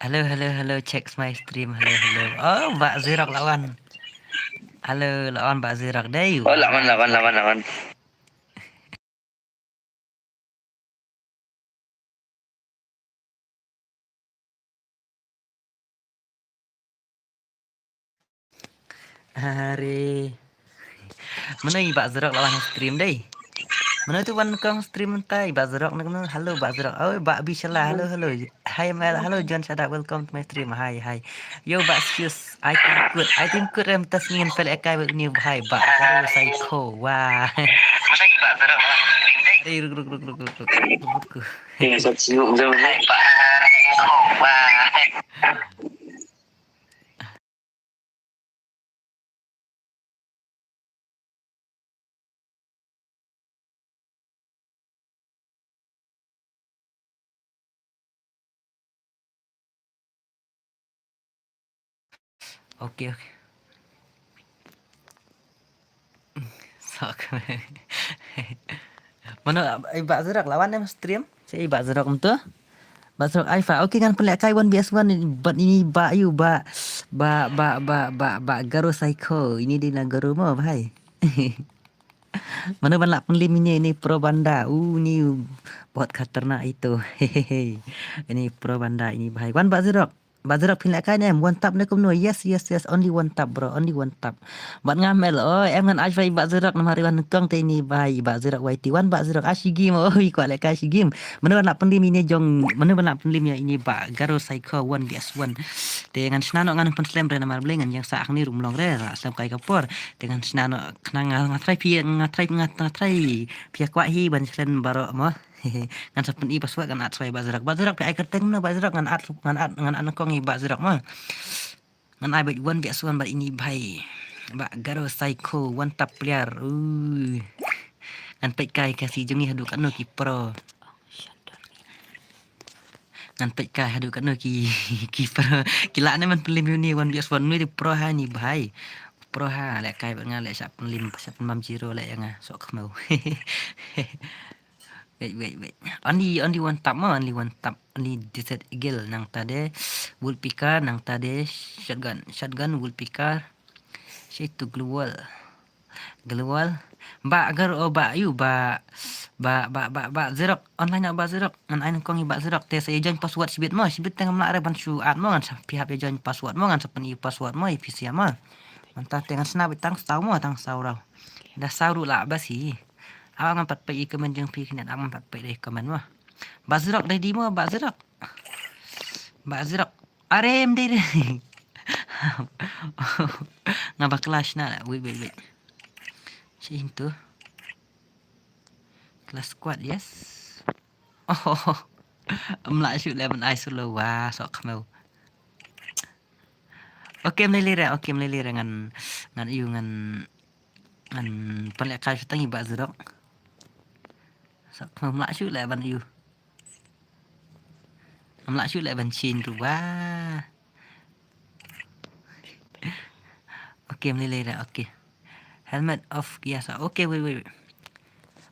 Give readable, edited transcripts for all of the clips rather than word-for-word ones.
Halo, halo, halo, check my stream. Halo, halo. Oh, Mbak Zirok lawan. Halo, lawan Mbak Zirok. Day. Oh, lawan, Wah, lawan, lawan, lawan. hari. Mana Mbak Zirok lawan stream day? Mana tu wan kong stream tai Mbak Zirok nak halo Mbak Zirok. Oh, Mbak Bishala. Halo, halo. Hai Mel. Halo John Shadak. Welcome to my stream. Hai, hai. Yo, Mbak Sius. I think good rem tas ngin fel ekai ni hai Mbak. Karo psycho. Wah. Masa Mbak Zirok lawan stream day? Hey, ruk. Iya, saya singgung sama Hai, Pak. Wah. Oke, oke. Sok. Mana Mbak Zirok lawan yang stream? Si Mbak Zirok tu? Mbak Zirok Aifa. Oke kan pelak kai one bias one ini Mbak you Mbak Garo Psycho. Ini di Nagaro mau bahai. Mana balak penlim ini pro banda. Ini buat khatarna itu. Hehehe. Ini pro banda ini bahai. Wan Mbak Zirok. Mbak Zirok pelak kai ni one tap ni kum no. Yes. Only one tap bro. Only one tap. Mbak ngamel. Oh em kan Aifa Mbak Zirok nama hari wan kong te ini bahai. Mbak Zirok YT. Wan Mbak Zirok asyigim. Oh kuat lek asyigim. Mana balak penlim ini jong. Mana balak penlim ya ini Mbak Garo Psycho one bias one. Dengan senano ngan pun slam rena marblengan yang saak ni rumlong rera slam kai kapor dengan senano kena ngatrai pia kwahi ban slen baro mo ngan sapen i paswa kan at swai bazrak pi ai kerteng no bazrak ngan at kong i bazrak mo ngan ai bai wan bias wan ba ini bai ba Garo Psycho one tap player ngan pai kai kasih jongi hadu kan no ki pro ngan pek ka hadu kan ki pro kila ne man pelim ni wan bias wan ni pro ha ni bhai pro ha lek kai bang lek sap pelim sap mam jiro lek yang sok mau wait only one tap only desert eagle nang tade wool picker nang tade shotgun wool picker situ global ba agar ba you ba Zirok online ba Zirok ngan ain kong ba Zirok te saya join password sibit tengah melak ban su at mo ngan pihak ya join password mo ngan sapen password mo PC mo mantah tengah snap tang tau mo tang saurau dah sauru lah basi awang pat pe komen jeng pi kena amang pat pe deh komen mo ba Zirok ready mo ba Zirok arem deh ngapa kelas na wait Sing tu kelas squad yes oh melak shoot 11 I solo wah sok mau oke melilira ngan iu ngan pelak kai tangi ba Zirok sok mau melak shoot 11 iu melak shoot 11 chin tu wah oke melilira oke helmet off biasa oke wait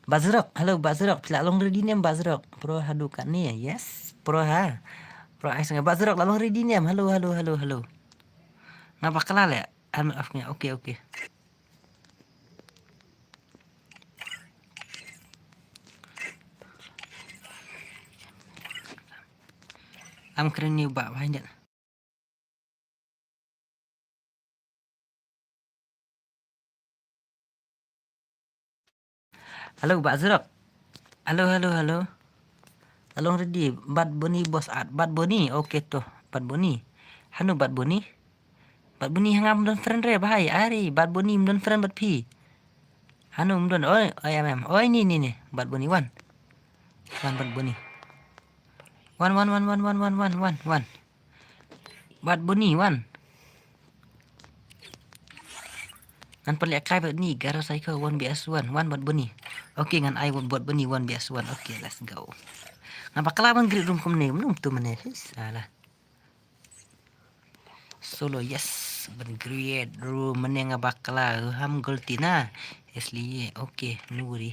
Bazrok, halo Bazrok, pelak long ready name Bazrok. Pro hadu kat ni yes. Pro ha. Pro ai sangat Bazrok long ready name. Halo. Ngapa kelal ya? Helmet off-nya. Oke. I'm keren ni bak behind it. Halo Bazrok. Halo. Long ready. Bad Bunny bos at. Bad Bunny. Oke tuh. Bad Bunny. Hanu Bad Bunny. Bad Bunny hangam don friend re bahai. Ari Bad Bunny don friend bad pi. Hanu don oi MM. Oi ni. Bad Bunny one. Bad Bunny. One. Bad Bunny one. Ngan pelak kai buat ni Garo Psycho 1BS1 1 buat bunyi. Oke ngan I buat bunyi 1BS1. Oke, let's go. Ngapa kelaban grid room kum ni menung tu meneh. Salah. Solo yes. Ben grid room meneh ngapa kala ham goltina. Asli oke nuri.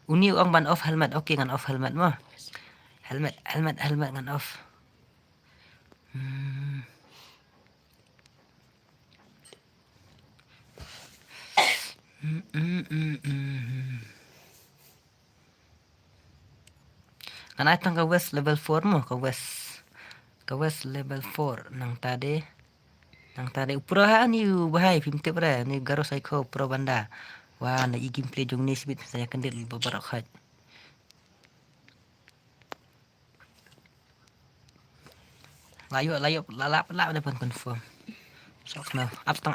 Uni ong ban off helmet. Oke ngan off helmet mo. Helmet ngan off. Hmm. Kan ai tang ka west level 4 mo ka west level 4 nang tade upra ni bahai pimte pra ni garo psycho pro banda wah na igim play jong ni sibit saya kendil beberapa khat layo lalap depan confirm sok na absan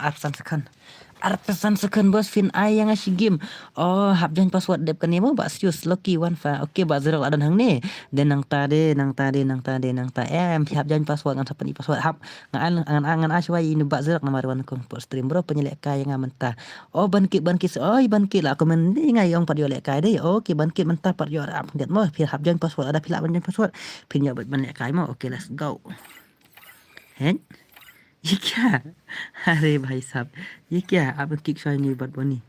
sekan bos fin ai yang asyik game oh habjan password dep kan mo ba sius lucky one fa okay ba zero adan hang ni dan nang tade habjan password ngan sapan password hab ngan aswai ini ba zero nama wan kong stream bro penyelek kai yang mentah oh bankit lah aku men ni ngai ong pat yo lek kai deh okay bankit mentah pat yo ap ngat mo pil habjan password ada pil habjan password pin yo ban lek kai mo okay let's go hen ये क्या अरे भाई साहब ये क्या आप किक शायद नहीं बात बनी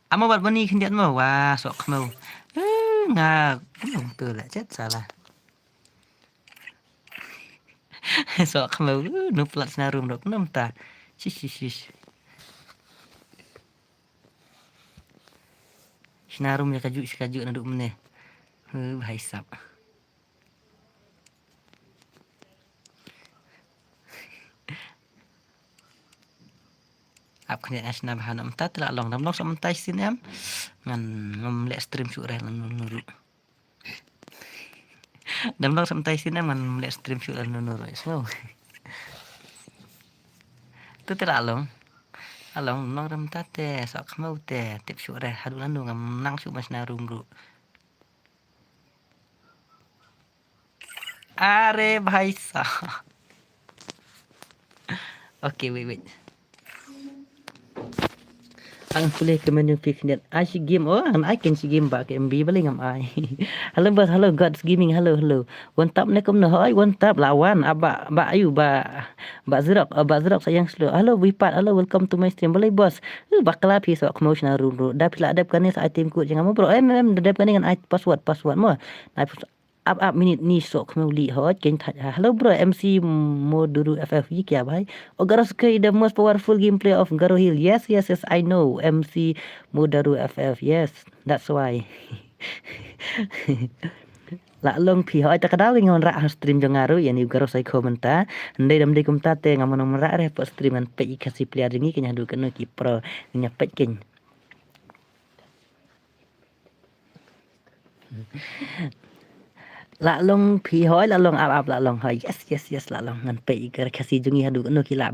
ama ba't bani hindi mo wah sok mo nga tu lah chat salah sok mo no plat na room dok nam ta shish sinarum ya kaju na duk mene भाई साहब आप khanya asna bahan am ta tla long nam sam tai sin em ngan ngom le stream su re nuru dam long sam tai sin em ngan le stream su re nuru so tu tla long along long ram ta te sok mau te tip su re hadu lanu ngam nang su mas na room ru अरे भाई साहब okay wait ang pulih ke menu pick net asyik game oh an I can see game back MB balik ngam ai hello bos hello God's gaming hello one tap ne kom no hoi one tap lawan aba ayu ba zerok sayang slow hello wipat hello welcome to my stream boleh bos bakla pi sok emotional room dap la dap kan ni item ku jangan mo bro dap kan dengan password mo up minute ni sok mau li hot ken hello bro MC Moduru FF ये क्या भाई और Garo Sky the most powerful gameplay of Garo Hill yes I know MC Moduru FF yes that's why la long pi hoi ta kadau ngon ra stream jong ngaru ya ni Garo Sky komenta ndai dam de komta te ngamon ra re po streaman pe ikasi player ni kenya du kena ki pro nya pe ken la long pi hoi la long ap la long hoi yes la long ngan pe ikar kasi jungi hadu no kila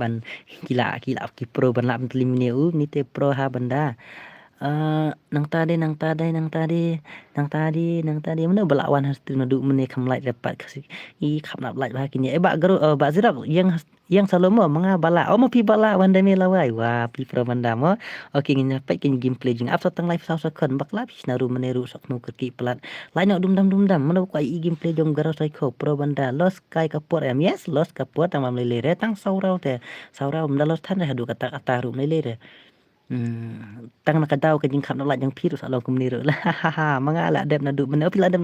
ki pro ban la tlim ni ni te pro ha banda nang tadi mana belawan has tu nadu mene kamlai dapat kasi I khap nak like bah kini ba garo ba zirak yang salomo mga bala mo pi bala wanda me lawai wa pi pro banda mo okay ngi dapat kin gameplay jing apa tang live sauce kon bakla pi naru mene ru sok no ki pelat lain nak dum dam mana ko I gameplay jong garo psycho pro banda los kai kapor yes los kapor tang mam lele tang saurau mdalos than hadu kata ru lele tang nakadaw ka jing khap nak yang pirus along kumni ro lah mga ala dep nadu mena pila dep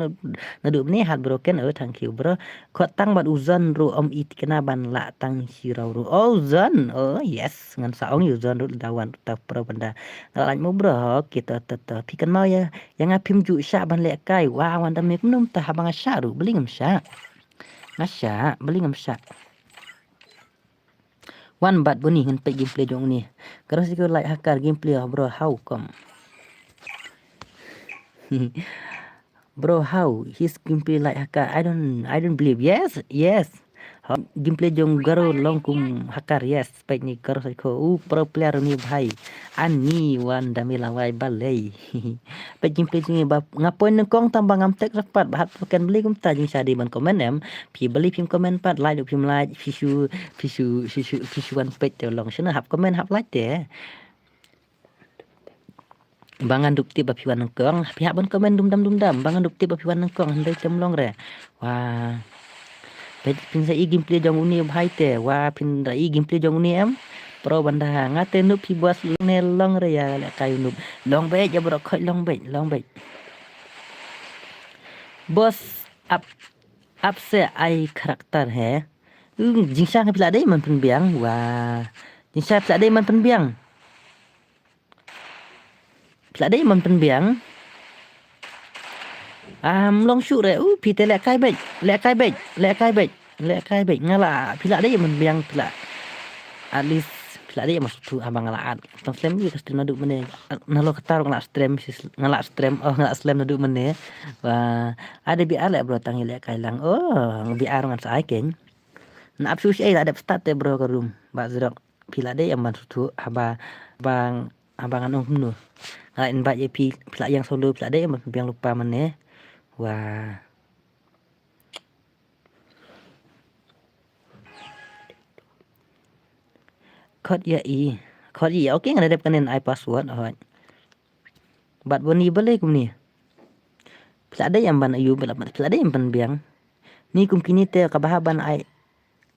nadu ni hat broken thank you bro ko tang bat uzan ro it kena ban la tang sirau ro uzan yes ngan saong uzan ro dawan ta pro banda lan mo bro kita tata pikan mau ya yang apim ju sya ban le kai wa wan dam num ta habang sya ro beli ngam sya ngasya beli ngam sya one bat boni ngan pe gameplay jong ni kalau sih like hakar gameplay bro how come bro how his gameplay like hakar I don't believe yes gameplay jong garo long kum hakar yes spek ni garo sai ko pro player ni bhai ani wan damila wai balai pe gameplay jong ba ngapoin nang kong tambang ngam tek rapat bahat bukan beli kum ta jing sadi ban komen em pi beli pim komen pat like pim like fisu wan pet te long sana hap komen hap like te bangan dukti ba piwan nang kong pihak ban komen dum dam bangan dukti ba piwan nang kong handai temlong re wah pin sa gameplay jong uni bhai te wa pin ra gameplay jong uni em pro banda ngate nu pi buat ne long re ya la kai nu long be ja bro khoi long be Bos up se ai karakter he. Jingsha ke pila dai man penbiang. Wah. Jingsha pila dai man penbiang. Pila dai man penbiang. Long shoot re. Pite lek kai bej. Ngala pila dai man biang pila. At least pila dai mas tu abang ngalaat. Tong slam ni kastin nadu mene. Nalo ketar ngala stream ngala slam nadu mene. Wah, ada biar lek bro tangi lek kai lang. Biar ngan sai ken. Na apsu ai ada start te bro ke room. Ba zerok pila dai man tu abang anong nu. Ngala invite JP pila yang solo pila dai man biang lupa mene. Wah. Kod ya okey ngada dep kanen ai password hot. Bat boni boleh kum ni. Pila ada yang ban ayu pila ada yang ban biang. Ni kum kini te kabahaban ai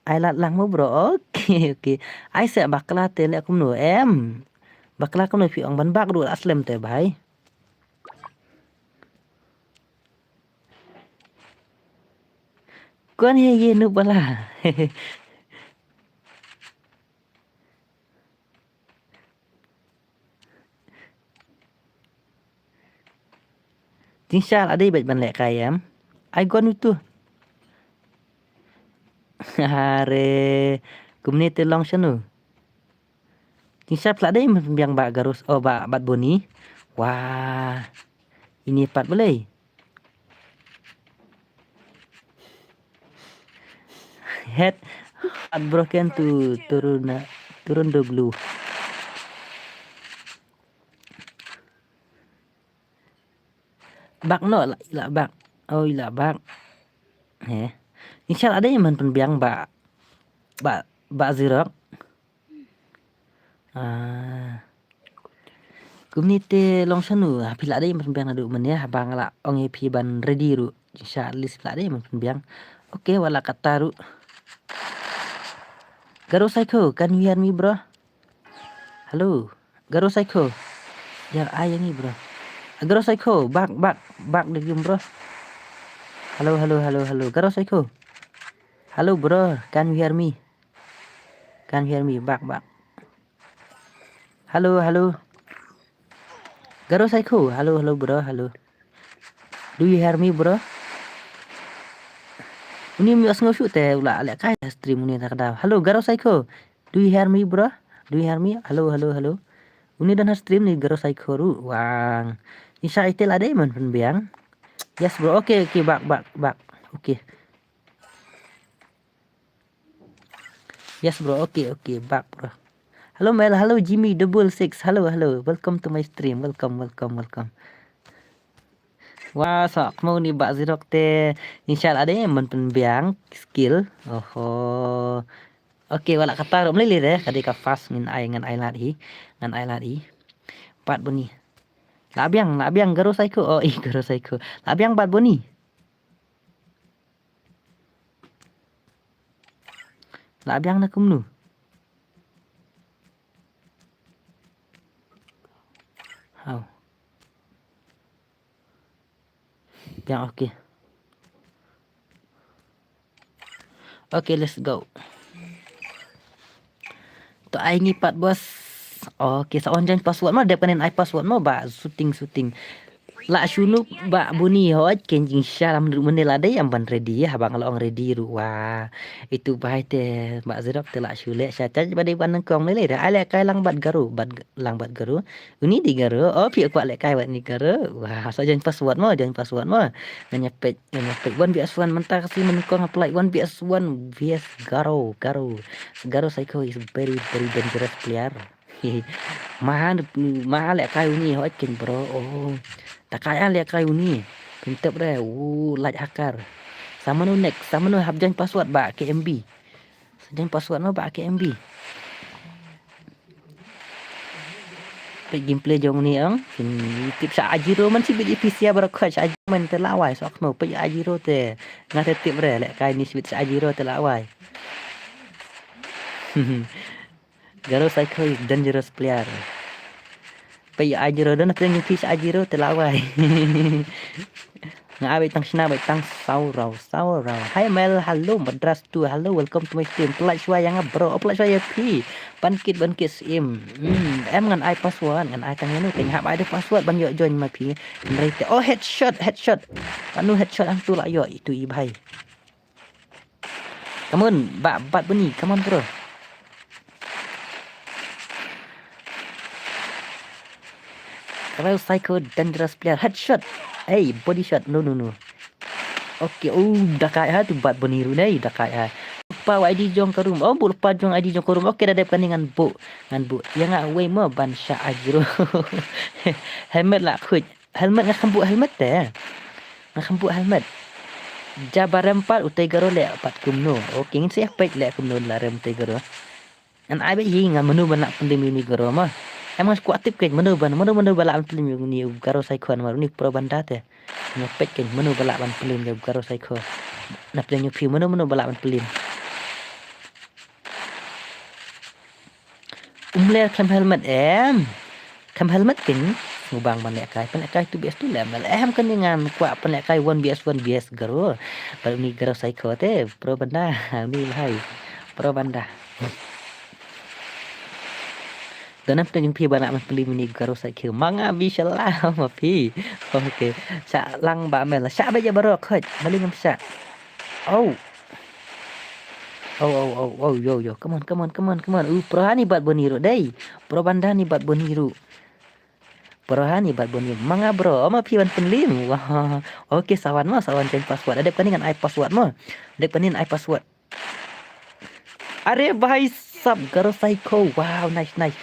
lat lang mo bro. Okey. Ai se bakla te le kum no em. Bakla kum no pi ong ban bak du aslem te bhai. Kon ye nu bala. Insya Allah ada ibet ban lek kayam. Ai gon tu. Hare community long chanu. Insya Allah ada yang bak garus bat boni. Wah. Ini part boleh. Head broken tu turun dulu. Bak no ila bak. Ila bak. Insya Allah ada yang man penbiang bak zirok. Community long sanu pila ada yang man penbiang nadu men ya bang la ong EP ban ready ru. Insya Allah pila ada yang man penbiang. Okey wala kata ru. Garo Psycho, can you hear me bro? Halo, Garo Psycho. Yang ayang ni bro. Garo Psycho, bak di bro. Halo. Garo Psycho. Halo bro, can you hear me? Bak. Halo. Garo Psycho, halo bro, halo. Do you hear me bro? Ini mi asngo shoot te ula lek kai stream ni tak ada. Halo Garo Psycho. Do you hear me bro? Halo. Ini dan stream ni Garo Psycho ru. Wang. Insya itil ada man penbiang. Yes bro. Okay, bak. Okay. Yes bro. Okay, bak bro. Halo Mel, halo Jimmy 66. Halo. Welcome to my stream. Welcome. Wah, sok mau ni bak zirok te. Insya-Allah ada yang men penbiang skill. Okey, wala kata ro melili deh kadi ka fast ngan ai lat hi. Pat boni. Labiang Garo Psycho. Garo Psycho. Labiang pat boni. Labiang na kumnu. How? Yang okey. Okay, let's go. Tu ai ngipat bos. Okay, sa online password mo depanin ai password mo ba shooting. La shunu ba buni hoj kenjing syalam menel ada yang ban ready ya abang long ready ru. Wah, itu bahai te mbak zerok te la shule syaca badai ban kong lele dah ale kai lang bat garu. Uni di garu. Pi aku ale kai wat ni garu. Wah, so jangan password mo. Nyepet one BS1 mentah kasi menukong apply one BS1 vs Garo Psycho is very very dangerous player. Mahal lek kayu ni hot ken bro. Tak kaya lek kayu ni. Pintep dah. Light hacker. Sama nu habjan password ba KMB. Jangan password mo ba KMB. Gameplay jong ni tip sa Ajiro man si bidi PC barakah sa Ajiro man telawai sok mau pe Ajiro te ngate tip re lek kai ni sa Ajiro telawai. Garo Psycho is dangerous player. Pe Ajiro dan tengin PC Ajiro telawai. Nga abay tang sina bay tang saurau. Hai Mel, hello Madras tu. Hello, welcome to my stream. Pelak suai yang bro. Pelak suai pi. Bankit sim. Em ngan ai password ngan ai tang nu teng hap ada password ban yo join ma pi. Mereka oh headshot. Anu headshot ang tu lah yo itu i bhai. Come on, bat bunyi. Come on bro. Kalau psycho dangerous player headshot. Hey, body shot. No. Okay, dah kaya tu bat beniru ni, dah kaya. Lupa ID jong ke room. Oh, lupa jong ID jong ke room. Okay, dah ada dengan bu. Yang ngak way mo ban sya ajro. Helmet lah kuj. Helmet ngak kembuk helmet deh. Ngak kembuk helmet. Jabar 4 utai garo lek 4 kumno. Okay, ngin saya pek lek kumno la rem utai garo. An ai be ngan menu ban nak pendim ni garo mah. Emang kuat tip kan menu balak pendim ni garo sai khuan maru ni pro banda teh. Ngepek kan menu balak ban pelim ga garo sai khu. Nap yang pi menu balak ban pelim. Umler kam helmet em. Kam helmet kan ngubang ban lek kai tu bias tu lah mal em kan dengan kuat pan lek kai 1 bias garo. Baru ni garo sai khu teh pro banda ni hai. Pro banda. Dan apa yang pi banak man pelim ni garo sai khu. Manga bishallah ma pi. Okay. Sa lang ba mel. Sa ba ja baro khoj. Maling am sa. Oh, yo. Come on. Perhani bat boniru dai. Probanda ni bat boniru. Perhani bat boniru. Manga bro, ma pi ban penlim. Wah. Okay, sawan join password. Ada dengan ai password mo. Ada panin ai password. Are bhai sab garo psycho. Wow, nice.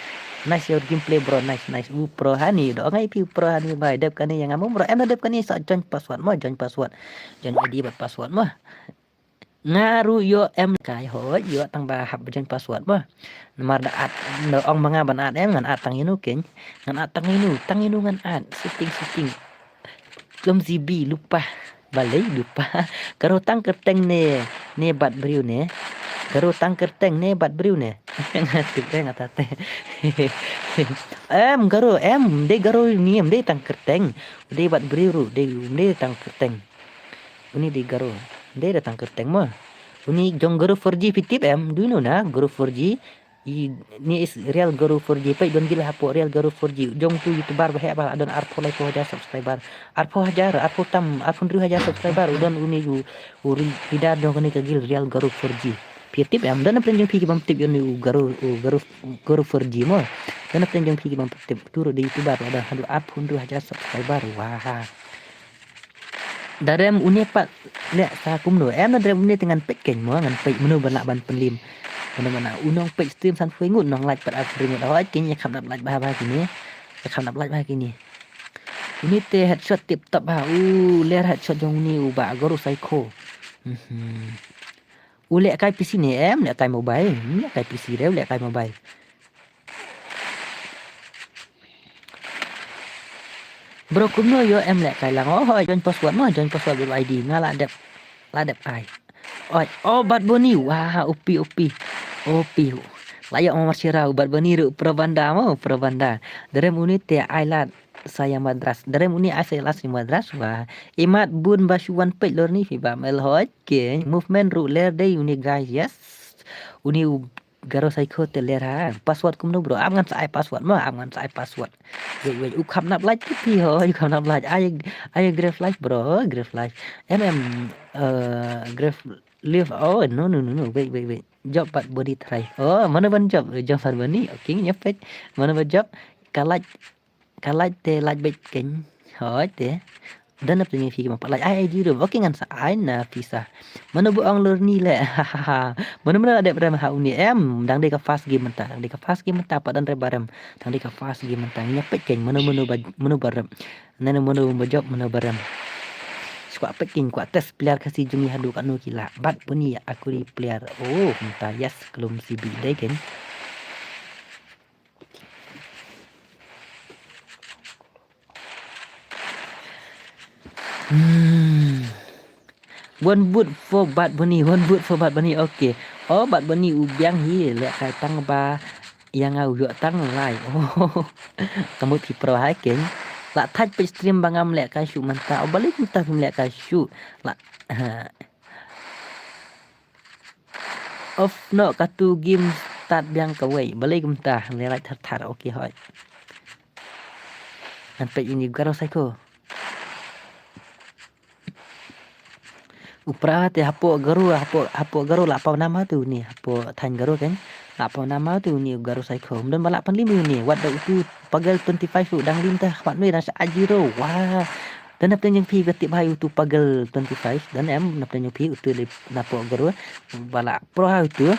Nice your gameplay bro, nice. Perhani do ngai pi perhani bhai. Dep kani yang amum bro. Em dep kani sa join password mo, join ID bat password mo. Ngaru yo em kai hoi yo tang ba hab jen password mah nomor daat no ong manga ban at em ngan at tang inu ken ngan at tang inu ngan at setting kem zibi lupa balai lupa karo tang kerteng ne bat briu ne karo tang kerteng ne bat briu ne ngatu teng atate em garo ni em de tang kerteng de bat briu de tang kerteng ini di garo dia datang ke tank mah. Ini jong Guru 4G fitip em. Do you know na Guru 4G? Ini is real Guru 4G. Pai don gila hapo real Guru 4G. Jong tu YouTuber bah ba adon arpo like hajar subscriber. Arpo 1000 subscriber udon uni uri tidak dong kani kagil real Guru 4G. Fitip em dan apa jong pigi bam tip yon Guru 4G mah. Dan apa jong pigi bam tip turu di YouTuber ada 1000 subscriber. Wah. Darem uni pat lek sa kumno em darem uni dengan pek ken mo ngan pek menu balak ban penlim mana unong pek stream san foi ngut nong like pat afring ngut awat ken ya kham nap like bah kini ya kham nap like bah kini ini te headshot tip top ha ler headshot jong ni ba goro psycho lek kai PC ni em lek kai mobile ni kai PC rew lek kai mobile bro kumno yo em lek kai lang join password bil ID ngala ladap ai bat boni wah upi layak mau sirau bat boni ru probanda darem uni te ailat saya madras darem uni saya las madras wah imat bun basuan pej lor ni fi ba mel hoj ke movement ru ler day uni guys yes uni garo psycho te ler ha password kumno bro am ngan sai password wait kham nap like pi ho kham nap like ai grave life bro grave life grave live no wait job bat body try mana ban job fan bani okay nyepet mana ban job kalat te like bet ken ho te dan apa ni fi ma palai ai di ru okay ngan sa ai na pisah mana bu ang lor ni le mana ada pada ha uni em dang de ka fast game mentah padan re baram dang de ka fast game mentah nyepet ken mana baram nana mana job mana baram squad peking kuat tes player kasih jungi hadu kat nu kila bat puni aku di player mentah yes kelum CB dai ken One boot for Bad Bunny. Okay. Bad Bunny ubiang hi lek kai tang ba yang au yo tang lai. Kamu pi pro hai ken. La touch page stream bangam lek kai shoot mentah. Balik mentah lek kai shoot. La off no katu game start biang kawai. Balik mentah lek tar okey hoi. Sampai ini garo psycho. Upra te hapo garu la pau nama tu ni hapo than garu kan la pau nama tu ni garu psycho dan balak pan limu ni wat dak tu pagal 25 tu dang lim tah pat noi rasa ajiro wah dan nap yang pi ketip hai tu pagal 25 dan em nap yang pi tu le napo garu balak pro tu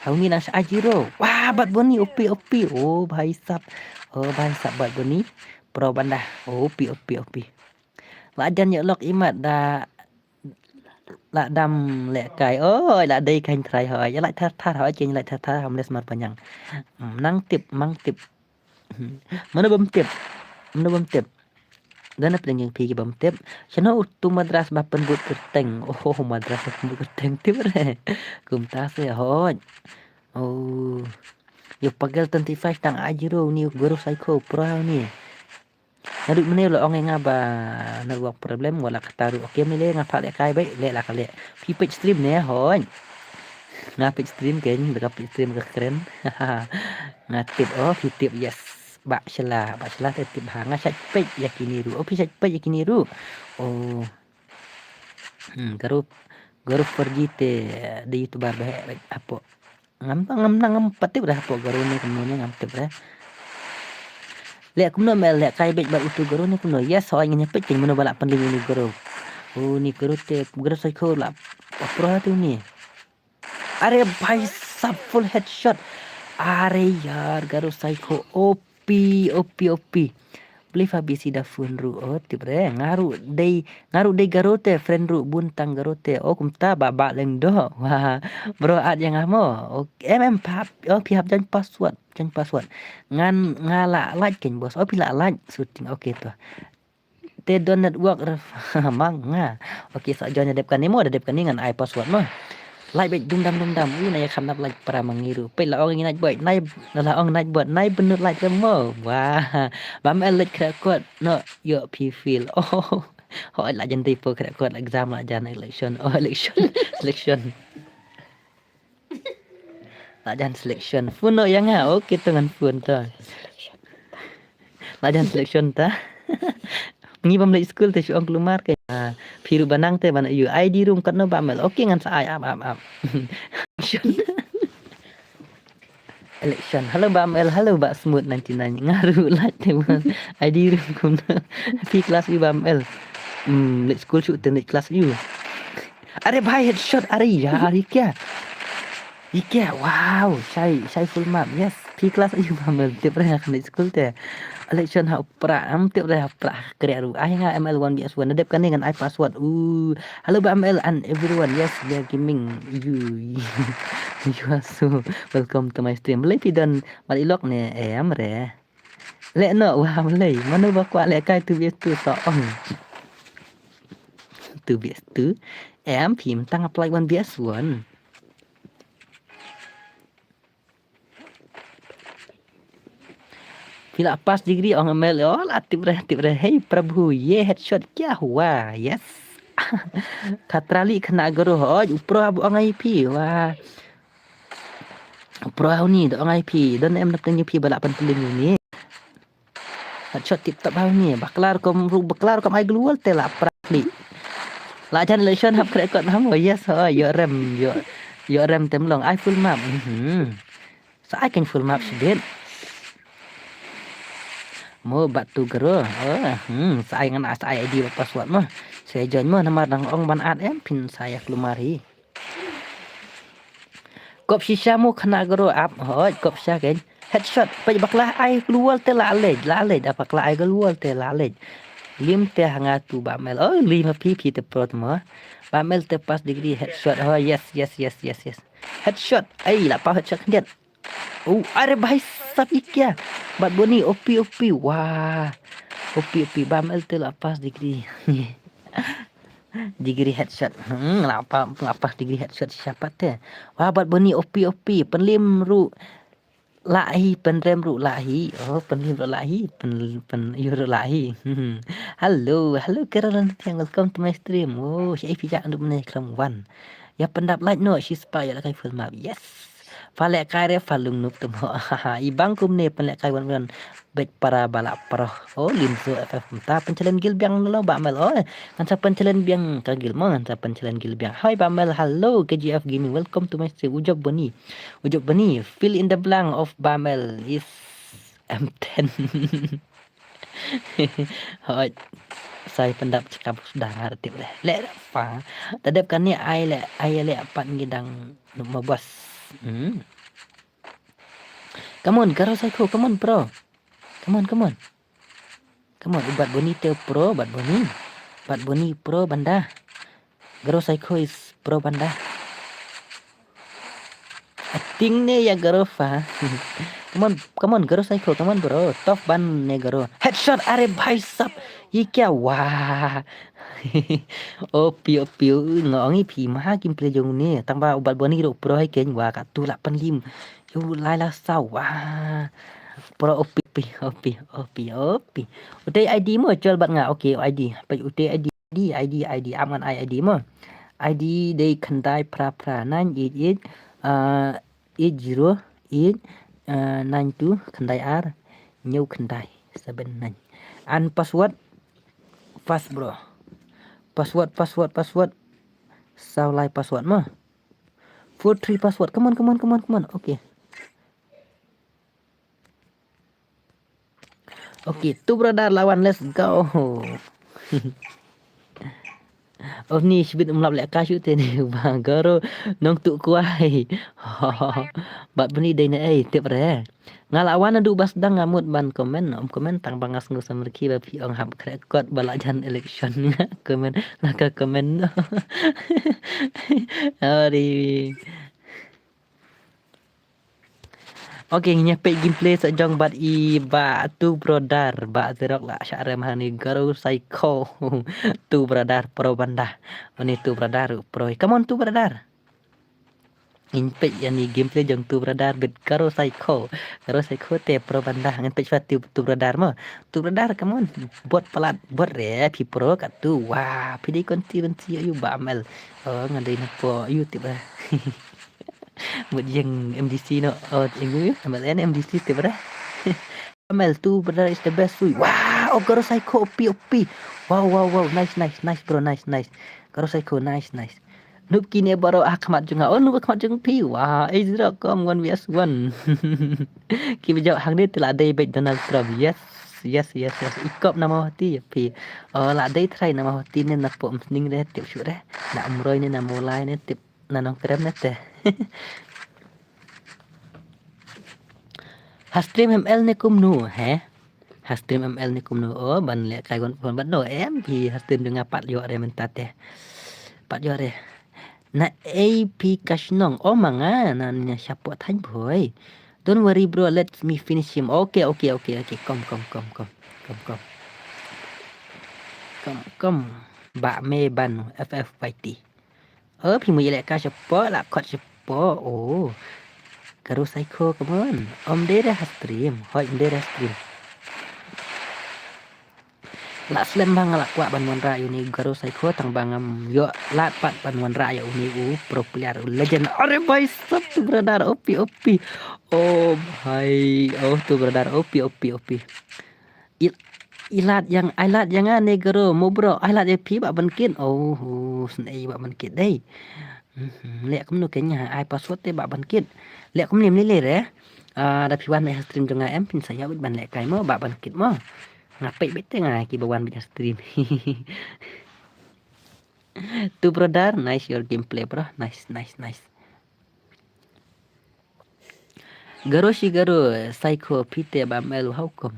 hau ni rasa ajiro wah bat boni opi oh bhai sab bat boni pro bandah opi la dan ya lok imat da la đâm lẹ cài ơi là đây canh thầy hỏi lại thắt hỏi trên lại thắt hầm lên mặt panjang nang tip mang tip mana bom tip dan apa yang pergi bom tip chano tu madras bapen but kerteng oh madras but kerteng tip re kum ta se hoj oh yo pagal 25 tang ajiro ni guru psycho pro ni Naduk menil lo ong ngaba na work problem wala kataru okay mele ngapa lek kai baik lek lah kale pi page stream ne hon nga page stream ken dekat page stream ke keren ngatip pi tip yes bak celah te tip hanga chat page yakini ru pi chat page yakini ru oh garu pergi te di youtuber baik apa ngam patip dah apa garu ni kemudian ngam tip dah lek kumno mel lek kai bet bat utu garo ni kumno yes so ingin nyepet king meno balak panding ni garo oh ni garo te garo psycho la pro tu ni are bhai sab full headshot are yaar garo psycho op beli fabisi da fun ru oh tibre ngaru dei garo te friend ru buntang garo te oh kumta baba leng do wah bro at yang amo okay pap oh pihap jan password ngan ngala like ken bos oh pila like shooting okay tu te don network mang nga okay so join dep kan ni mo dep kan ni ngan ai password mah like bet dum dam na ya khanap like para mangiru pe la ong ngai boy nai la ong nai bot nai benut like mo wah bam elek kod no yo pi feel oh hoi la jan tipo kod exam la jan election la jan selection fun no yang ha okay dengan fun ta la jan selection ta ngi bam le school te ong kelumar ke phiru banang te bana you id room kat no bamel okay ngan sa ai ap election halo bamel halo bak smooth 99 ngaru like te id room kum pi kelas you bamel le school shoot te kelas you are bhai headshot are ya are kya wow sai full map yes pi kelas you bamel te pernah kan school te election ha pra am tiap dah pra kria ru ai nga ml1 bs1 dep kan dengan i password hello ml and everyone yes we are gaming you are so welcome to my stream le pidan malilok ne em re le no wa le manu ba kwa le kai tu bs2 so on tu bs2 em phim tăng apply 1 bs1 Pila pas degree orang mel oh lah tip reh hey prabhu ye headshot kya hua yes katrali kena garo hoj upro abu angai pi wah upro ni do angai pi dan em nak tanya pi balak penting ni headshot tip top hau ni baklar kom ai glual te la prali la jan election hab record ham yes ho yo rem temlong I full map so I can full map sedit mo batu gero saya ngan saya ID password mah saya join mah nama dang ong ban at em pin saya kelumari kop shisha mo kena gero up hoj kop shisha kan headshot pai baklah ai keluar te la le apaklah ai keluar te la le lim te hanga tu bamel oh lima pp te prot mah bamel te pas degree headshot oh yes headshot ai la pa headshot kan oh are bhai sab ikya bat boni opi wah opi bamel te lapas degree headshot lapas degree headshot siapa te wah bat boni opi penlim ru Lahi penrem ru lahi. Oh, penrem ru lahi. Pen yu ru lahi. Halo, halo Carolyn yang welcome to my stream. Oh, si pijak untuk meneh kelam wan. Ya pendap like no, she's spy ya kai full map. Yes. Falek kai re falung nup tu mo. Ibang kum ne penlek kai wan baik para balak para. Oh, limso FF ta pencelen gil biang lo ba mel. Oh, kan sa pencelen biang kagil mo kan sa pencelen gil biang. Hai ba mel, hello KGF Gaming. Welcome to my stream. Ujab bani. Ujab bani. Fill in the blank of Bamel is M10. Hai. Saya pendap cakap sudah ngerti dah. Lek apa? Tadap kan ni ai lek apa ngidang mau bos. Come on, Garo Psycho, come on, bro. Come on. Come on, Bat Boni te pro, Bat Boni. Bat Boni pro banda. Garo Psycho is pro banda. Acting ne ya Garo fa. Come on, Garo Psycho, come on bro. Top ban ne Garo. Headshot, are bhai sab. Ye kya wah. Opi ngongi phi ma kim play jong ne. Tang ba Bat Boni ro pro hai ken wa ka tu la pan lim. Yo lai la sao wah. Pro opi. Utai ID mo jual bat nga. Okay, ID. Pai utai ID. Aman ID mo. ID day kandai pra 988 80 92 kandai R new kandai 79 and password fast bro. Password sao lai password mo 43 password. Come on. Okay, tu brother lawan, let's go. Oh ni sebut melap lek kasut ni bang Garo nong tu kuai. Bat beni dai na tip re. Ngalawan adu bas dang ngamut ban komen tang bangas ngu samrki ba pi ong hab krekot balajan election komen laka komen. Ari. Okay, nyepek gameplay sejong bat tu brother bat zerok la syare mahani Garo Psycho. Tu brother pro banda. Ini tu brother pro. Come on tu brother. Impek yani gameplay jong tu brother bet Garo Psycho. Garo Psycho te pro banda ngan pech tu brother mo. Tu brother come on. Bot pelat bot re pi pro kat tu. Wah, pidi konti ayu bamel. Oh ngadai na po YouTube lah. Một yang MDC no yang MLN MDC te bra ML tu brother is the best sui. Wow, Garo Psycho OP. Wow, nice bro, nice Garo Psycho nice Noob kini baru akmat juga. Oh noob akmat juga pi. Wah, Ezra kom 1vs1. Ki bijak hang ni telah dai baik Donald Trump. Yes. Ikop nama hati pi. La dai try nama hati ni nak pom sning re tip syuk re. Nak umroy ni nak mulai ni tip nanong krem ni teh. Hastream ML ni kumnu Hastream ML ni kumnu. Oh ban lek kai gon ban no em pi hastream dengan pat yo re mentat teh. Pat yo re. Na AP kasnong. Oh manga na siapa than boy. Don't worry bro, let me finish him. Okay. Kom. Ba me ban FF fighty. Pi mu lek ka siapa la kot siapa. Oh. Garo Psycho, come on. Om dere stream. Hoi dere stream. La slam bang la kwa ban wan ra ni Garo Psycho tang bangam yo lat pat ban wan ra uni pro player legend. Are boy sub tu brother OP. Oh bhai. Oh tu brother OP. Ilat yang ane Garo mo bro. Ilat pi ba ban kin. Oh snai ba ban kin dai. Lek kum nu kenya ai password te ba ban kin. Lek kum nim le re. Da pi wan mai stream jong em pin saya ban lek kai mo ba ban kin mo. Ngapai bete ngai ki bawan bisa stream. Tu brother, nice your gameplay bro. Nice. Garo Psycho pite ba melu hukum.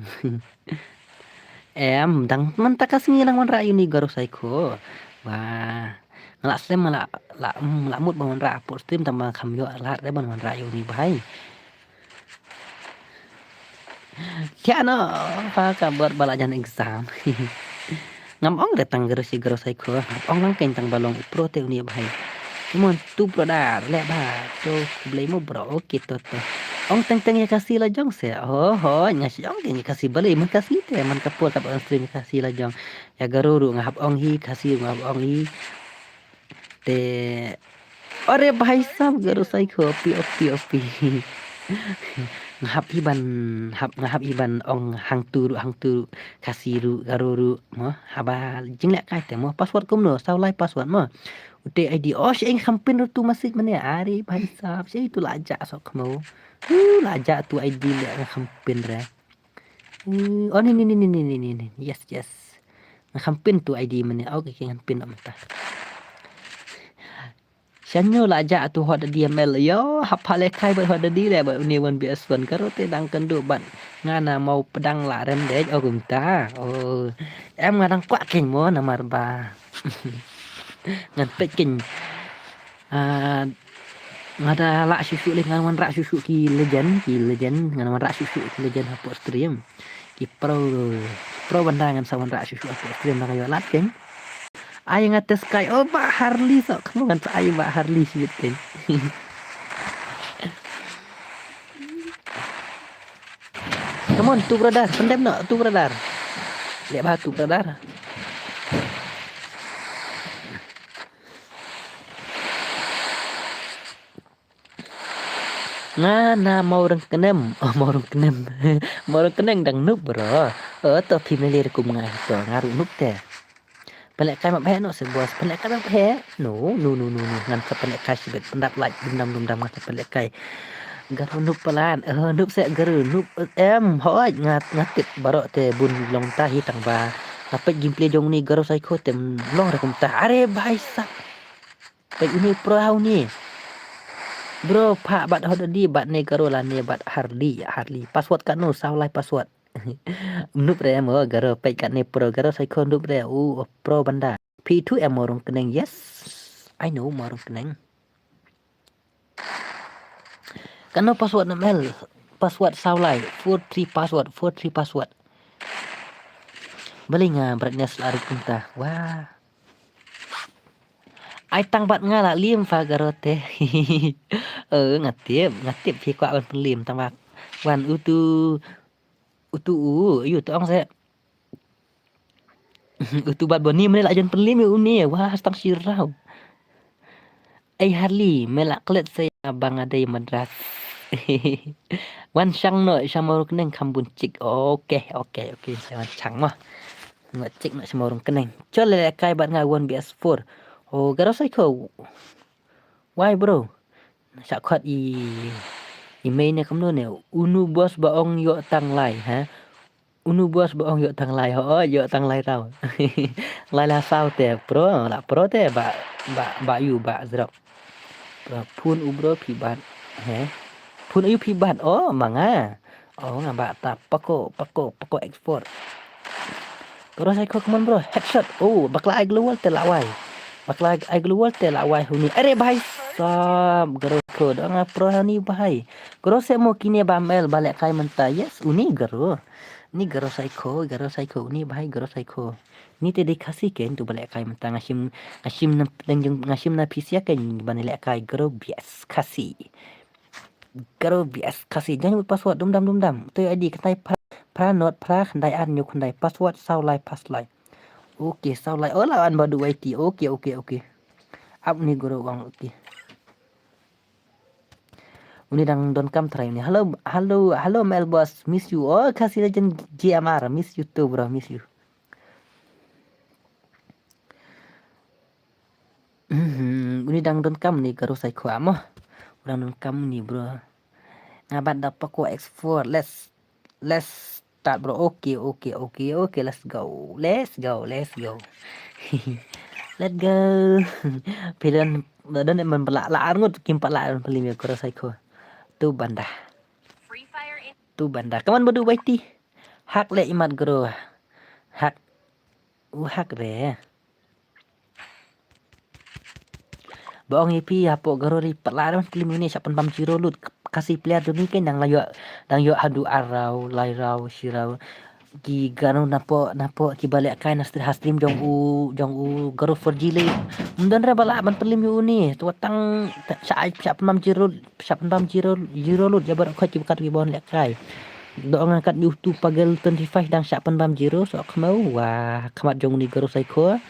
Em dang mentakas ngilang wan rayu ni Garo Psycho. Wah. Ngelak stream ngelak mood ban ra po stream tambah kam yo lat re ban wan rayu ni bhai. Tiano apa kabar balajan exam. Ngam datang Garo Psycho. Ong lang kentang balong pro te uni bhai. Come on tu brother le ba. So blame mo bro. Okay to. Ong teng-teng ya kasih lah jong se. Oh, ngasih ong dia kasih balik man kasih teh man kapur tap on stream kasih lah jong. Ya garuru ngahap ong hi kasih ngahap ong hi te. Ore भाई साहब garu sai ko opi. Ngahap iban ngahap iban ong hang turu kasiru garuru mo haba jinglek kai te mo password kumno saulai password mo. Udah ID oh si ing hampir tu masih mana ari भाई साहब si itu lajak sok mo. Lajak tu ID le hampir re. Oh ni. Yes. Hampir tu ID mana. Oke hampir nak mentah. Shanyo lajak tu hot dia mel yo hapale kai ber hot di le ber ni wan bias wan karo te dang kendu ban ngana mau pedang la rem dej oh gumta oh em ngadang kwak king mo namar ba ngan pet king ngada la susu le ngan wan rak susu ki legend ngan wan rak susu ki legend hapo stream ki pro bandangan sawan rak susu hapo stream na kayo lat king ay ngates kai oh ba Harley sok kamu ngan ay ba Harley sibit king come on tu brother pendem no tu brother lihat batu brother ngana mau orang kenem mau orang kenem dang noob bro to familiar kum ngai to ngaru noob te pelek kai mak phe no se bos pelek kai mak phe no ngan sa pelek kai sibet pendap like dum ngan sa pelek kai garu noob pelan noob se garu noob em hoi ngatit baro te bun long ta hi tang ba apa gameplay jong ni garu sai ko tem long ra kum ta are bhai sa pe ini pro hau ni bro pak bat hot di bat ne garu la ne bat Harley password kat no saulai password noob re mo garu pe kat ne pro garu sai ko noob re pro banda P2 morong keneng yes I know morong keneng kano password na mel password saulai 43 password balinga brightness lari kunta wah ai tăng bạn nga là liêm pha garote ngatip phi kwa ban liêm tăng bạc wan utu yu to ong se utu bat boni mene la jan penlim uni wah stang sirau ai Harley melak klet saya bang adai madras wan sang no samorong keneng kambun cik oke wan sang mah ngat cik nak samorong keneng chole kai bat nga 1BS4 oh garo sai ko why bro sa khat email ne kamno ne unu bos baong yo tang lai ha unu bos baong yo tang lai yo tang lai rau lai la sao te pro te ba yu ba zrok phun ubro phi ban he phun ayu phi ban oh manga oh ngaba ta pako export terus saya come on bro headshot oh bakla ai global te lawai huni are bhai sab garo ko dang pro hani bhai garo se mo kini bamel balik kai menta yes uni garo ni garo psycho uni bhai garo psycho ni te dikasih ken tu balik kai menta ngashim na PC kan banilek kai garo bias kasih jangan lupa password dum tu ID kentai pra not pra khandai an nyu khandai password saulai passlai oke saulai lawan badu IT oke up ni guru bang oke uni dang don kam try ni halo Mel boss miss you kasih legend GMR miss you too bro miss you uni dang don kam ni garu sai ko amo dang don kam ni bro ngabat dapat ko X4 let's start bro oke let's go let's go pilihan dan men pelak ngut kim pelak pelim ko sai ko tu banda kaman bodu baiti hak le imat gro hak re baong ipi apo garo ri pelak man pelim ini sapan pam ciro lut kasih player tu ni kan dang yo hadu arau lai rau sirau ki gano napo ki balik kai na stream jong u garo for jile mundan ra bala man pelim yu ni tu tang sa pam jiro lut jabar kho ki kat ki bon lek kai do ngangkat YouTube pagel 25 dang sa pam jiro so kemau wah kemat jong ni garo sai kho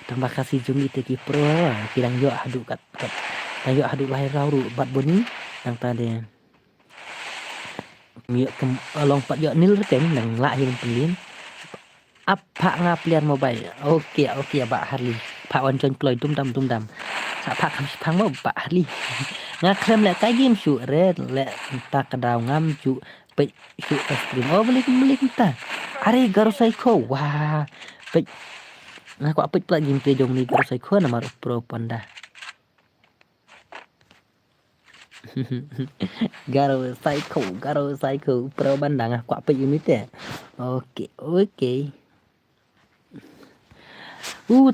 terima kasih jong itu ki pro kidang yo adu kat tang yo adu lahir rauru bat boni dang tade mi long pat yo nil keng nang la hin pelin apa ngaplian mobile oke Pak Harli Pak Wancon Ploy tum dam sa Pak kam pang mo Pak Harli ngaklem le kai game su red le ta kadau ngam ju pe su stream oh beli kita are garo psycho wah pe ngaku apa plat game play jong ni garo psycho na mar pro panda garo psycho pro bandang aku apa unit ya oke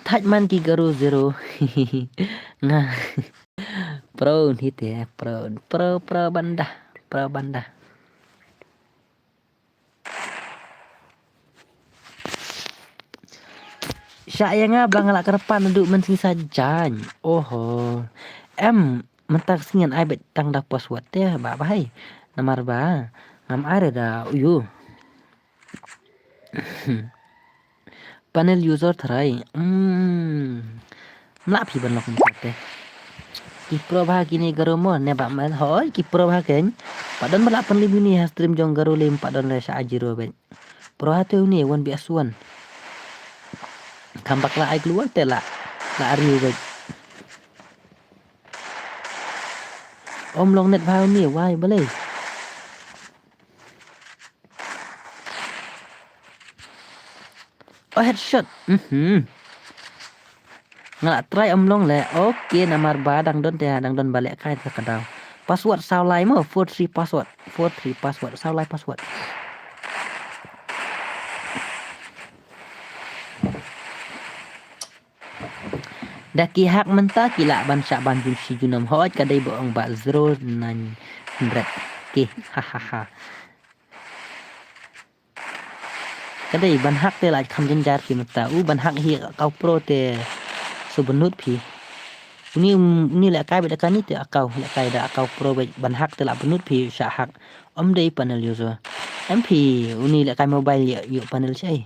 thách man ki garo zero nah pro hit ya pro banda saya nga blang la kerepan duduk men saja oh em mentak singan ai bet tang da password ya ba bai namar ba ngam are da uyu panel user tharai mla phi ban lok mate ki pro bha kini garo mo ne ba mal hoi ki pro bha ken padon mala pan libu ni stream jong garo lem padon le sa ajiro ben pro ha tu ni one bs one kambak la ai keluar te la ari ben om long net bha ni wai bale oh headshot ngala try om long le oke namar ba dang don balik kai ka kadau password sao lai mo 43 password sao lai password daki hak menta kila ban sa ban jun si junam hot kadai boong ba 0900 ke hahaha kadai ban hak te la kham jar ki mata ban hak hi kau pro te subnut phi ni la kai beda kan ni te akau la kai da akau pro ban hak te la benut phi sa hak om dei panel user mp uni la kai mobile yu panel sai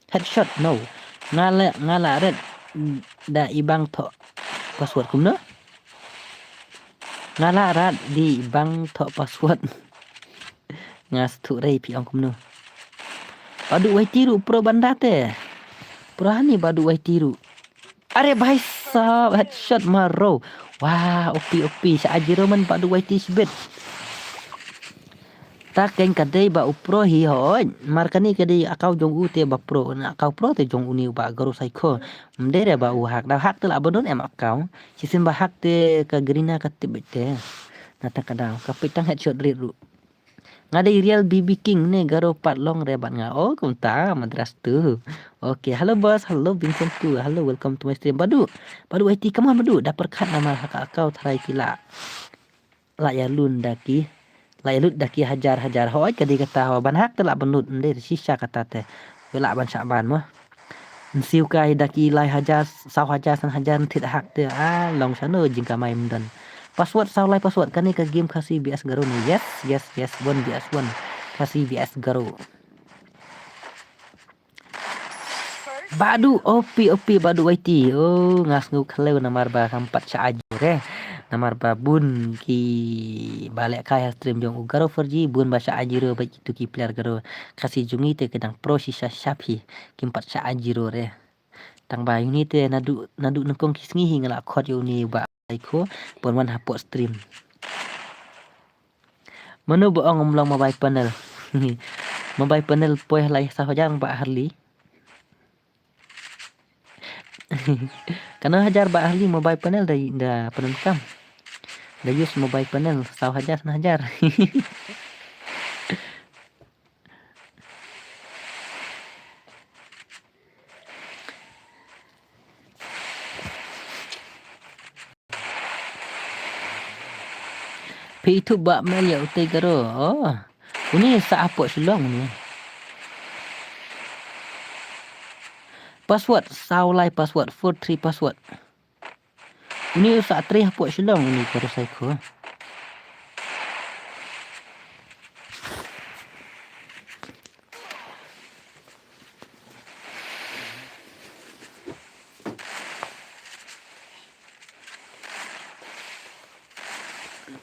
headshot no ngala red da ibang tho password kumno ngala rat di ibang tho password ngas thu rei pi ong kumno padu wai tiru pro banda te pro hani padu wai tiru are bhai sab headshot maro wah opi sa ajiro man padu wai ti sibet ta keng kadai ba upro hi hoi markani kadai akau jong u te ba pro na akau pro te jong uni ba garo psycho mdere ba u hak da hak te la bodon em akau sisim ba hak te ka grina ka te bete na ta kadau ka pitang headshot ru ngadai real BB King ne garo pat long re bat nga oh kumta madras tu okay halo bos halo Vincent tu halo welcome to my stream badu IT come on badu dapat kat nama hak akau tharai kila la ya lun daki lut daki hajar hoi kadi kata ho ban hak telak benut nde sisa kata te wela ban saban mo siu kai daki lai hajar sau hajar san hajar thit hak te long sano jingka mai mundan password sau lai password kani ka game kasih BS Garo ni yes one BS one kasih BS Garo badu opi badu IT oh ngas ngu kleu namar ba kampat sa ajure namar babun ki balik kaya stream jong Garo 4G bun bahasa ajiro baik itu ki player Garo kasih jungi te kedang pro sisa sapi kimpat sa ajiro re tang bayu ni te nadu nengkong kisngi hingga la khot yo ni ba ko pon man hapot stream manu boong omlong mobile panel poeh lai sa hojang ba Harli karena hajar ba Harli mobile panel da penungkam da use mobile panel sau hajar sana hajar P2 ba mel ya utai Garo oh Ini sa apa silong ni. Password, saulai password, 43 password. Ini sa 3 apa silong ni karo psycho.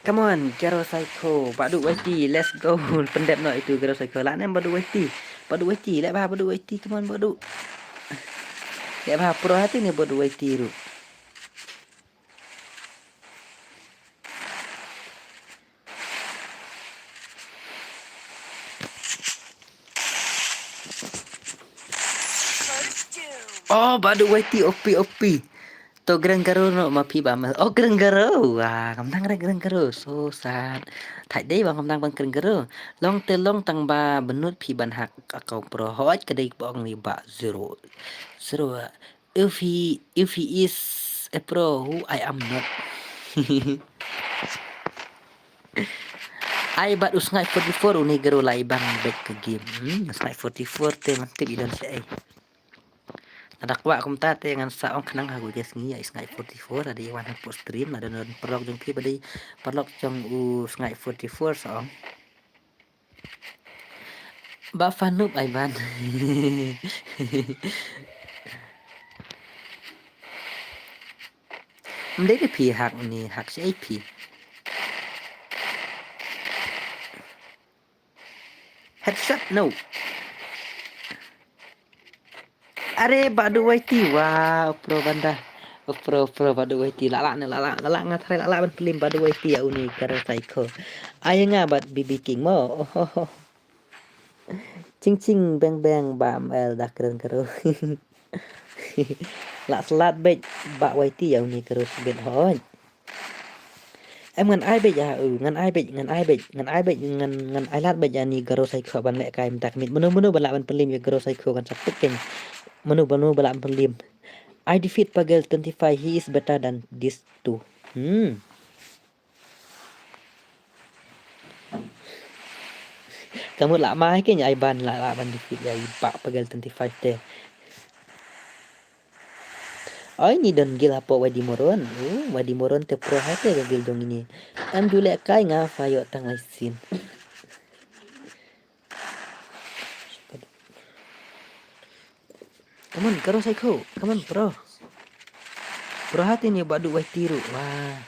Come on, Garo Psycho. Badu YT, let's go. Pendep nak itu Garo Psycho. Lah nem badu YT. Badu YT, lek bah badu YT. Come on badu. Lek bah pro hati ni badu YT tu. Oh, badu YT OP. To Grand Garo no mapi ba mal. Oh, Grand Garo. Wah, kamtang Grand Garo. So sad. Thai day bang kamtang bang Grand Garo. Long telong tang ba benut pi ban hak akau pro hoj kedai bong ni ba 0. If he is a pro who I am not. I bat usngai 44 uni Garo lai bang back ke game. Usngai 44 te mantip idon saya. Ada kuat kumta te dengan saong kenang hagu dia sengi ya isngai 44 ada yang post stream ada non perlok jong ki badai perlok jong u isngai 44 saong ba fanup ai ban mendai pi hak ni hak si IP headshot no. Are badu YT wow pro banda pro badu YT lala ngathare lala ban film badu YT ya uni karo psycho ay nga bat BB King mo cing bang bam el dah keren karo lạ slat bet ba YT ya uni karo ben hoi em ngan ai bet ya ngan ai bet ngan ai lat bet ya ni karo psycho ban lek kai tak mit menu ban film ya karo psycho kan sapik keng menu balak pelim. I defeat Pagel 25. He is better than this two. Kamu lak mai ke nyai ban defeat ya Pak Pagel 25 te. Oh ini don gil apa Wadi Moron. Wadi Moron te pro hate gil dong ini. Am dule kai nga fayo tang sin. Come on, Garo Psycho. Come on, bro. Bro hati ni badu wai tiru. Wah.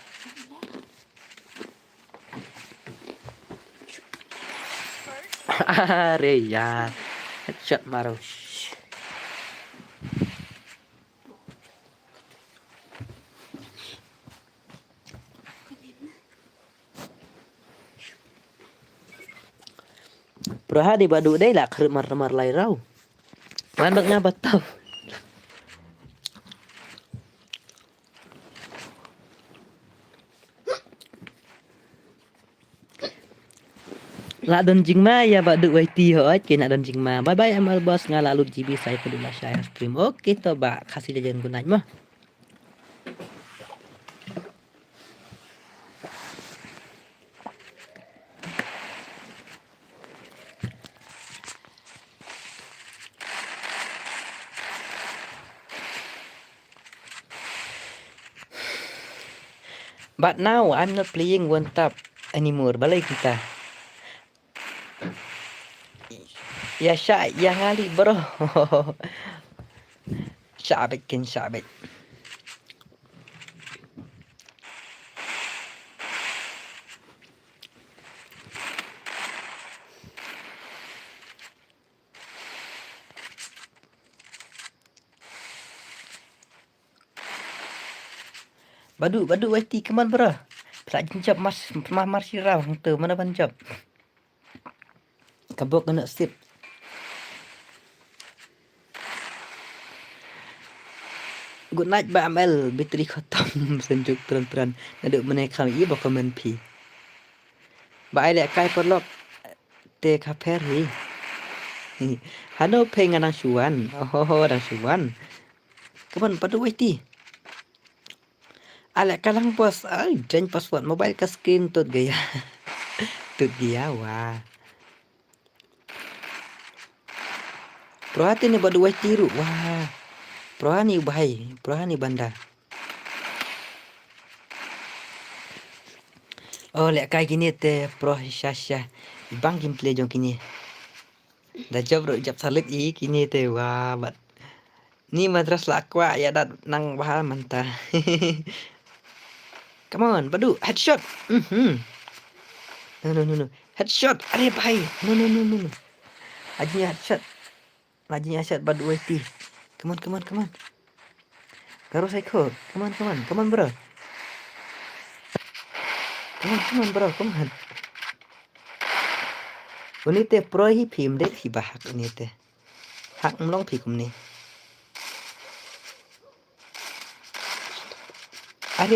Are ya. Headshot maro. Bro hati badu dai lah kermar lai rau. Mandok nga batau. Lạ đơn jing ma ya ba du YT hoi ke nak đơn jing ma. Bye bye amal bos nga lalu GB saya pedula share stream. Oke to ba kasih jajan gunanya mah. But now I'm not playing one tap anymore. Balai kita. Ya Syah, yang Ali bro. Syabit. Badu YT keman bro. Pelak jencap mas sirau tu mana banjap. Kabok kena sip. Good night ba Amel, bateri khatam senjuk terang-terang. Naduk menaikkan ia bakal menpi. Ba ai lek kai perlok te kaper hi. Hano pengen nang suan. Oh, nang suan. Kapan padu YT? Alek kalang bos, ay, jen password mobile ka screen tot gaya. Tot gaya, wah. Pro hati ni badu wai tiru. Wah. Pro ni bahai. Pro ni banda. Oh, lek kai gini te pro Syasha. Ibang gameplay jong kini. Dah jab salit kini te wah bat. Ni madras lakwa ya dat nang bahal mantah. Come on, badu headshot. No. Headshot. Are bhai. No. Ajinya headshot. Badu weti. Come on. Garo psycho. Come on, bro. Come on, bro. Come on. Ini te pro hi phim dek hi bahak ini te. Hak mlong phi kum ni. Are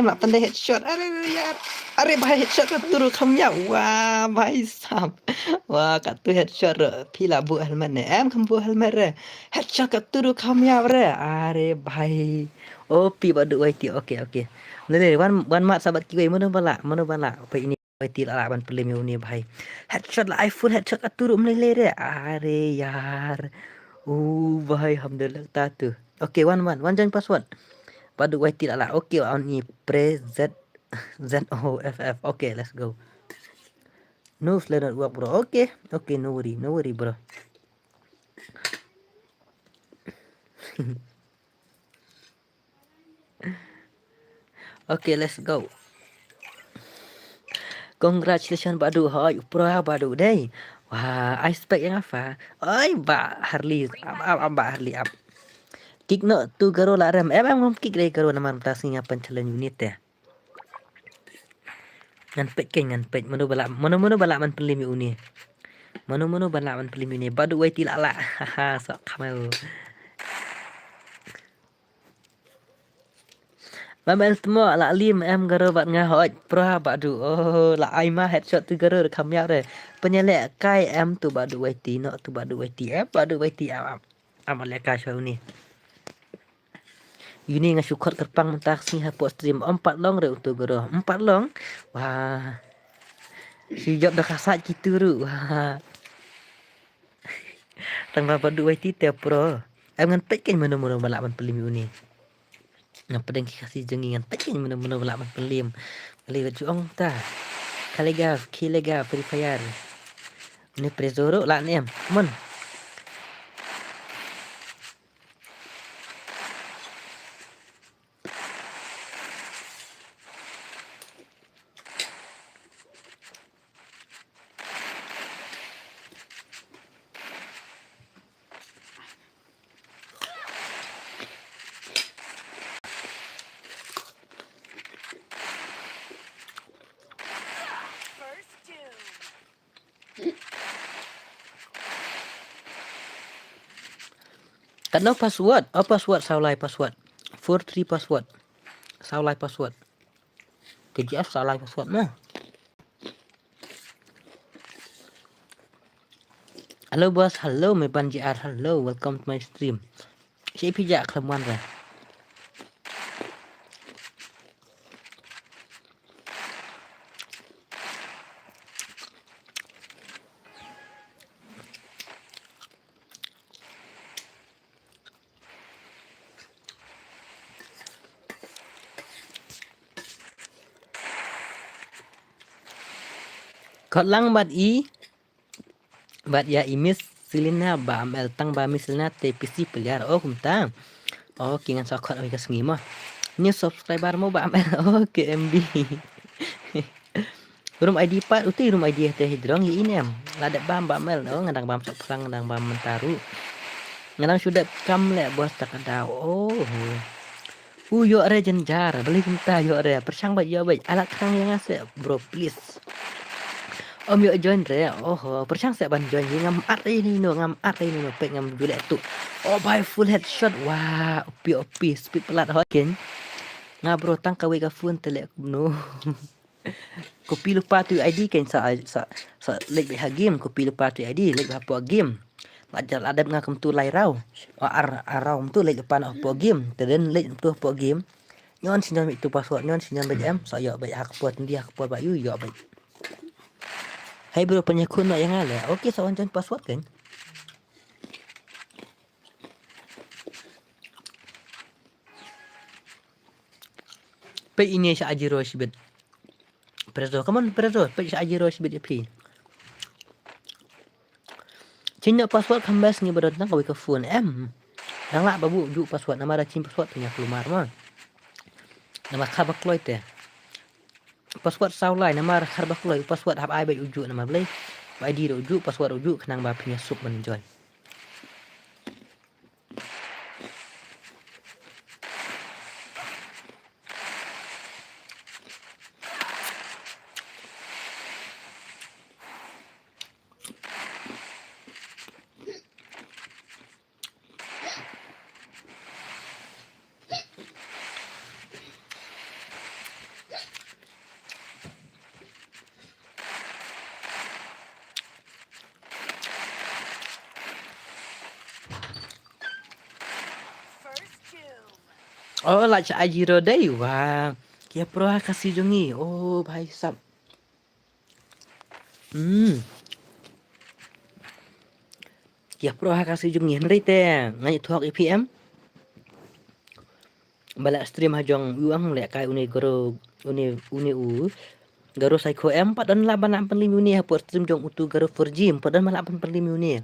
mak pandai headshot. Yaar. Are bhai headshot turu khamya. Wah, bhai sab. Wah, kat tu headshot phi la bu helmet ne. Em kham bu helmet re. Headshot kat turu khamya re. Are bhai. Oh, pi badu wai ti. Okay. Le wan mat sabat kiwe mana bala. Apa ini wai ti la ban pelim ni bhai. Headshot la iPhone headshot kat turu mele re. Are yaar. Oh, bhai alhamdulillah ta tu. Okay, one join password. Badu wai ti la. Okay, on ni press ZOFF. Okay, let's go. No slide not work, bro. Okay, no worry, bro. Okay, let's go. Congratulations Badu. Hai, pro Badu deh. Wah, I spec yang apa? Oi, Mbak Harley. Mbak Harley up. Kick no tu garo la rem. Ngom kick deh garo nama mutasi ngapan challenge unit ya. Ngan pek mano bala man pelim uni. Mano bala man pelim uni. Badu wai ti la. Haha, sok kamau. Mamel semua la lim garo bat ngahot pro Badu. Oh, la aima headshot tu garo kamya re. Penyelek kai tu Badu wai ti no tu Badu wai ti. Badu wai ti amalek kai show ni. Ini ngasukot kerpang mentah sing hapo stream 4 long re untuk goro 4 long. Wah. Si job dah kasat gitu ru. Wah. Tang Badu wai ti te pro. Ngan pekin mana balak man pelim ni. Ngapa deng kasih jengingan pekin mana balak man pelim. Kali juang ta. Kilega Free Fire. Ini prezoro lah ni em. Come on. Kano password? Password saulai password. 43 password. Saulai password. KGF saulai password mah. Halo bos, halo Meban JR, halo, welcome to my stream. Si pijak kelamuan lah. Kot lang bat ya imis silina ba amel tang ba misilna te PC peliar kumta. Kingan sokot oi kas ngima. Ni subscriber mo ba amel KMB. Room ID pat uti room ID teh hidrong ini am. Ladak bam ba amel ngadang bam sok perang ngadang bam mentaru. Ngadang sudah kam le bos tak ada. Yo are jenjar beli kumta yo are persang ba yo ba alat kang yang ase bro please. Om yo join re. Persang saya ban join ngam at ini no pek ngam dulu tu. By full headshot. Wah, OP speed pelat hokin. Bro tang kawe ka phone telek no. Kopi lupa tu ID kan sa leg ha game kopi lupa tu ID leg apa game. Wajar adab ngakam tu lai rau. Arau tu leg depan apa game. Teden leg tu apa game. Nyon sinyal itu password nyon sinyal BM saya baik hak buat dia hak buat bayu yo baik. Hai bro penyakun nak yang ala. Okey sawan join password kan? Pe ini sa ajiro sibet. Prezo, come on Prezo. Pe sa ajiro sibet pi. Cina password kambas ni berdatang kau ke phone em. Dang lah babu ju password nama ada cin password punya kelumar mah. Nama khabak loy teh. Password saulai nama khabak loy password hab ai bai uju nama blai. ID ro uju password uju kenang ba punya sup menjoy. Oh lah sa ajiro day wah. Kia pro kasih jongi. Oh bhai sab. Kia pro kasih jongi henry teh. Ngai thuak EPM. Balak stream hajong uang lek kai uni goro uni u. Garo psycho M 4 dan 8 uni ha por stream jong utu garo 4G 4 dan 8 uni.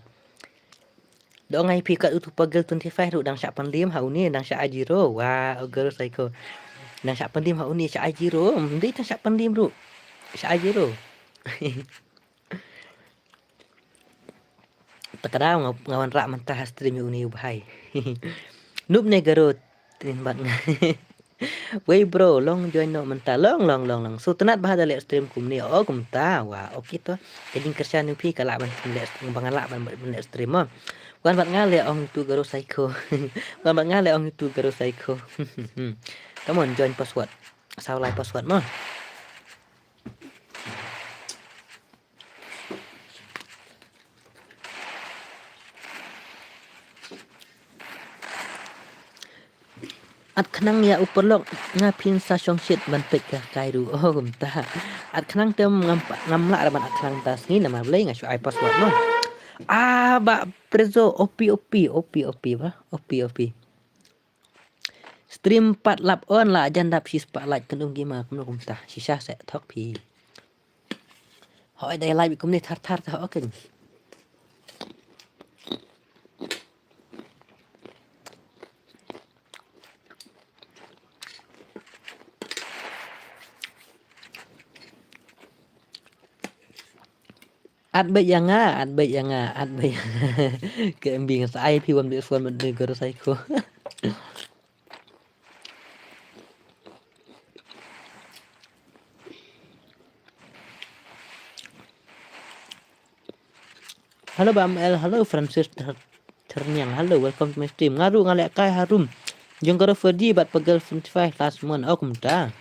Do ngai pi kat utu pagel 25 ru dang syak panlim ha uni dang syak ajiro. Wah garo psycho. Dang syak panlim ha uni syak ajiro. Ndi ta syak panlim ru. Syak ajiro. Takadang ngawan rak mentah stream uni ubhai. Noob ne garo tin bat ngai. Wey bro, long join no mentah long. So tenat bah ada lihat stream kum ni. Oh kum ta. Wah, okey tu. Jadi kerja ni pi kalak ban lihat bangan lak ban lihat stream ah. Wan bat ngale ong tu garo psycho. Wan bat ngale ong tu garo psycho. Come on join password. Saulai password mah. At khnang ya uperlok ngapin sa syong shit ban pek ka kairu. Oh kum ta. At khnang tem ngamla ban at khnang tas ni nama blai ngasyu ai password no. Ah ba Prezo OP ba. OP. Stream 4 lap on lah jan dap si spotlight kendung gima kum ta. Sisa se thok pi. Hoi dai live kum ni thar ta okey. Ad bay yang ke embing sa ai pi wan bi phone man garo psycho. Halo Bam El, halo Francis Ternyang, halo welcome to my stream. Ngaru ngalek kai harum. Jong garo 4G bat pegel 25 last month. Oh kumta.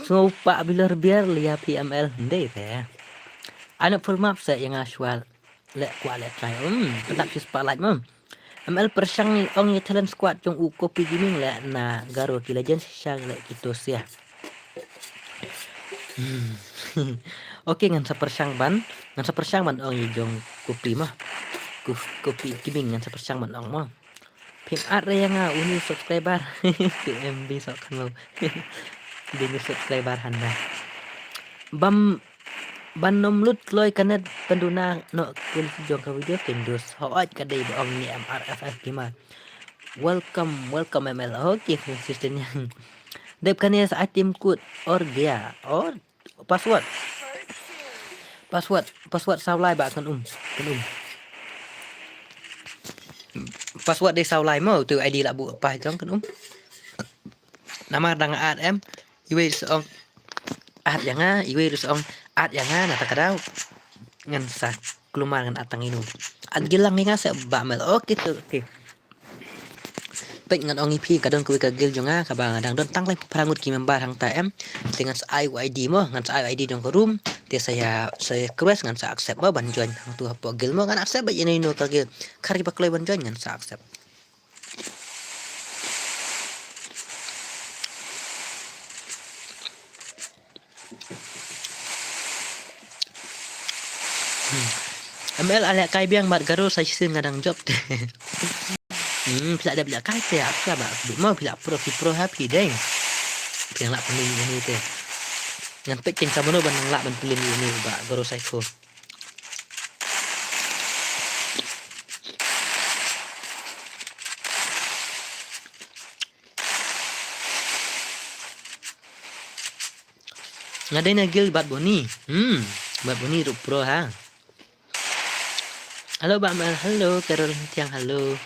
So pak bilar biar lihat PML ndai teh. Anak full map saya yang aswal lek kuat lek try. Tetap si spotlight mem. ML persang ni ong ye talent squad jong u kopi gaming lek na garo ki legend syang lek gitu sia. Okey ngan sa persang ban ong ye jong kopi mah. Kopi gaming ngan sa persang ban ong mah. Pim at yang uni subscriber. PMB sok kan mau. Bini subscriber handa. Ban nomlut loy kanet penduna no kun jong ka video kendus hoat kadai baong ni MRFF gimana. Welcome ML. Okey konsisten yang Dep kan yes item code or dia or password sao lai bạn kan password dia sao lai mau tu ID lah bu apa jong kan nama dang ad em iwe song ad yang iwe song ad yang na takadau ngan sa keluar ngan atang inu ad gilang nga sa ba mel okay tu okay Pek ngan ongi pi kadon kuwi ka gil jonga ka bang dang don tang lai prangut ki member hang ta em dengan sa ID mo ngan sa ID dong ko room dia saya request ngan sa accept mo ban join hang tu hapo gil mo ngan accept ba ini no ka gil kari ba klay ban join ngan sa accept ML ala kai biang mat garo sa sin ngadang job pila ada kai te apa ba mo pila pro happy deng yang lak peli ini te ngan pek ceng sama no ban lak ban peli ini ba garo psycho ngadai na gil bat boni bat boni rup pro ha halo Bang Mel, halo Carol Tiang, halo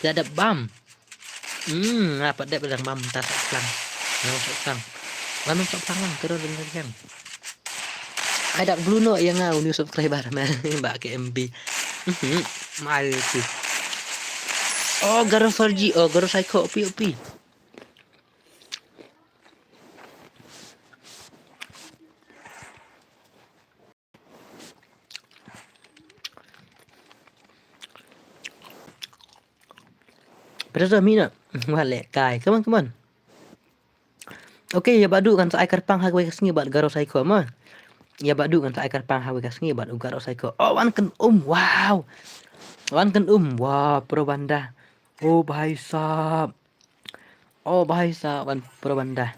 tidak ada bam apa dek bilang bam tak pelang nggak pelang bam tak pelang lang Carol Tiang ada Bruno yang ngau new subscriber Mel mbak ke MB mal tu oh garo 4G oh garo psycho OP Berasa mina wale kai come on okay ya badu kan sa aikar pang hagwe kasngi bat garo psycho ma ya badu kan sa aikar pang hagwe kasngi bat garo psycho oh wan kan wow wan kan wah pro banda oh bhai sahab wan pro banda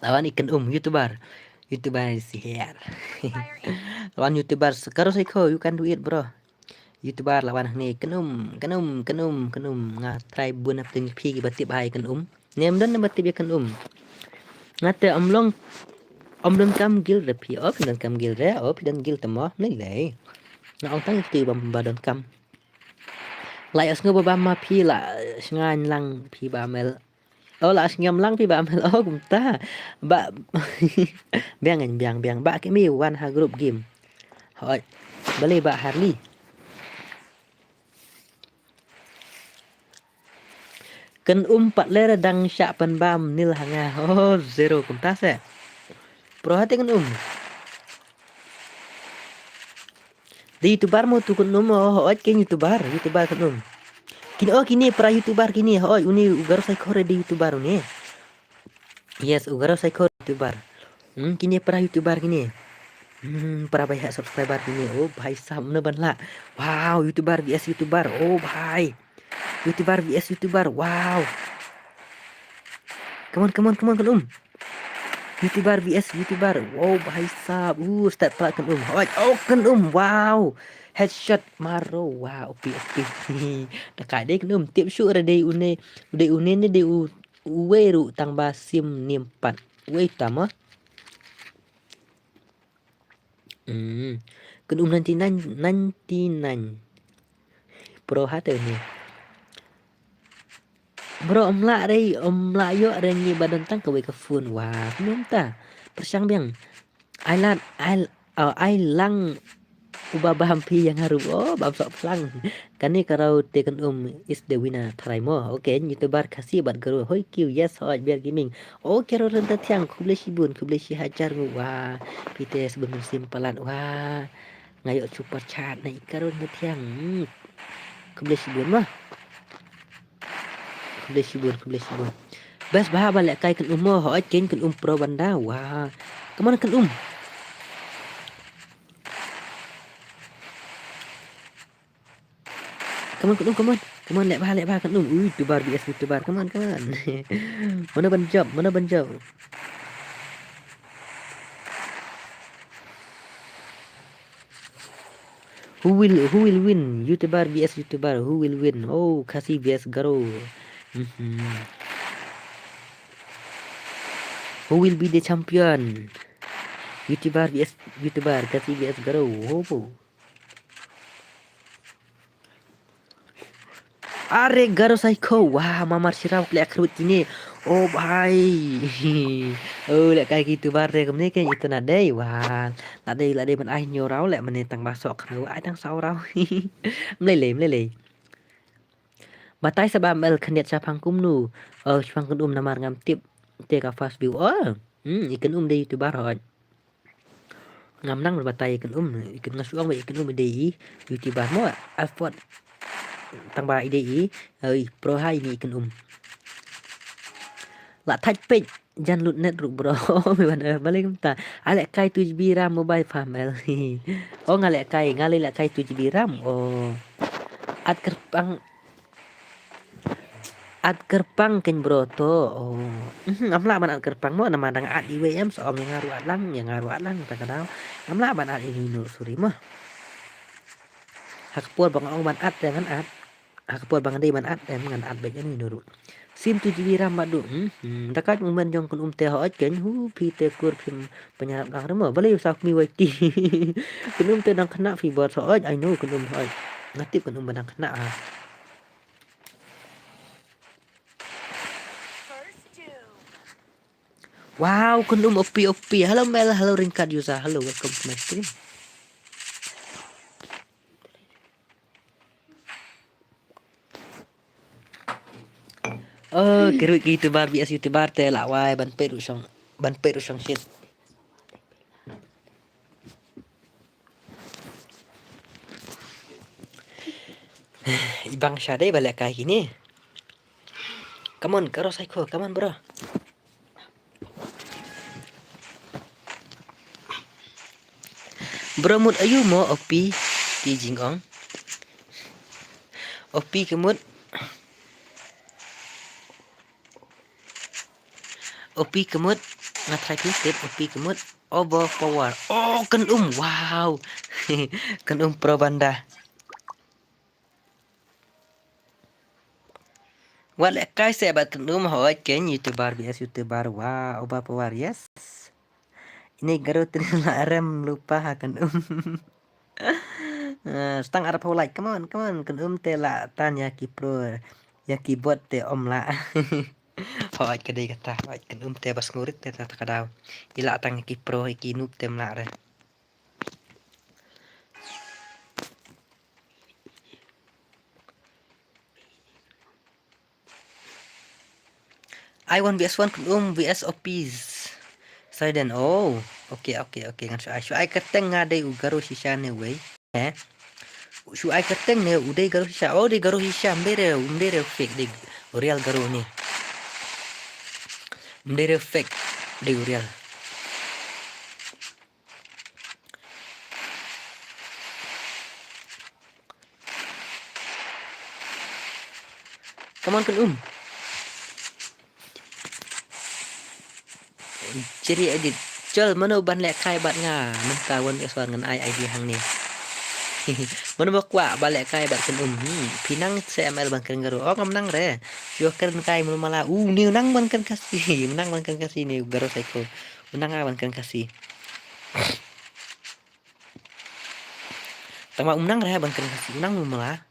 lawan ikan youtuber is here lawan youtuber garo psycho you can do it bro YouTuber lawan ni kenum nga try bun ap ting pi batip hai kenum nem dan batip ya kenum ngate omlong kam gil re pi op dan kam gil re op dan gil temo ni le na ong tang ti bam badon kam lai as ngoba ma pi la sngan lang pi ba mel la ngam lang pi ba mel gumta ba biang ba ke mi one ha group game hoi balik ba Harley kan pat lera dang syak pan bam nil hanga zero kumtas ya pro hati kan di youtuber mo tu kan ken youtuber kan kini pra youtuber kini uni ugaro psycho di youtuber uni yes ugaro psycho youtuber kini pra youtuber kini pra banyak subscriber kini bhai sam na banla wow youtuber vs youtuber bhai YouTuber vs YouTuber, wow. Come on, YouTuber vs YouTuber, wow, bhai sab, start pula kan kan wow. Headshot maro, wow, OP. Dekat dia kan tip shoot ada une ni de uweru tang basim nimpat. Wait tama. Kan 99 Pro hati ni. Bro om la yo ada ngi badan tang ke phone wah belum ta persyang biang ai lang ubah hampi yang haru bab sok pelang kan ni kalau tekan is the winner try mo okay youtuber kasih bat garu hoi kiu yes hoi biar gaming kero renta tiang ku boleh si hajar wah PTS bener simpalan wah ngayo super chat naik karo renta tiang ku boleh si bun mah Kubli sibur. Bas bah balik kai kan mo ho ken kan pro banda. Wah. Kemana kan Come on lek bah kan YouTuber vs YouTuber. Come on. Mana ban job? who will win? YouTuber vs YouTuber, who will win? Oh, Kasih vs Garo. Who will be the champion? YouTuber vs YouTuber, Kasih vs Garo. Oh. अरे Garo Psycho. Wah, Mamar Syirah lek kerut ini. Oh भाई. Oh lek kayak gitu bare kemne kan itu nadai. Wah, nadai man ai nyorau lek menentang masuk kerau ai tang saurau. Melele. Batai sebab mel keniat sapangkum nu. Sapangkum namar ngam tip te ka fast view. Ikan de YouTuber hot. Ngam nang berbatai ikan ngasuang ikan de YouTuber mo afford tăng ba IDE ơi pro 2 ni ikan lạ thách page jan lut net ru bro mấy bạn balik ta ale kai 7GB RAM mobile farm oh ngale kai 7GB RAM oh at kerpang ken bro to oh amla ban at kerpang mo nama dang at IWM so om yang ngaru at lang ta kadau amla ban at ini nur suri mah hak puan bang ong ban at dengan at hak puan bang dei ban at dengan at baik ini nur sim 7GB RAM madu takat momen jong kun te ho ken hu pi te kur phim penyarap dang remo balik sak mi wai ti kun te dang kena fi bot so ai know kun ho ngatip kun dang kena wow kun OP hello Mel hello Ringkat Yusa hello welcome to my stream kerut YouTuber bias YouTuber te la wai ban pe ru song shit ibang syade balik kayak gini come on Garo Psycho come on bro bro mood ayu mo OP di jingong OP kemut OP kemut ngatrai kriket OP kemut overpower oh kan wow kan pro banda wala kai se bat kan ho ken YouTuber bias YouTuber wow overpower yes ini Garo terima rem lupa kan stang arap like come on kan tela tanya ki pro ya ki bot te om la Hoat ka day kata, hoat kan te bas ngurit te tata kadaw. Ila tang ki pro iki noob tem la re. I want VS1 kun VS OPs. Silent oh. Okay. Ngan shu ai kateng ngade u Garo shisha ne wey. Shu ai kateng ne uday Garo shisha. Oh de Garo shisha mdere fake de real Garo ni. Mdere fake de real. Come on kun Jadi edit Jol mana ban lek kai bat nga men kawan eswan ngan ai ID hang ni. Mana bakwa balek kai bat kan pinang CML ban kan Garo. Oh ngam nang re. Yo kan kai mun mala niu nang ban kan kasih. Menang ban kan kasih ni Garo Psycho. Menang ban kan kasih. Tama menang re ban kan kasih. Menang mun mala.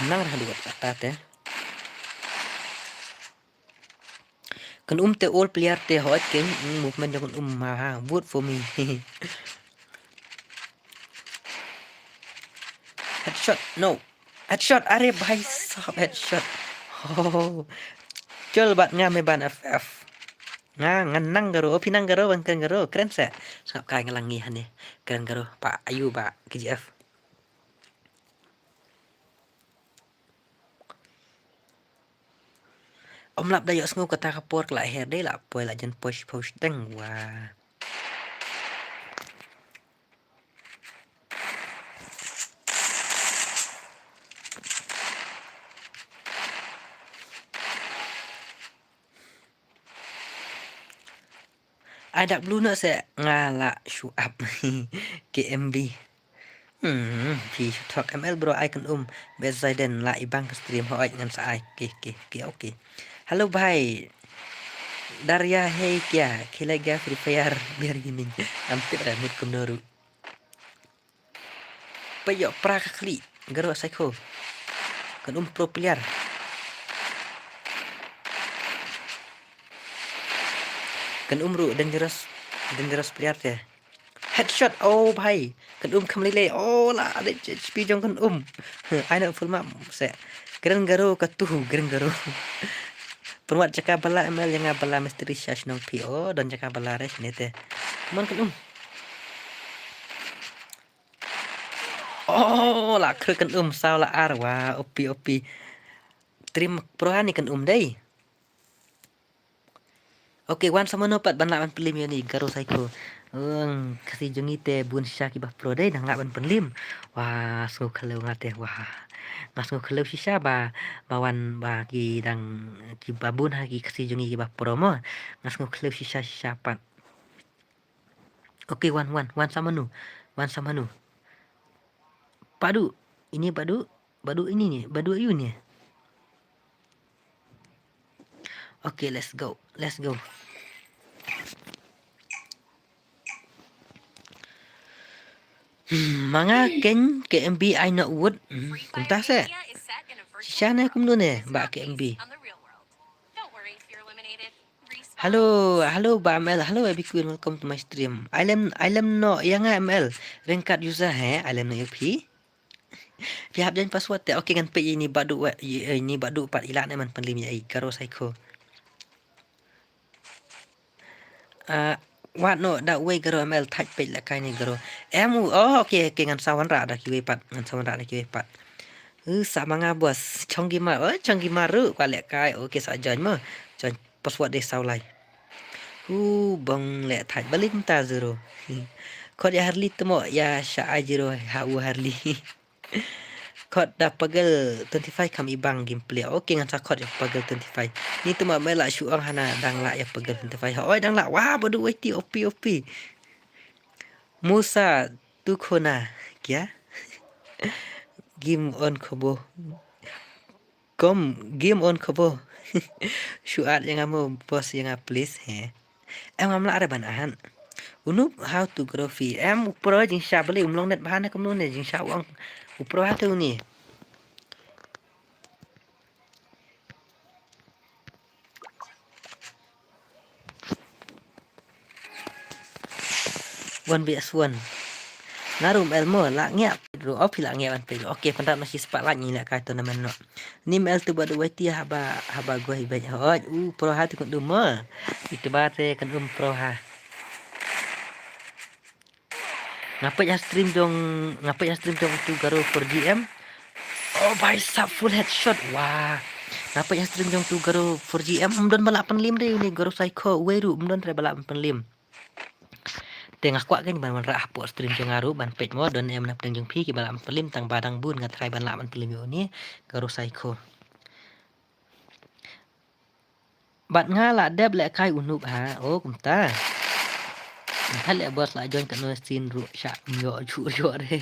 Menang re dua kata teh. Kan te all player te hot ken movement jangan ma vote for me. Headshot no. Headshot are bhai sahab headshot. Oh. Jol bat ngame ban FF. Nganang Garo pinang Garo ban kan Garo keren sa. Sap kai ngalangi hane. Keren Garo Pak Ayu Pak KGF. Om lap dayok sengu kata kapur kelak her deh lah poi lah jen push deng wah. Ada blue nak saya ngala show up KMB. Thì thuộc ML bro ai cần bây giờ đến lại bang cái stream hỏi ngân sai ok halo bhai Daria hey kya khilega Free Fire biar gini hampir dah mood kumnoru payo pra kali garo psycho kan pro player kan ru dangerous player teh headshot oh bhai kan kam lele oh lah ada HP jong kan ai nak full map se keren garo keren garo perwat cakap bala ML yang bala misteri syash nong PO dan cakap bala res ni teh man kan oh lah keren kan sao lah arwa opi terima prohan ni kan dai. Oke, wan sama no pat ban lawan pelim ni garo psycho. Kasih jengite bun syaki bah pro dai nang lawan pelim. Wah, so kalau ngate wah. Ngasno kalau sisa bawan bagi dang ki babun hagi kasih jengi bah pro mo. Ngasno kalau sisa pat. Oke, wan sama nu. Wan sama nu. Padu. Ini padu. Badu ini nih, badu ayu nih. Oke, let's go. Mga ken KMB I not wood. Kunta se. Sishana kum ne ba KMB. Halo ba ML. Halo Abikun, welcome to my stream. Ilam no yang ML. Rengkat user Ilam no UP. Pihak dan password te. Okay kan pe ini badu pat ilat man penlim ya garo psycho. What no that way garo ML type page la kai ni garo okay ngan sawan ra da kiwe pat sama nga bos chonggi maru kwa le kai okay sa jan mo jan password de sau lai bang le type balik ta zero kod ya harli temo ya sha ajiro ha harli kod da pagel 25 kam ibang gameplay okay ngan sa kod ya pagel 25 ni tu ma mela syuang hana dang la ya pagel 25 oi dang la wah bodu weti op Musa tu khona kya game on khobo game on khobo syuat yang amo bos yang please em ngam la ada banahan unup how to graphy em upro jing sha beli umlong net bahan kam ne jing sha uang upro ha tu ni one vs one ngarum elmo la ngia ro opi la ngia ban pe oke pendat masih sepat la ni nak ka tournament no ni mel tu badu wati haba gua ibai pro ha tu kundu mo itu bate kan pro ha ngapa ya stream dong tu garo 4GM oh bhai sub full headshot wah ngapa ya stream dong tu garo 4GM umdon balak penlim deh ni garo psycho weru umdon re balak penlim tengah kuat kan ban rah po stream jong aru ban page mo don em nap jong pi ki balak penlim tang badang bun ngatrai ban lak ban penlim yo ni garo psycho bat ngala deb lek kai unup ha oh kumta hal ya bos la join kan no scene ru sha yo re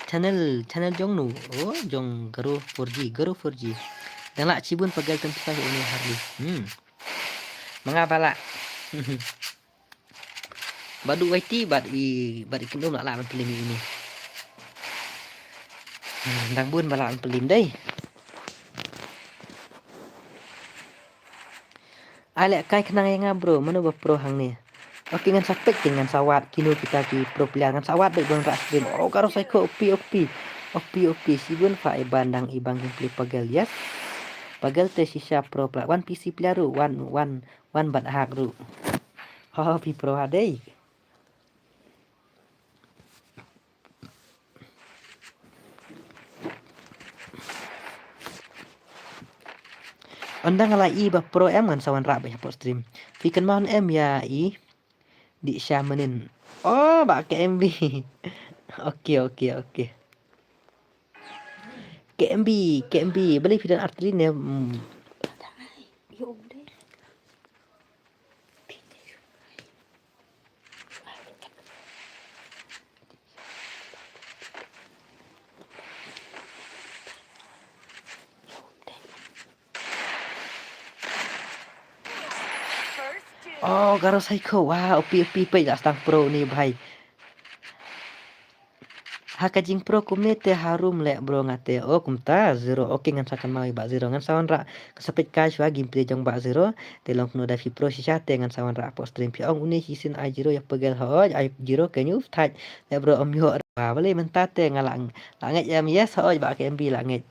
channel jong nu oh jong garo 4G dan la cibun pagal tempat ini harli mengapa la badu IT bad ikendom la man pelim ini dang bun bala pelim dai ale kai kenang yang bro mana pro hang ni oke ngan sapek dengan sawat kino kita ki pro player ngan sawat dek dong rak stream oh karo psycho op sibun fa bandang ibang gameplay pagal yes pagal te sisa pro player one PC player ru one bat hak ru pi pro adai Ondang i ba pro em ngan sawan rak ba stream fikan mahon em ya i di syamanin oh ba ke MB oke KMB beli video artri ne Oh, Garo Psycho. Wow, OP pe lah stang pro ni bhai. Hakajing pro kumete harum lek bro ngate. Oh, kumta zero. Oke ngan sakan mau ba zero ngan sawan ra kesepit ka shwa gameplay jong ba zero. Telong kuno da fi pro si chate ngan sawan ra po stream pi ong uni hisin ai zero ya pegel hoj ai zero ke nyuf thaj. Lek bro om yo ba bale mentate ngalang. Langet yam yes hoj ba ke MB langet.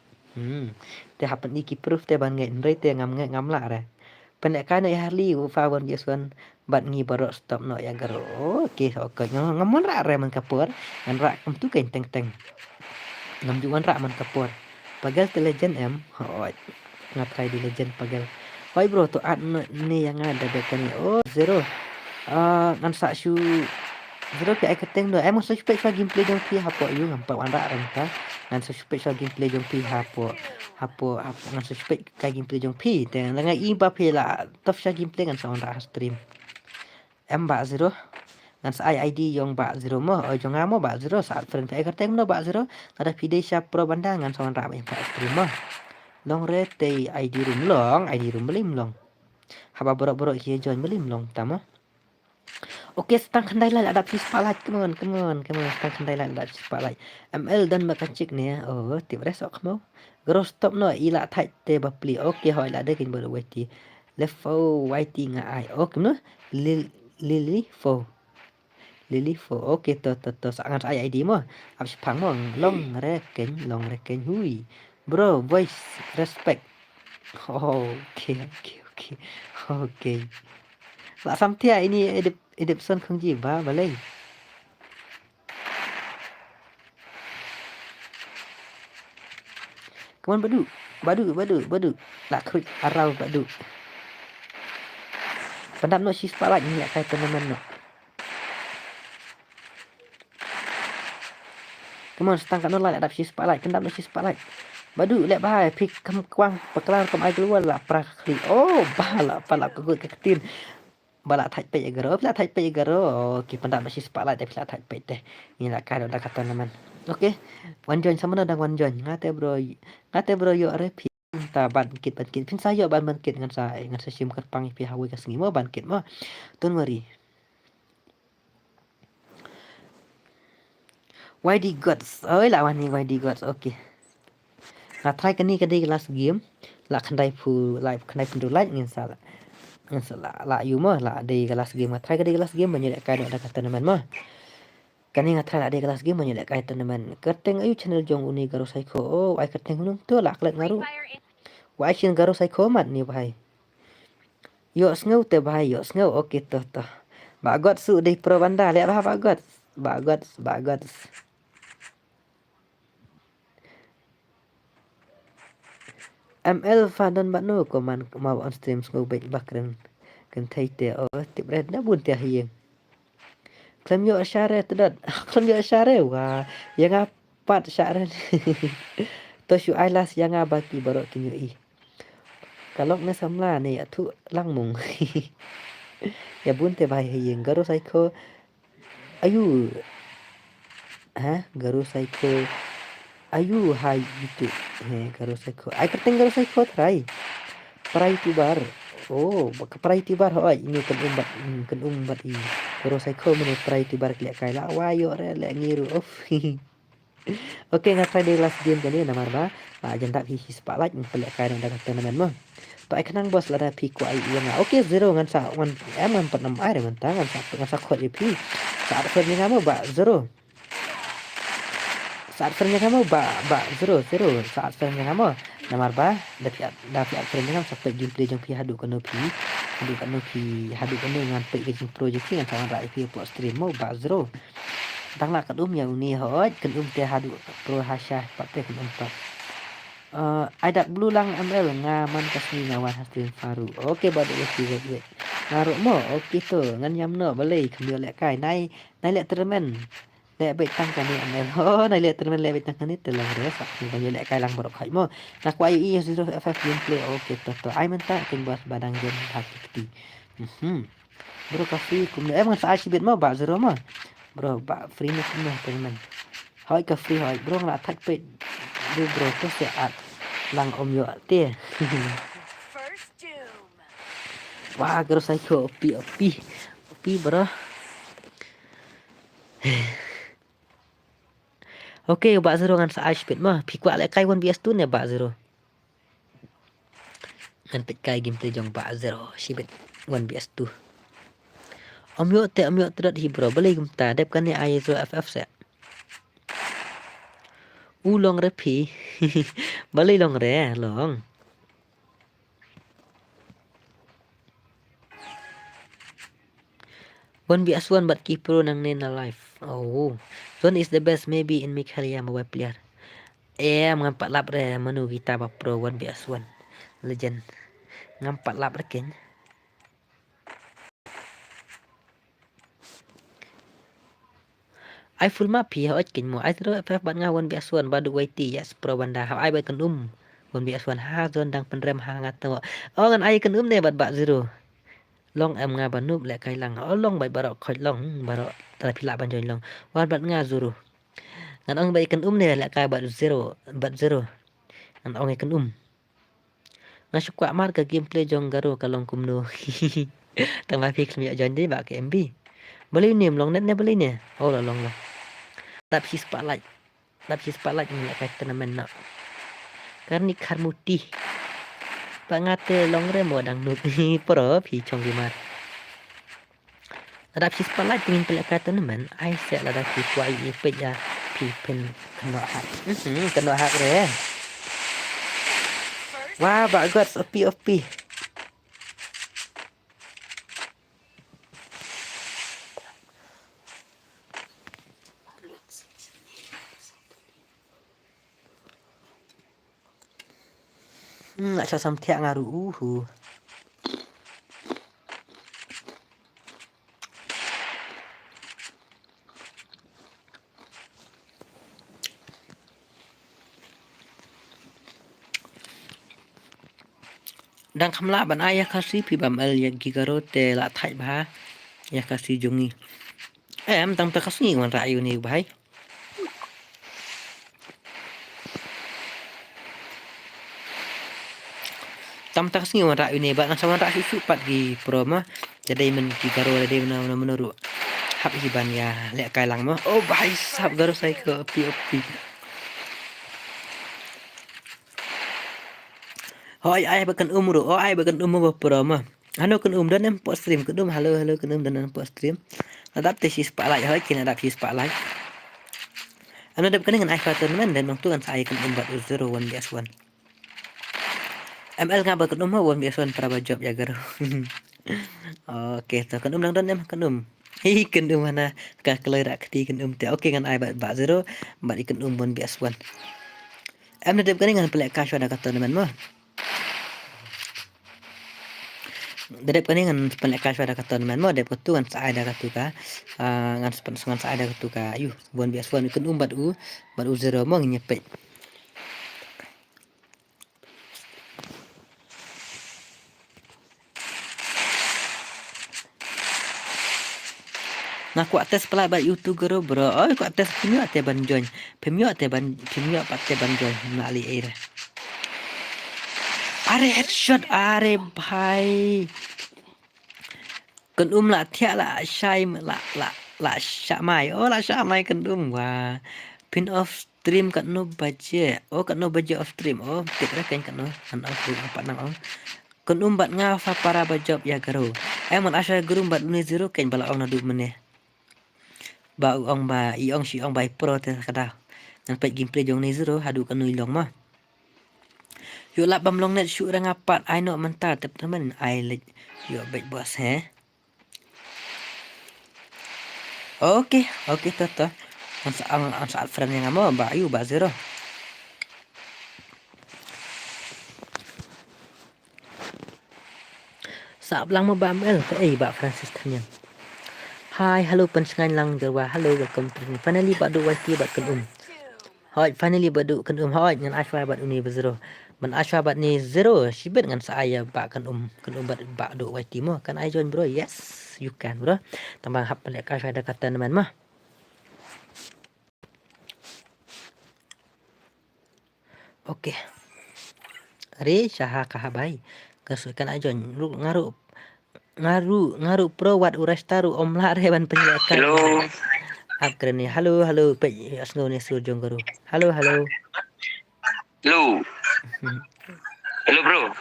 Te happen iki proof te ban nget ndrei te ngam la re. Pendek kan ya Harley fa won yesuan bat ngi barok stop no ya garo. Oke oke ngamon ra re man kapur. Ngan ra kem tu ken teng teng. Ngam juan ra man kapur. Pagal te legend em. Hoi. Ngapai di legend pagal. Hoi bro tu at ni yang ada dekan ni. Oh zero. Ngan sa shu zero pi ai keteng do. Emang so spek sa gameplay jong pi hapo yu ngampa wan ra ren ka. Ngan so spek sa gameplay jong pi hapo ngan so spek ka gameplay jong pi. Teng ngan i ba pi la top sa gameplay ngan sa wan ra stream. Em ba zero. Ngan sa ID yang ba zero mo jong amo ba zero saat friend ai keteng no ba zero. Ada video siap pro banda ngan sa wan ra ba stream mo. Long rete ID room belim long. Haba borok-borok hier join belim long tama. Oke, stang kendai lah ada spotlight. Come on. Stang kendai lah ada spotlight. ML dan makan cik ni ya. Oh, tip resok kamu. Garo stop no ila tight te bapli. Oke, hoi lah ada kin baru wait. Level white nga ai. Oke no. Lily fo. Oke, to sangat ai ID mo. Abis pang mo long reken hui. Bro, voice respect. Oke. Lah samtia ini Edipson không gì ba lên. Come on badu. Lah krik arau badu. Pandam no si spotlight ni kai tournament no. Come on stang kat no lah ada si spotlight. Pandam no si spotlight. Badu lek bahai pik kam kwang pekelar kam ai keluar lah pra klik. Oh, bala pala kekut keketin. Bala thạch pe garo pla thạch pe garo ki pandam si spotlight te pla thạch pe te ni la kai da kata naman oke wan join sama dang wan join ngate bro yo are pi ta ban kit pin sa yo ban kit ngan sa sim kat pang pi hawi kas ngi mo ban kit mo don't worry YD Gods oi la wan ni YD Gods oke na try kan ni kadai last game la khandai fu live khandai fu like ngin sa la yu mah la di kelas game try ke di kelas game banyak kai ada kata teman mah kan yang try ada kelas game banyak kai teman keteng ayu channel jong uni Garo Psycho oh ai keteng nung tu lak lek ngaru wai chin Garo Psycho mat ni bhai yo sngow te bhai yo sngow oke to bagot su di pro banda lek bah bagot ML Fadon Batno koman mau on stream sngow baik bakren kan thai te tip red na bun te hieng klaim yo asyare tedat klaim yo asyare wah yang apat syare to syu ailas yang abaki barok kinyo i kalok na samla ni atu langmung ya bun te bai hieng Garo Psycho ayu Garo Psycho ayu hai gitu Garo Psycho ai keteng Garo Psycho try bar oh prai tibar hoi ini kan umbat i Garo Psycho mene prai tibar klek kai la wayo re le ngiru oke ngatai di last game kali namar ba janda hi spotlight klek kai nang dagat tenan mo to ai kanang bos la pi ko ai yang oke zero ngan sa wan man 46 ai man tangan sa khot pi saat fer ni ngamo ba zero saat fer ni ngamo ba zero saat fer ni ngamo namar ba dapat friend ngam sampai gameplay jong pi hadu kan ngan pe ke project ngan sama rai pi po stream mo ba zero tang la kadum ya uni hoj kan te hadu pro hasya pakai kan empat ada blue lang ML ngaman kasni ngawan stream faru oke badu wait naruh mo oke to ngan yam no balai kambio lek kai nai lek tournament lek baik tang kan ni ML nai lek tournament lek baik tang kan ni telang resa banyak lek kai lang borok hai mo nak wai i 0FF gameplay oke to ai menta kin bos badang game hakiki bro kafi kum emang sa asibit mo ba zero mo bro ba free ni kum teman hoi ka free hoi bro la thak pe du bro to se at lang om yo te Wah, Garo Psycho OP bro. Okay, Bak Zero ngan sa Ashpit mah. Pikwa lại kai 1vs 2 nè Bak Zero. Ngan pit kai gameplay jong Bak Zero. Shibit 1vs 2. Om yo trot hi bro. Boleh gumta dep kan ni ISO FF sa. Long re pi. Boleh long re long. One vs one but keep pro nang nen alive. Oh, Zone is the best maybe in Mikhalia mobile player. Ngampat lap re menu kita ba pro 1vs1 legend. Ngampat lap re ken. I full map hi hot ken mo. I throw FF bat nga 1vs1 badu waiti yes pro banda. How I ba kan 1vs1 ha zone dang penrem ha ngato. Oh kan ai kan ne bat Bak Zero. Long em nga ba noob le kai lang. Oh long bai barok khoi long barok tara pila ban join long. Wan bat nga Zuru. Ngan ong bai kan ne le kai bat Zero. Ngan ong kan nga suka mar ka gameplay jong Garo kalong kumno. Tang ma fix mi join di ba ke MB. Boleh ni long net ne boleh ni. Oh la long. Tap si spotlight ni le kai tournament nak. Karni karmuti. Pangate long re mo dang noob pro phi chong di mar. Adap si spotlight pingin pelak kai tournament. I set la da si kuai pe ya phi pen kena hak. Kena hak re. Wah, bagus OP. Nak sam tiak ngaru Dan kamla ban ayah kasih pi bam el ya gigaro te la thai ba ya kasih jongi. Em tang ta kasih wan rayu ni bai. Tam ta kasih wan rayu ni ba sama rayu supat gi pro mah. Jadi men gigaro jadi menurut hap hiban ya le kai lang mah. Oh bai sab garo sai ke OP. Hoi ai bakan umru. Oh ai bakan ba pro mah. Ano kan dan em post stream kan halo kan dan post stream. Adap te si spotlight hoi kin adap si spotlight. Ano dap kan dengan iPhone tournament dan nong tu kan saya kan umbat 01vs1. ML nga bakan 1vs1 para job ya garo. Oke, to kan lang dan em kan Hi kan mana ka kelera keti kan te. Oke kan ai Bak Zero bat ikan 1vs1. Em na dap kan dengan pelak cash ada ka tournament mah. Dedep kan ngan pelak cash ada ka tournament mah dep tu kan sa ada ka tu ka. Ngan sa ada ka tu ka. Yu 1vs1 ikan bat u zero mah nyepek. Nga kuat tes pala bat YouTube garo bro. Oh kuat tes pemio te ban join. Pemio pat te ban join na ali air. Are headshot are bhai. Kan la thia la shai la sha mai. Oh la sha mai kan wa. Pin off stream kan no budget. Oh kan no budget off stream. Oh tik ra kan no kan off stream apa nang. Kan bat nga fa para ba job ya garo. Emon asha guru bat ni zero kan bala ong na du meneh. Ba ong ba iong si ong bai pro te kada nang pet gameplay jong ni zero hadu kan nui long mah yo lap bam long net shoot rang apat I know mental teman I let yo baik bos he. Oke to ang saat friend yang amo ba ayu ba zero sa lang mo ba mel ba Francis tanya. Hi, hello pensengan lang derwa. Hello, welcome to me. Finally badu wati bat kan Hoi, finally badu kan hoi ngan ashwa bat uni zero. Man ashwa bat ni zero. Shibet ngan saya ba kan bat badu wati mo. Kan I join bro? Yes, you can bro. Tambah hap pelak ashwa ada kata teman mah. Oke. Re syaha kahabai. Kasukan I join. Lu ngaruh ngaru pro wat uras taru omla reban penjelakan. Hello. Ap keren ya. Halo pe asno ne sur jong garu. Halo. Hello. Hello bro.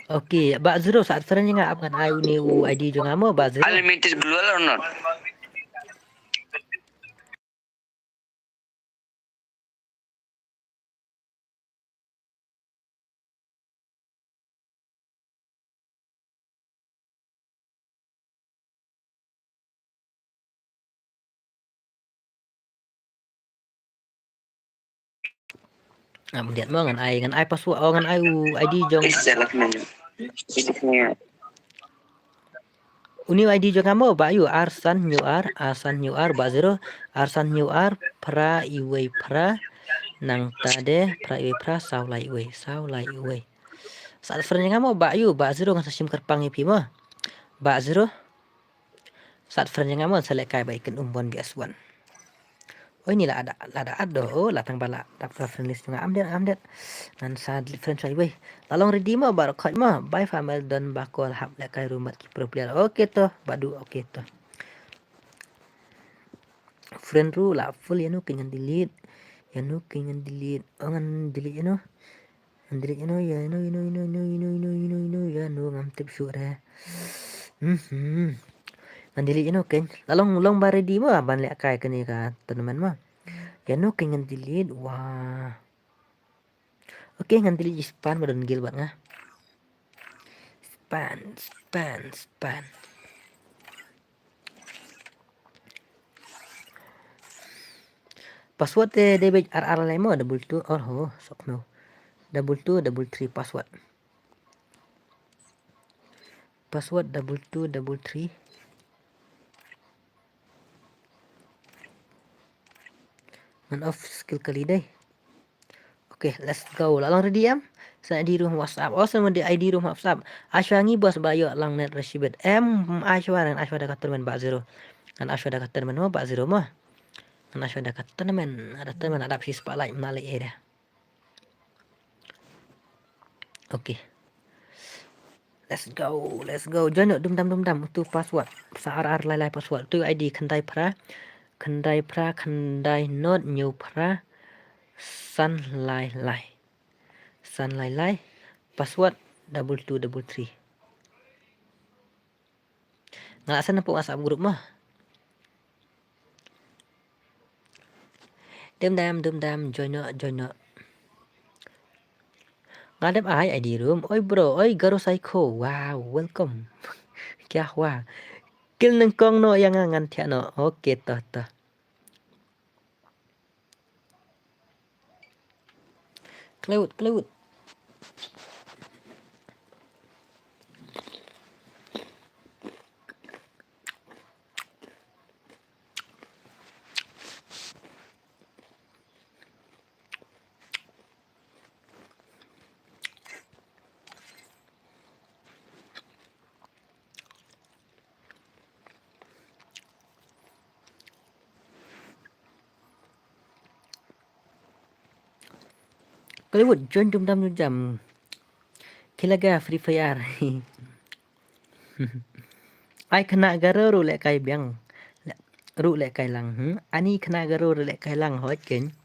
Okey, Bak Zero saat sekarang nga apkan ayu ni ID jong amo Bak Zero. Unlimited global or not? Lihat mo ngan ai password ngan ayu ID jong. Select menu. Uni ID jong amo Bak yu Arsan New R Bak Zero Arsan New R pra iwe pra nang tade pra iwe pra saulai iwe. Saat sekarang nga mo Bak yu Bak Zero ngan sim kerpang ipi mo. Bak Zero saat sekarang nga mo select kai baikan umbon BS1. Oh ini lah ada oh latang bala daftar friendlist juga amdet nan sa different try weh lalong ready mo baru kat mo by family dan bakol hap la kai rumat ki pro player okay to badu okay to friend ru la full yanu kenyan delete oh ngan delete yanu yanu ngam tip syure ngan delete yanu ken lalong ba ready mo ban la kai kani ka teman mo yanu kenyan delete wah. Oke, ngan delete span badan gil buat nga. Span. Password debit RR lemo double 2 oh sok no. Double 2 double 3 password. Password double 2 double 3. Ngan off skill kali deh. Oke, let's go. Lalang ready am? Sa di room WhatsApp. Oh, sama di ID room WhatsApp. Ashwangi bos bayo lang net receiver. Ashwa dan Ashwa dah kata men Bak Zero. Dan Ashwa dah kata men mo Bak Zero mo. Dan Ashwa dah kata men ada si spotlight menalik dah. Oke. Let's go. Join dum dam tu password. Sa RR lai password. Tu ID kendai pra not new pra san lai password double 2 double 3 ngalasan nampak WhatsApp grup mah dum dam join ngadep ai ID room oi bro oi garo psycho wow welcome kya hua kil nang kong no yang ngan thia no okay to Cloud. Cloud join dum jam kilaga free fire ai kena garo ru lek kai biang ru lek kai lang ani kena garo ru lek kai lang hoi ken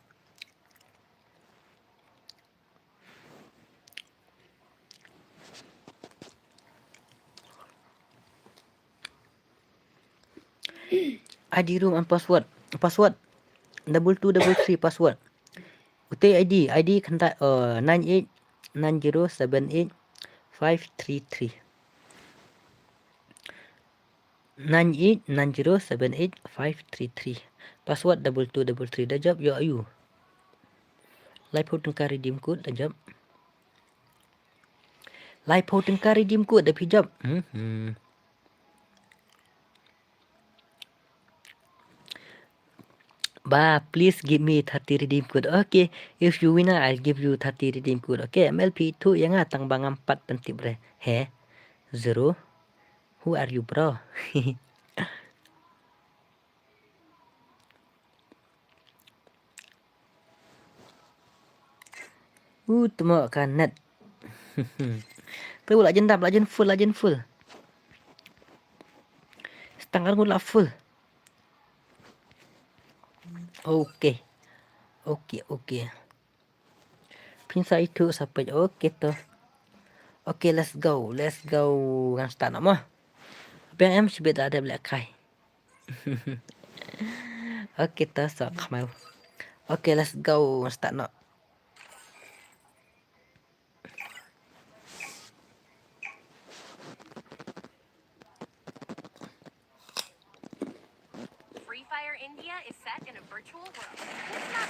ID room and password double 2 double 3 password utai ID kenta 989078 533 password double 2 double 3 dah jawab yo ayu live ho tengkar redeem code dah jawab live ho tengkar redeem code dah pijab Ba, please give me 30 redeem code. Okay, if you win, I'll give you 30 redeem code. Okay, MLP itu yang tang bang 4 penting bre. He? Zero? Who are you, bro? Temo kanet. Tu legend full. Setengah gula full. Okay. Pinsa itu sampai okay tu. Okay, let's go. Yang start nama. Apa yang sebut ada black kai. Okay tu sok mau. Okay, let's go. Start nak. Free Fire India is set in a virtual world. It's not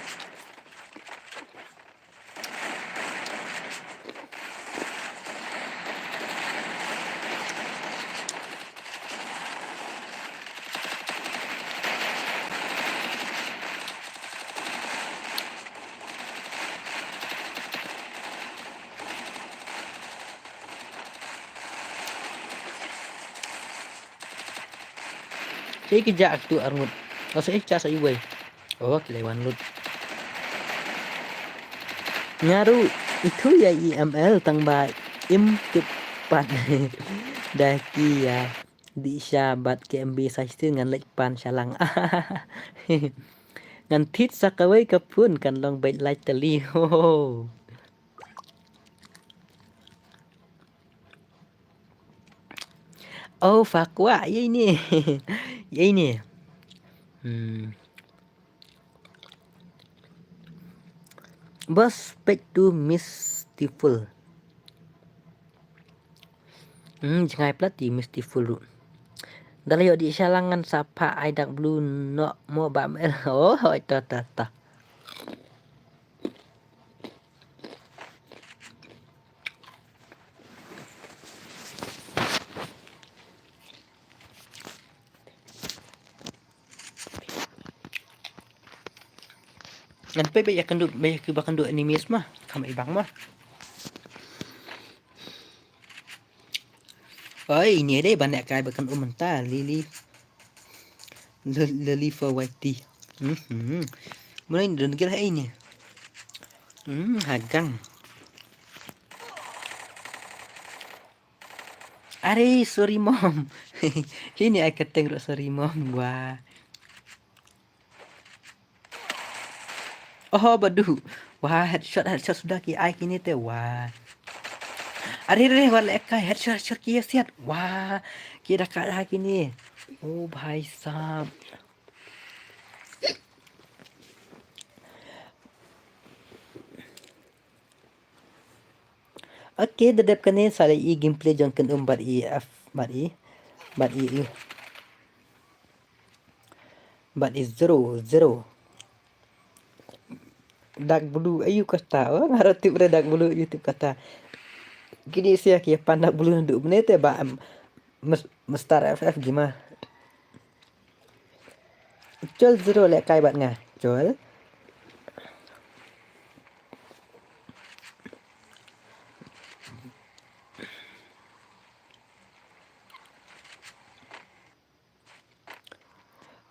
Saya kejak tu armut. Saya cas ayu boy. Oh, kelewan lut. Ngaru itu ya IML tang ba im tepat. Daki ya di syabat KMB saistin ngan lek pan salang. Ngan tit sakawai kapun kan long bait like teli. Ho. Oh, fakwa ya ini. Ya ini. Bos back to Mystiful. Jangan pelatih Mystiful. Dalayo di salangan sapa aidak blue no mo ba mer. Oh, itu ta. Ngan pe ya kan duk animes mah, kama ibang mah. Oh, ini deh banyak kai bakan umenta lili for whitey. Mulai dengil ini. Hagang. Are, sorry mom. Ini ay kateng sorry mom. Wah. Oh, badu. Wah, headshot sudah ki ai kini teh. Wah. Are wala kai headshot ki siat. Wah. Kira kada kini. Oh, bhai sahab. Okay, dadap kani sala i gameplay jong kan umbar i but is 0. Dark blue ayu kata. Oh, ngarati bre dark blue YouTube kata. Gini sih ya pandak blue nduk menete ba mestar FF gimana? Col 0 lek kai bat nga. Col.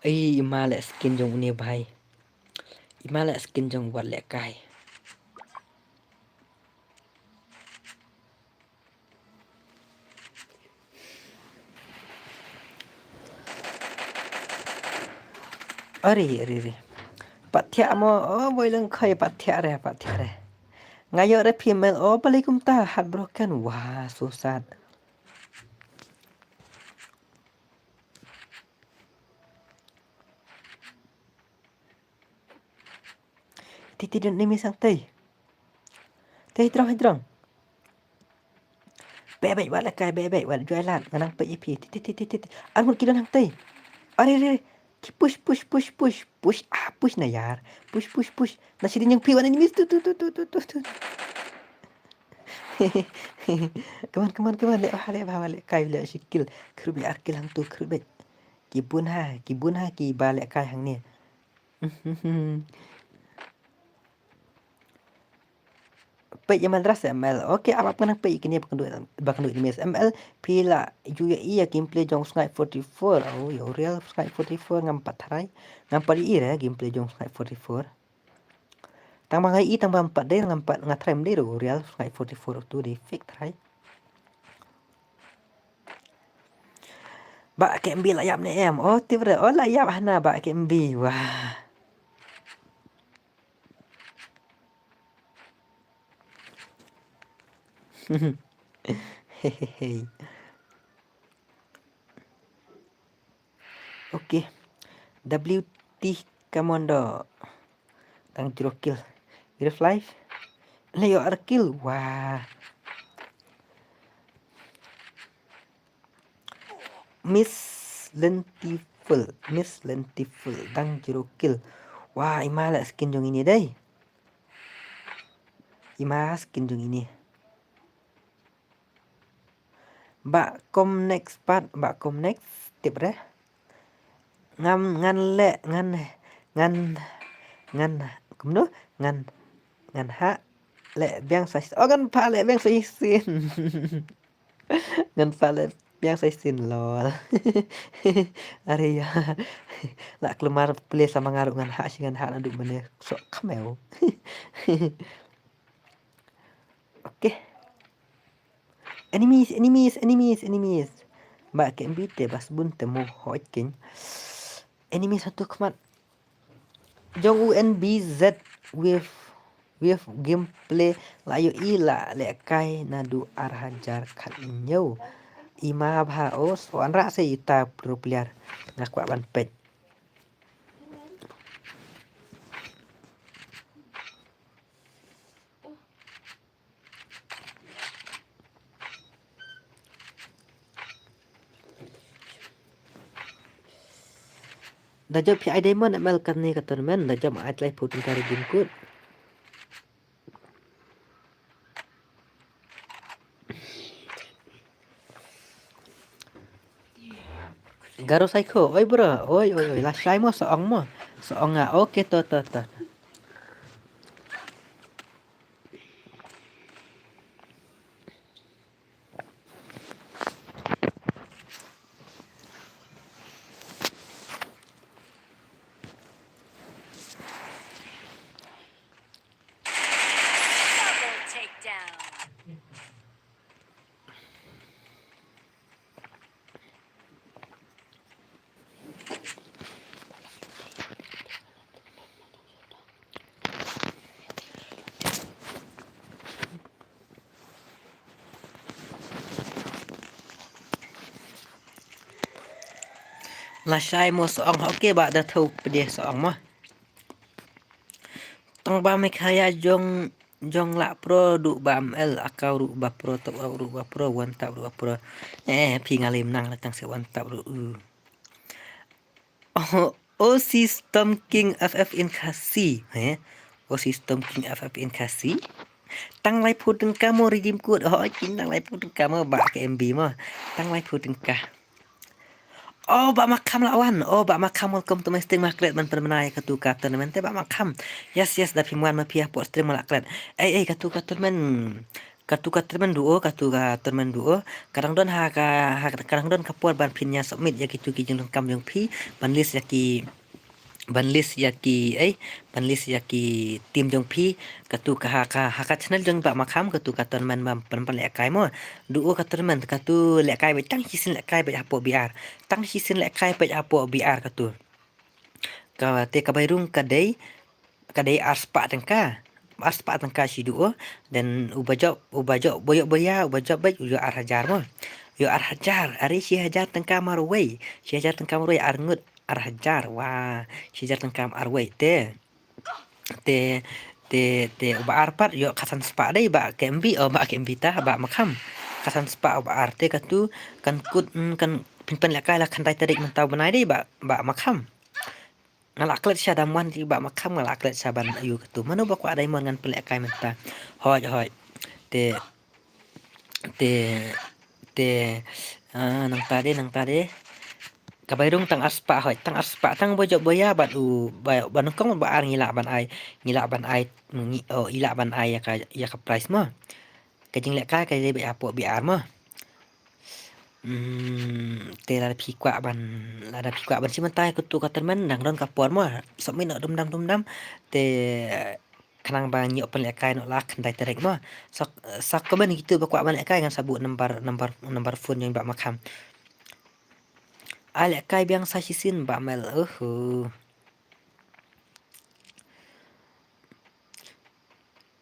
Imalek skin jong ni bhai. Imalek skin jong buat lek kai. Are. Pathya mo oh boilang kai pathya re. Ngayo re female oh balikum ta heartbroken. Wah, so sad. Tidak ni misang teh. Teh hidrang. Bebek wala kai bebek wala jualan nganang pe IP. Angun kidan hang teh. Are. Push na यार push nasi din yang piwan ini tu Come on lek balik kai lek sikil kerube arkil hang tu kerube kibun ha ki balik kai hang ni Page yang madrasah ML. Okey, apa nak page kini bakal duit MS ML pila UAE ya gameplay jong Skype 44. Oh, ya real Skype 44 ngam 4 harai. Ngam 4 ya gameplay jong Skype 44. Tang bangai i tang 4 deh ngam 4 ngatrai mde ro real Skype 44 tu deh fake harai. Ba KMB layap ni em. Oh, tiba oh layap hana ba KMB. Wah. Hehehe. Okey. WT Commander. Tang 0 kill. Real life. Leo kill. Wah. Miss Lentiful tang 0 kill. Wah, ima lah skin jong ini deh. Ima skin jong ini. Mbak kom next tip dah. Ngan le ngan kumno ngan ha le biang sai oh ngan pa le biang sai sin. Ngan pa le biang sai sin lol. Are ya. Lah kelemar play sama ngaruh ngan ha si ngan ha nduk mana sok kamel. Okey. Enemies. Mbak kan bite bas bun temu hot king. Enemy satu kemat. Jong UNBZ with gameplay layo ila le kai nadu arhajar khalinyo. Ima bha o soan ra se ita pro player ngakwa ban pet. Dah job PI Diamond ML kan ni kata teman dah job at live putin kari game code. Garo Psycho, oi bro, oi last time mo soong nga, okay to. Double takedown. Last time mo soong okay ba dah tahu pedih soong mo. Tong ba me kaya jong la pro du ba ML akau ru ba pro top ru ba pro one tap ru ba pro. Pi ngalim nang latang se one tap ru. Oh system king FF in kasi. Oh system king FF in kasi. Tang lai phu teng ka mo redeem code. Oh kin tang lai phu teng ka mo ba ke MB mo. Tang lai phu teng ka. Oh, Bak Makam lawan. Oh, Bak Makam welcome to my stream maklet man permenai katu tournament Bak Makam. Yes, dah pimuan ma piah pot stream maklet. Katu tournament. Katu duo, tournament duo. Kadang don kadang don kapur ban pinnya submit ya kitu ki jeng kam jeng pi ban list ya ki tim jong pi katu ka channel jong Bak Makam katu tournament mam pan lek kai mo duo tournament katu lek kai tang hisin lek kai apo biar tang hisin lek kai apo biar katu ka te kabairung kadai arspa tengka si duo dan ubajok boyok baik ujo arhajar mo yo arhajar ari si hajar tengka marway arngut arhajar wah si hajar tengka arway te ba arpat yo kasan spa dai ba kembi ba kembita ba makam kasan spa ba arte katu kan kut kan pinpan lakai lah kan tarik mentau benai dai ba makam ngalaklet syadamuan di ba makam ngalaklet saban ayu katu mano ba ko adai mon ngan pelekai menta hoj te nang tade kabairung tang aspa hoi tang aspa tang bojo boya ban kong ba ar ngilak ban ai ilak ban ai ya ka price mo ka jing lek ka le be apo bi ar mo te la da pi kwa ban si man tai ku tu ka ter man nang don ka por mo so min no dum dam te kanang ba nyok pen lek kai no lak dai terek mo sak ko ban gitu ba kwa ban lek kai ngan sabu nomor phone yang ba makam lek kai biang sa sisin ba mel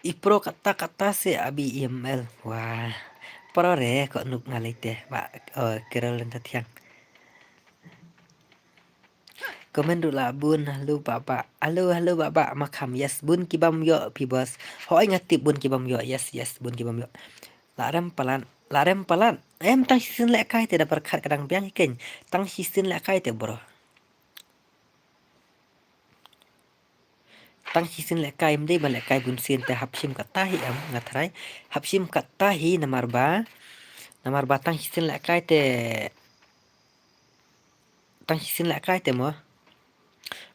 ipro kata-kata se abi email wah pro re kok nuk ngalai teh ba kerol tiang komen dulu bun halo baba makam yes bun kibam yo pi bos hoi ngatip bun kibam yo yes bun kibam yo larem palan em tang sisin lek kai te da perkat kadang biang iken tang sisin lek kai te bro tang sisin lek kai mde ban lek kai bun sin te hapsim katahi am ngatrai hapsim katahi namar ba tang sisin lek kai te mo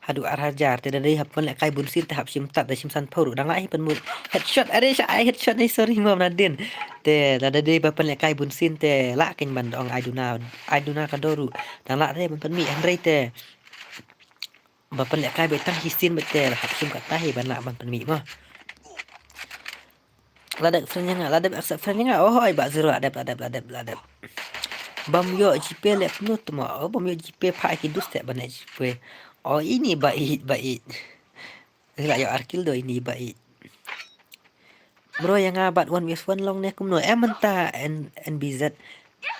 hadu arhajar te dari hapon lek kai bun sin te hapsim tat da simsan poru dang lai pen mul headshot are sha headshot ni sorry mo nadin te da dari ba pen lek kai bun sin te la ken ban dong aiduna kadoru dang la re pen mi andre te bapan lek kai betang hisin betel hapsim katahi ban la ban pen mi mo ladap friendnya oh ai ba zero ladap bam yo jipe lek penuh tu mo bam yo jipe pa kidus te ban jipe ini bait enggak yo arkil do ini bait bro yang ngabat 1v1 long ne kumno mentah NBZ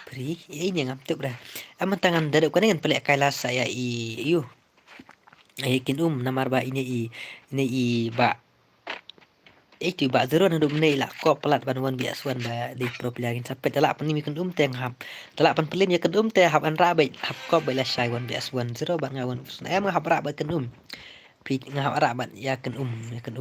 pri ini ngam tu bra tangan daduk kan dengan pelek kailas saya yu kin namar ba ini ba itu ba zero na dum nei la ko pelat ban wan bias wan ba di pro player sampai telak pan ni kan teng hap telak pan pelin ya kan te hap an ra bai hap ko bai la shai wan bias wan zero ban ngawan em hap ra ba kan pi ngap ra ban ya kan ya kan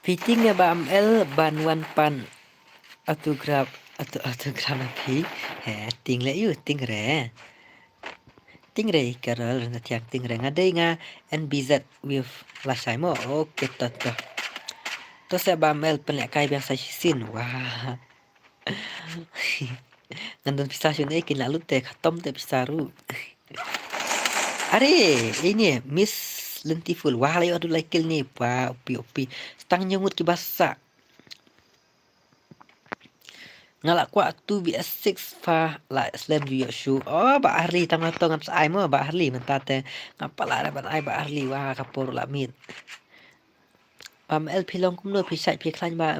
fitting ya ba ML ban wan pan autograph pi ting le yu ting re karol na tiang ting re ngadai nga NBZ with lasai mo oke to sa ba mel pen lek kai biang sa sin wah ngandon pistasyon kin lalu te khatom te pisaru are ini Miss Lentiful wah layo adu laikil ni pa opi stang nyungut ki basa ngalak kwa tu BS6 fa la slam ju shu ba ahli tang to ngam sai mo ba ahli mentate ngapala ban ai ba ahli wah kapor la mit LP long kumno pi sai pi klan ba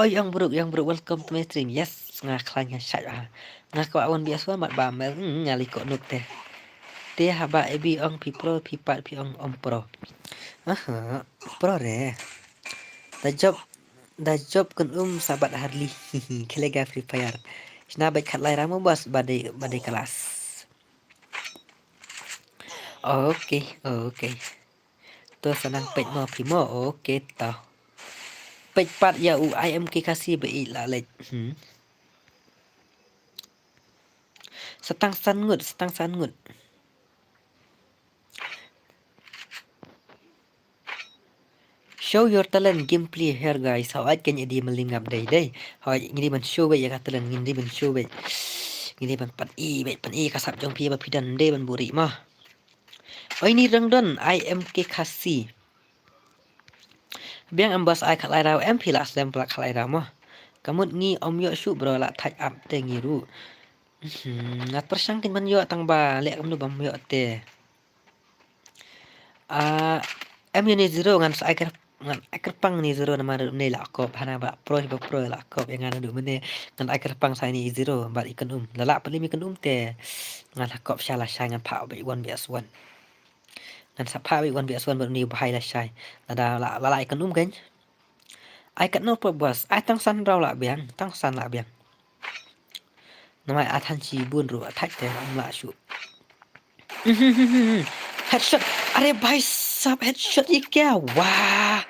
yang buruk welcome to my stream yes nga klan nga sai nga kwa wan BS1 ba mel ngali ko nuk te haba ebi ong pi pro pi pat pi ong pro pro re da job kan sahabat Harley kelega Free Fire sina baik kat lai ramo bos badai kelas oke to senang pet mo primo oke to pet pat ya IMK kasih bei lalet setang sangut show your talent gameplay here guys how I can edi melingap day how ngini ban show be ya talent ngini ban show be ngini ban pan i kasap jong pi ba pidan de ban buri mah ini rangdon IMK kasih biang ambas ai kat lai raw MP la slam plak lai raw mah kamut ngi om yo shoot bro la touch up te ngiru ngat persangkin man yo tang ba lek kam bam yo te ni zero ngan sai pang ni zero nama ne la kop hana ba pro la kop yang anu mene ngan pang sai ni zero ba ikan lala pali mi kan te ngan kop shala shai ngan pa ba 1vs1 ngan sa pa ba 1vs1 ba ni ba la shai la ikan kan ai kat no bos ai tang san raw la biang nama athan chi bun ru attack te la shu headshot are bhai sab headshot ye kya wah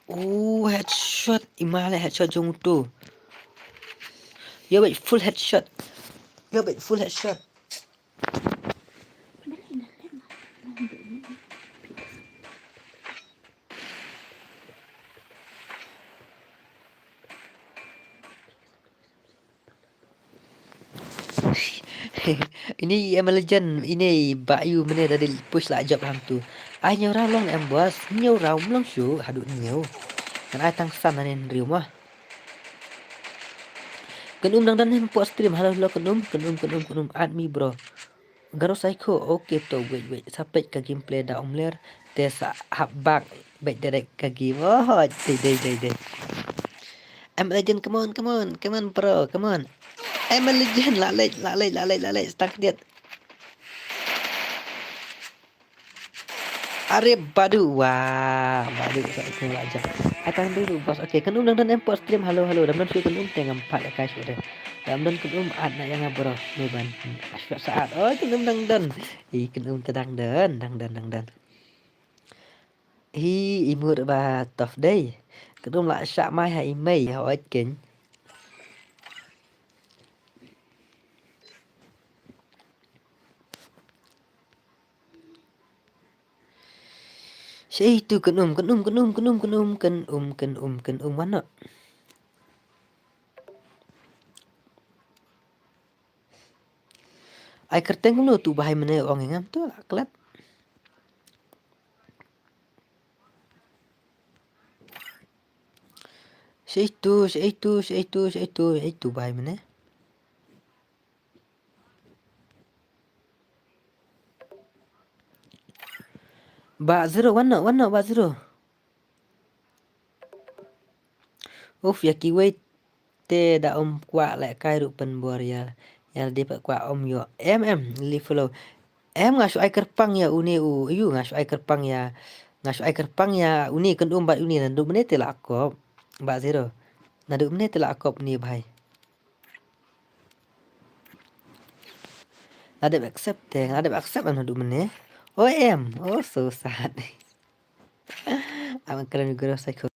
Oh, headshot. Imala headshot jong tu. Yo wait, full headshot. Yo wait, full headshot. Ini em legend. Ini Bayu mana dari push lah job ham tu. Ai nhiều rau long em bos. Nhiều rau long su. Haduk nhiều. Kan ai tang san anen riu mah. Kan dan hem po stream. Halo halo kan add me bro. Garo psycho. Okay to wait. Sampai ke gameplay dah omler. Tes habak baik direct ke game. Oh, dai. I'm a legend. Come on bro. Come on. I'm a legend. Lalai. Stuck dia. Arif Badu. Wah, Badu itu aja. Akan dulu bos. Okey, kan dan import stream. Halo. Dan tu kan tengah 4 guys sudah. Dan kan ada yang bro. Ni ban. Asyik saat. Oh, kan dan. Kan tedang dan. Imut ba tough day. Kan lah syak mai hai mai hỏi kính. Saya itu kan mana? Ai kerteng lu tu bahai mana orang ngam tu lah kelat. Saya itu bahai mana? Ba zero warna ba zero. Uf ya kiwai te da kwa lại kai ru pen bor ya. Ya dapat kwa yo. Em li follow. Em ngasu ai kerpang ya uni u. Yu ngasu ai kerpang ya. Uni kan bat uni nan du menit la akop. Ba zero. Na du menit la akop ni bhai. Ada accept na du menit. Oh em. Oh so sad. Aman keren juga psycho.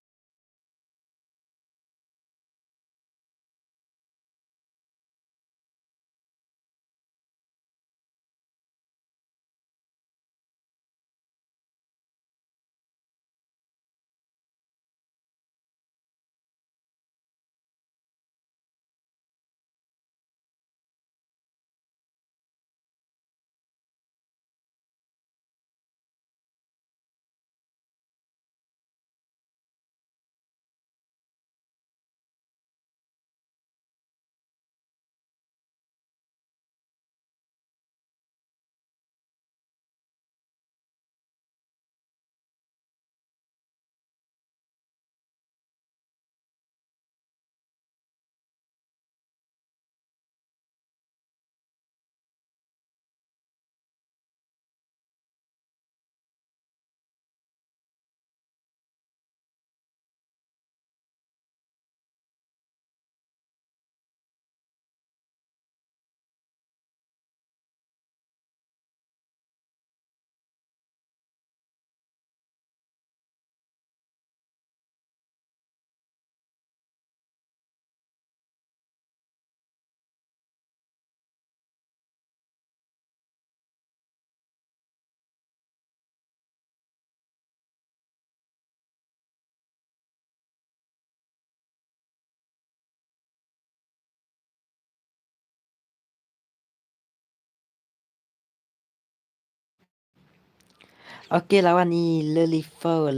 Okey lawan ni Lelifau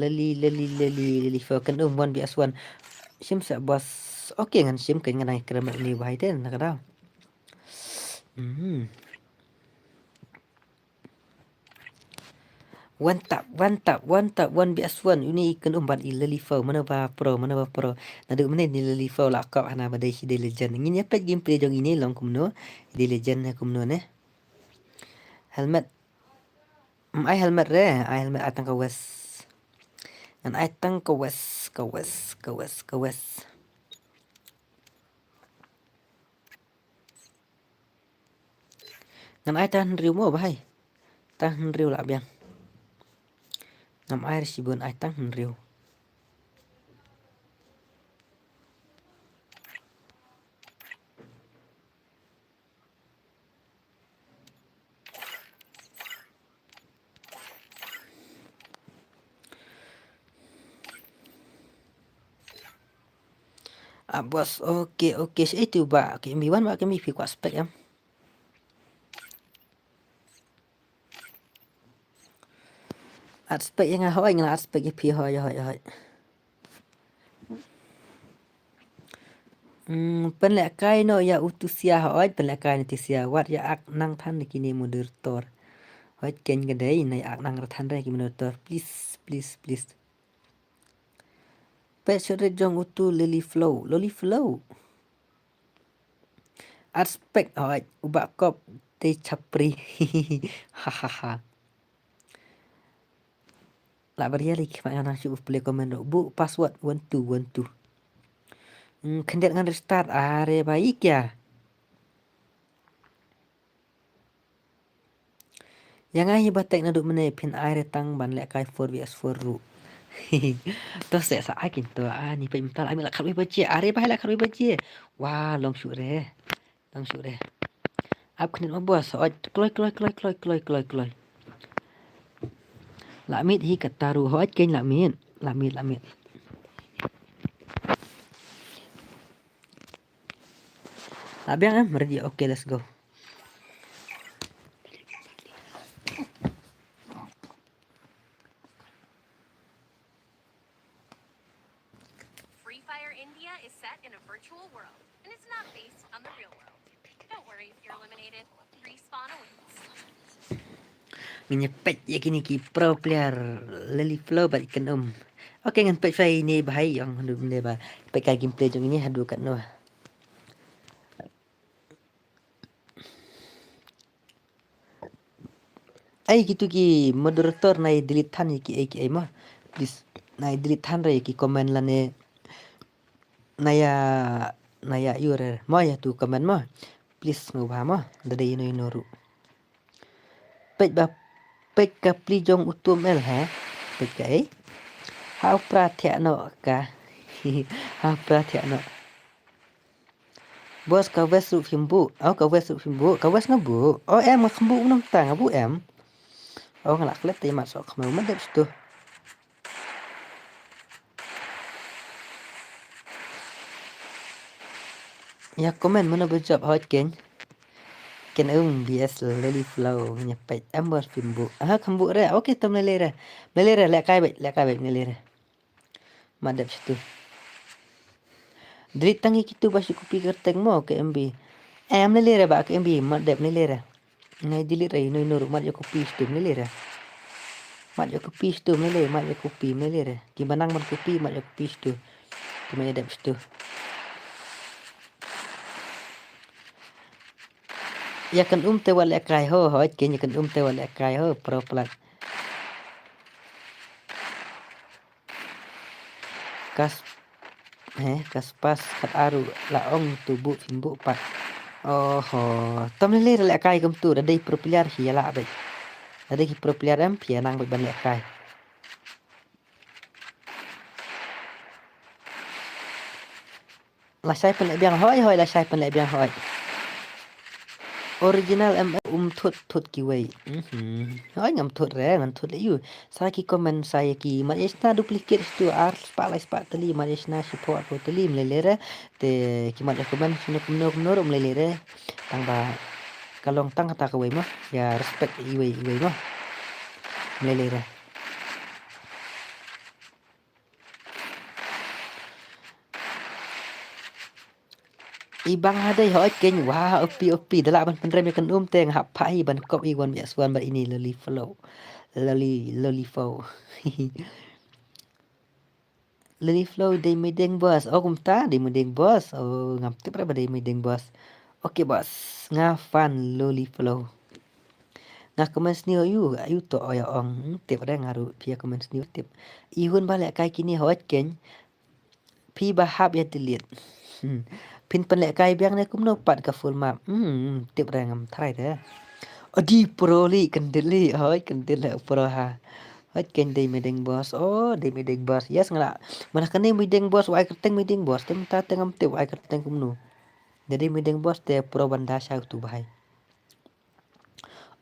kan one vs one. Sim sa bos. Okey ngan sim kan ngan keramat ni bahai den nak dah. One tap, one vs one. Ini kan ban Lelifau mana ba pro. Naduk mana ni Lelifau lah kau hana badai si legend. Ini apa gameplay jong ini long kumno. Di legend kumno ne. Helmet. Ai helmet re, atang ka west. Dan ai tang ka west. Dan ai tahan riu mo bahai. Tahan riu lah biang. Ngam ai sibun ai tahan riu. Bos, okey, okey. Itu ba KMB1 ba kami pi kuat spek em. At spek yang hoi ngala at spek pi hoi. Pen lek kai no ya utusia hoi pen lek kai ni tisia wat ya ak nang than ni kini moderator. Hoi ken gadai nai ak nang rathan re ki moderator. Please. Pet sore jong utu lily flow. Aspek hoi ubak kop te chapri. Hahaha. La baria lagi mak nang syuk play comment bu password 1212. Kendet ngan restart are baik ya. Yang ai batek na duk mene pin air tang ban lek kai 4vs4 ru. Tos se sa akin to ni pe minta ambil kat baje are bahai kat baje. Wah long syuk re. Ap kendet ma bos oi kloy. Lamit hi kataru hoi ken lamit. Abiang ready. Okay, let's go. Free Fire India is set in a virtual world, and it's not based on the real world. Don't worry if you're eliminated. Respawn awaits. Menyepet ya kini ki pro player Lily Flow bat ikan Okay ngan pet fai ni bahai yang handu benda ba. Pet kai gameplay jong ini handu kat no. Ai gitu ki moderator nai delete than ki ai mah. Please nai delete than re ki comment la ne naya yure mo ya tu comment mo. Please ngubah mo dari inu ru. Pet ka pli jong utum el ha. Pet kai. Hau prathya no ka. Hau prathya no. Bos ka wes ru phimbu. Ka wes na bu. Em ma khumbu nang tang bu em. Ngalak let tay masuk khmau ma dep stu. Ya komen mana berjawab hot ken. Ken bias Lily Flow nyepet em bos phimbu. Khumbu re. Okay tam le re. Lek kai bet le re. Ma dep stu. Delete tangi kitu basi kopi kerteng mo ke MB. Em le re ba ke MB ma dep le re. Ngai delete re no mat yo kopi stu le re. Mat yo kopi stu le re. Ki banang man kopi mat yo kopi stu. Ki ma dep stu. Ya kan te wal kai ho ken ya kan te wal kai ho pro plat. Kas pas kat aru la ong tubu phimbu pat. Tom le kai kum tu dai pro player hi la bai. Dai ki pro player em pia nang ban le kai. La sai pen le biang hoi la sai pen le biang hoi. Original thut ki wei. Hoi ngam thut re ngan thut le yu. Sa ki comment saya ki Malaysia duplicate stu ar spa tali Malaysia support ko tali le re te ki mat comment sino kumno le re tang ba kalong tang kata ko wei mah ya respect i wei mah le re. Ibang hadai hoi ken wah opi dalak ban penrem kan teng hap pai ban kop i wan bias wan ba ini Lily Flow. Lily Flow day medeng bos. Kumta day medeng bos. Ngam tu berapa day medeng bos. Okay bos. Ngafan Lily Flow. Komen sniu yu to oya ong tip ada ngaru pia komen sniu tip. Ihun balik kai kini hoi ken. Pi bahap ya delete. Pin pen lek kai biang ne kumno pat ka full map. Tip rangam thai de. Adi pro li kendeli hoi kendel pro ha. Hoi ken day medeng bos. Day medeng bos. Yes ngala. Mana kene medeng bos wai kerteng medeng bos. Tem ta tengam tip wai kerteng kumno. Jadi medeng bos te pro banda syau tu bahai.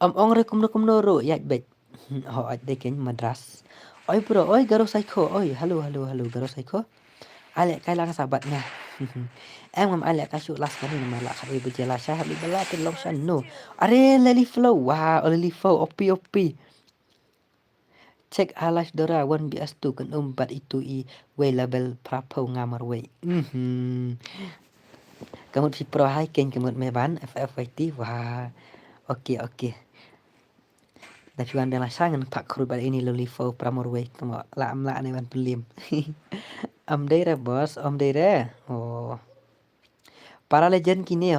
Ong re kumno ro yak bet. Hoi de ken madras. Oi bro, garo psycho. Halo garo psycho. Alek kai lang sahabatnya. Em ngam ala ka syuk las kani nama la khabi bejala syah li bala tin long shan no. Are lily flow. Wow, lily flow opi. Check alas dora wan bias tu kan bat itu way label prapo ngamar way. Kamut si pro hai ken kamut meban FFYT. Wah. Okey. Tapi wan dela sangan pak kru bal ini lily flow pramor way kamo la am la ne wan pelim. Am dai bos, om dai Oh. Para legend kini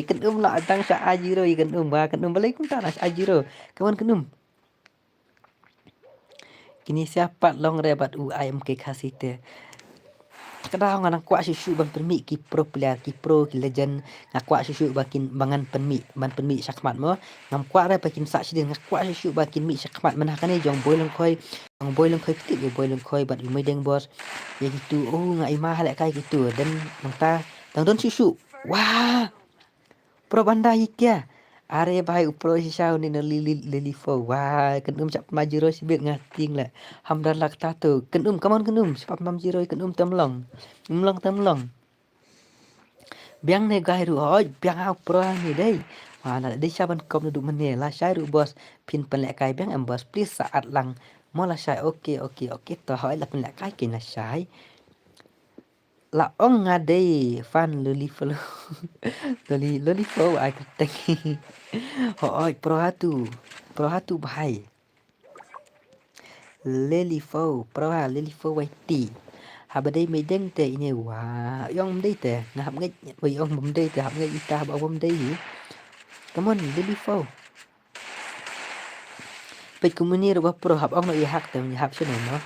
kan la tang sa ajiro kan ba kan balai kun ta nas ajiro. Kawan kenum. Kini siapa long rebat UIMK kasite. Kadang ngan kuat susu ban permi ki pro player ki pro ki legend kuat susu bakin bangan permi syakmat mo ngam kuat re bakin sak sidin kuat susu bakin mi syakmat mana kan jong boilong koi pitik yo boilong koi bat medeng bos ya gitu ngai mah lek kai gitu dan mangta tang don susu wah pro banda ikia are bai upro sisau ni lili fo wah kenum cap majiro sibit ngating la hamdan lak tato kenum sipap mamjiro kenum temlong biang ne gai ru hoj biang au pro ni dei mana dei saban kom duduk mene la sai ru bos pin pen lek kai biang em bos please saat lang mola sai okey to hoj la pen lek kai kin la sai la ong ngadei fan lili flow ai ketek hoi pro hatu bahai lili flow YT habadei medeng te ini wah yong dei te ngap ngai oi ong bum dei te hab ngai ita ba bum dei come on lili flow pet kumuni ro pro hab ong no i hak te hab sene no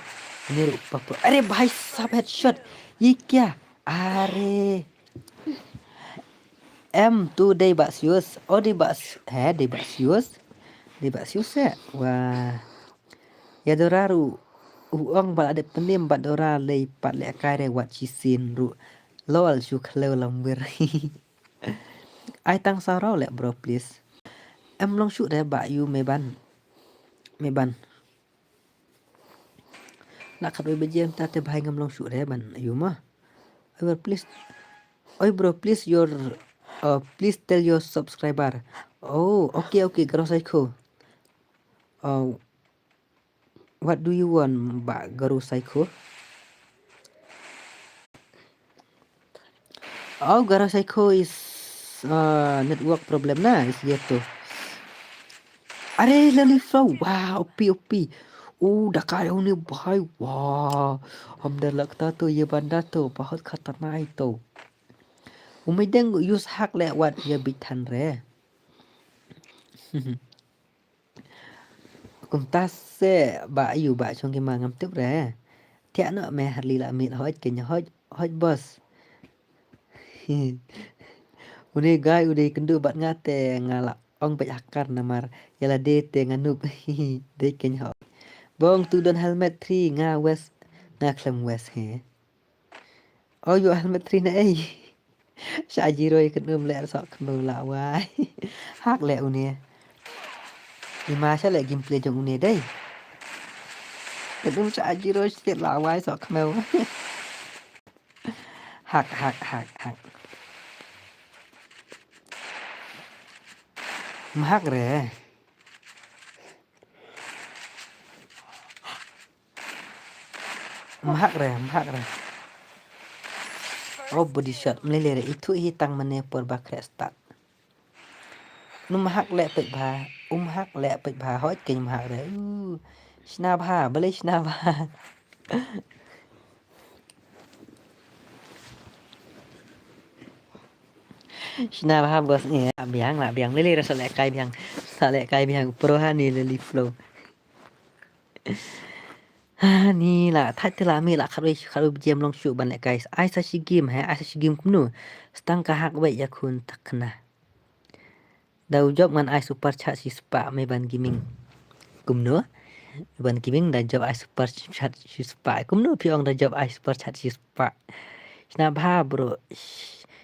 ini ro pro are bahai sab headshot Ikya, are tu day baksius, di baksius ya, wah, ya doraru, uang bal ada penim bat dora lei pat le kare wat cisin ru, lol syuk leu lambir, ai tang sarau le bro please, long syuk deh bak you meban, nak kat bejem ta te bahai ngam long syuk deh ban, you mah, please. Oi bro, please tell your subscriber. Oh, okay, Garo Psycho. What do you want, Garo Psycho? Oh, Garo Psycho is network problem na, is gitu. Are lily flow, wow, OP. Dah kaya ni bahai, wow. Hamdan lakta tu, ye banda tu, bahut khatarnak itu. Umideng use hak lewat ya bitan re. Kuntas se ba yu ba chong ke mangam tip re. Tiak no me harli la mit hoj ke hoj bos. Une gai ude kendu bat ngate ngala ong pe akar namar yala de te nganup de ke hoj. Bong tu don helmet 3 nga west nga klem west he. Oh you helmet 3 na ei. Sa jiro kenum le sok kenum la wai. Hak le une. Ima sa le gameplay jong une dei. Kenum sa jiro sit la wai sok kemau. Hak. Mahak re. Mahak re. Oh body shot melele itu hitang mane por bakre start. Mahak le pet ba hoj ke mahak re. Shna ba bale shna ba. Shna ba bos ni biang lele rasa le kai biang pro hani lele flow. Ni lah thai tela mi lah kharu jem long shu ban guys ai sa shi game kumnu stang ka hak wei ya kun takna dau job ngan ai super chat si spa me ban gaming kumnu ban gaming da job ai super chat si spa kumnu piong da job ai super chat si spa sna bha bro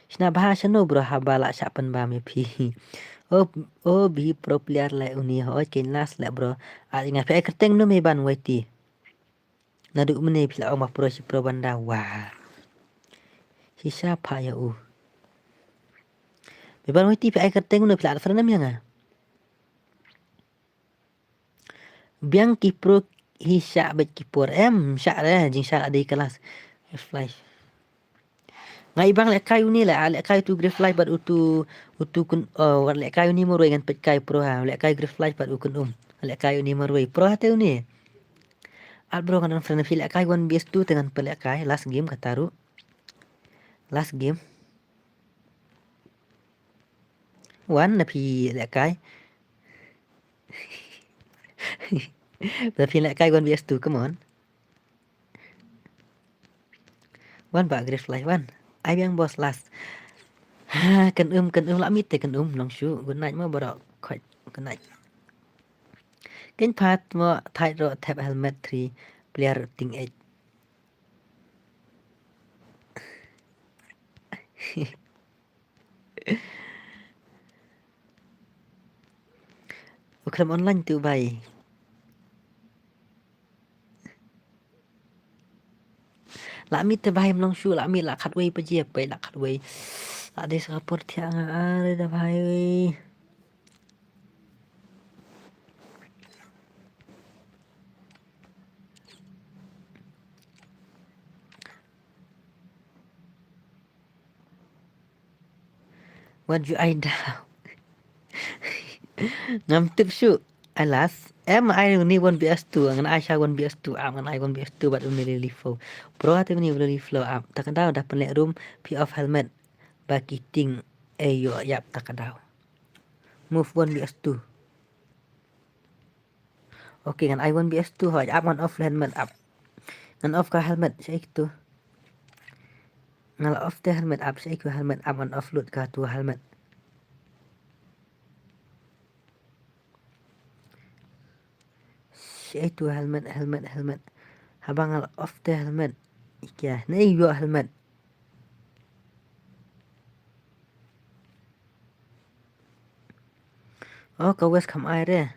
shano bro ha bala sha pan ba me phi oh bi pro player la uni ho ken las la bro a inga pe kerteng no me ban wei Naduk mene pila oma pro si pro banda wah. siapa ya Beban mesti pi ai kerteng nu pila fernam yang biang kipro hisya bet kipur syak dah jing syak ada di kelas flash ngai bang lek kayu ni lek kayu tu grey flash bat utu kun lek kayu ni moroi ngan pet kayu pro ha lek kayu grey flash bat ukun lek kayu ni moroi pro ha teu ni al bro kan friend fil lek kayu one bs tu dengan pelek kayu last game kataru last game one na pi lek kayu tapi lek kayu one bs tu come on one ba grey flash one ai biang boss last cần lạ mít thì cần lòng chú good night mà bảo khỏi good night cái part mà thay rồi thép helmet 3 player ting edge Ukram online tu bay lạ mít thì bay lòng chú lạ mít lạ khát quay bây giờ bay lạ khát quay lạ đi support thiang đây là bay ơi what you I down ngam tip shu alas ai ni one bs2 ngan ai sha one bs2 ngan ai one bs2 bat uni really flow pro hati ni really flow tak kadau dah pelek room p off helmet bagi ting yo yap tak kadau move one bs2 okay ngan ai one bs2 hoi on off helmet ngan off ka helmet saya itu ngal off the helmet saya ku helmet on off load ka tu helmet itu helmet habang al off the helmet ikia na iyo helmet ka west kam ai re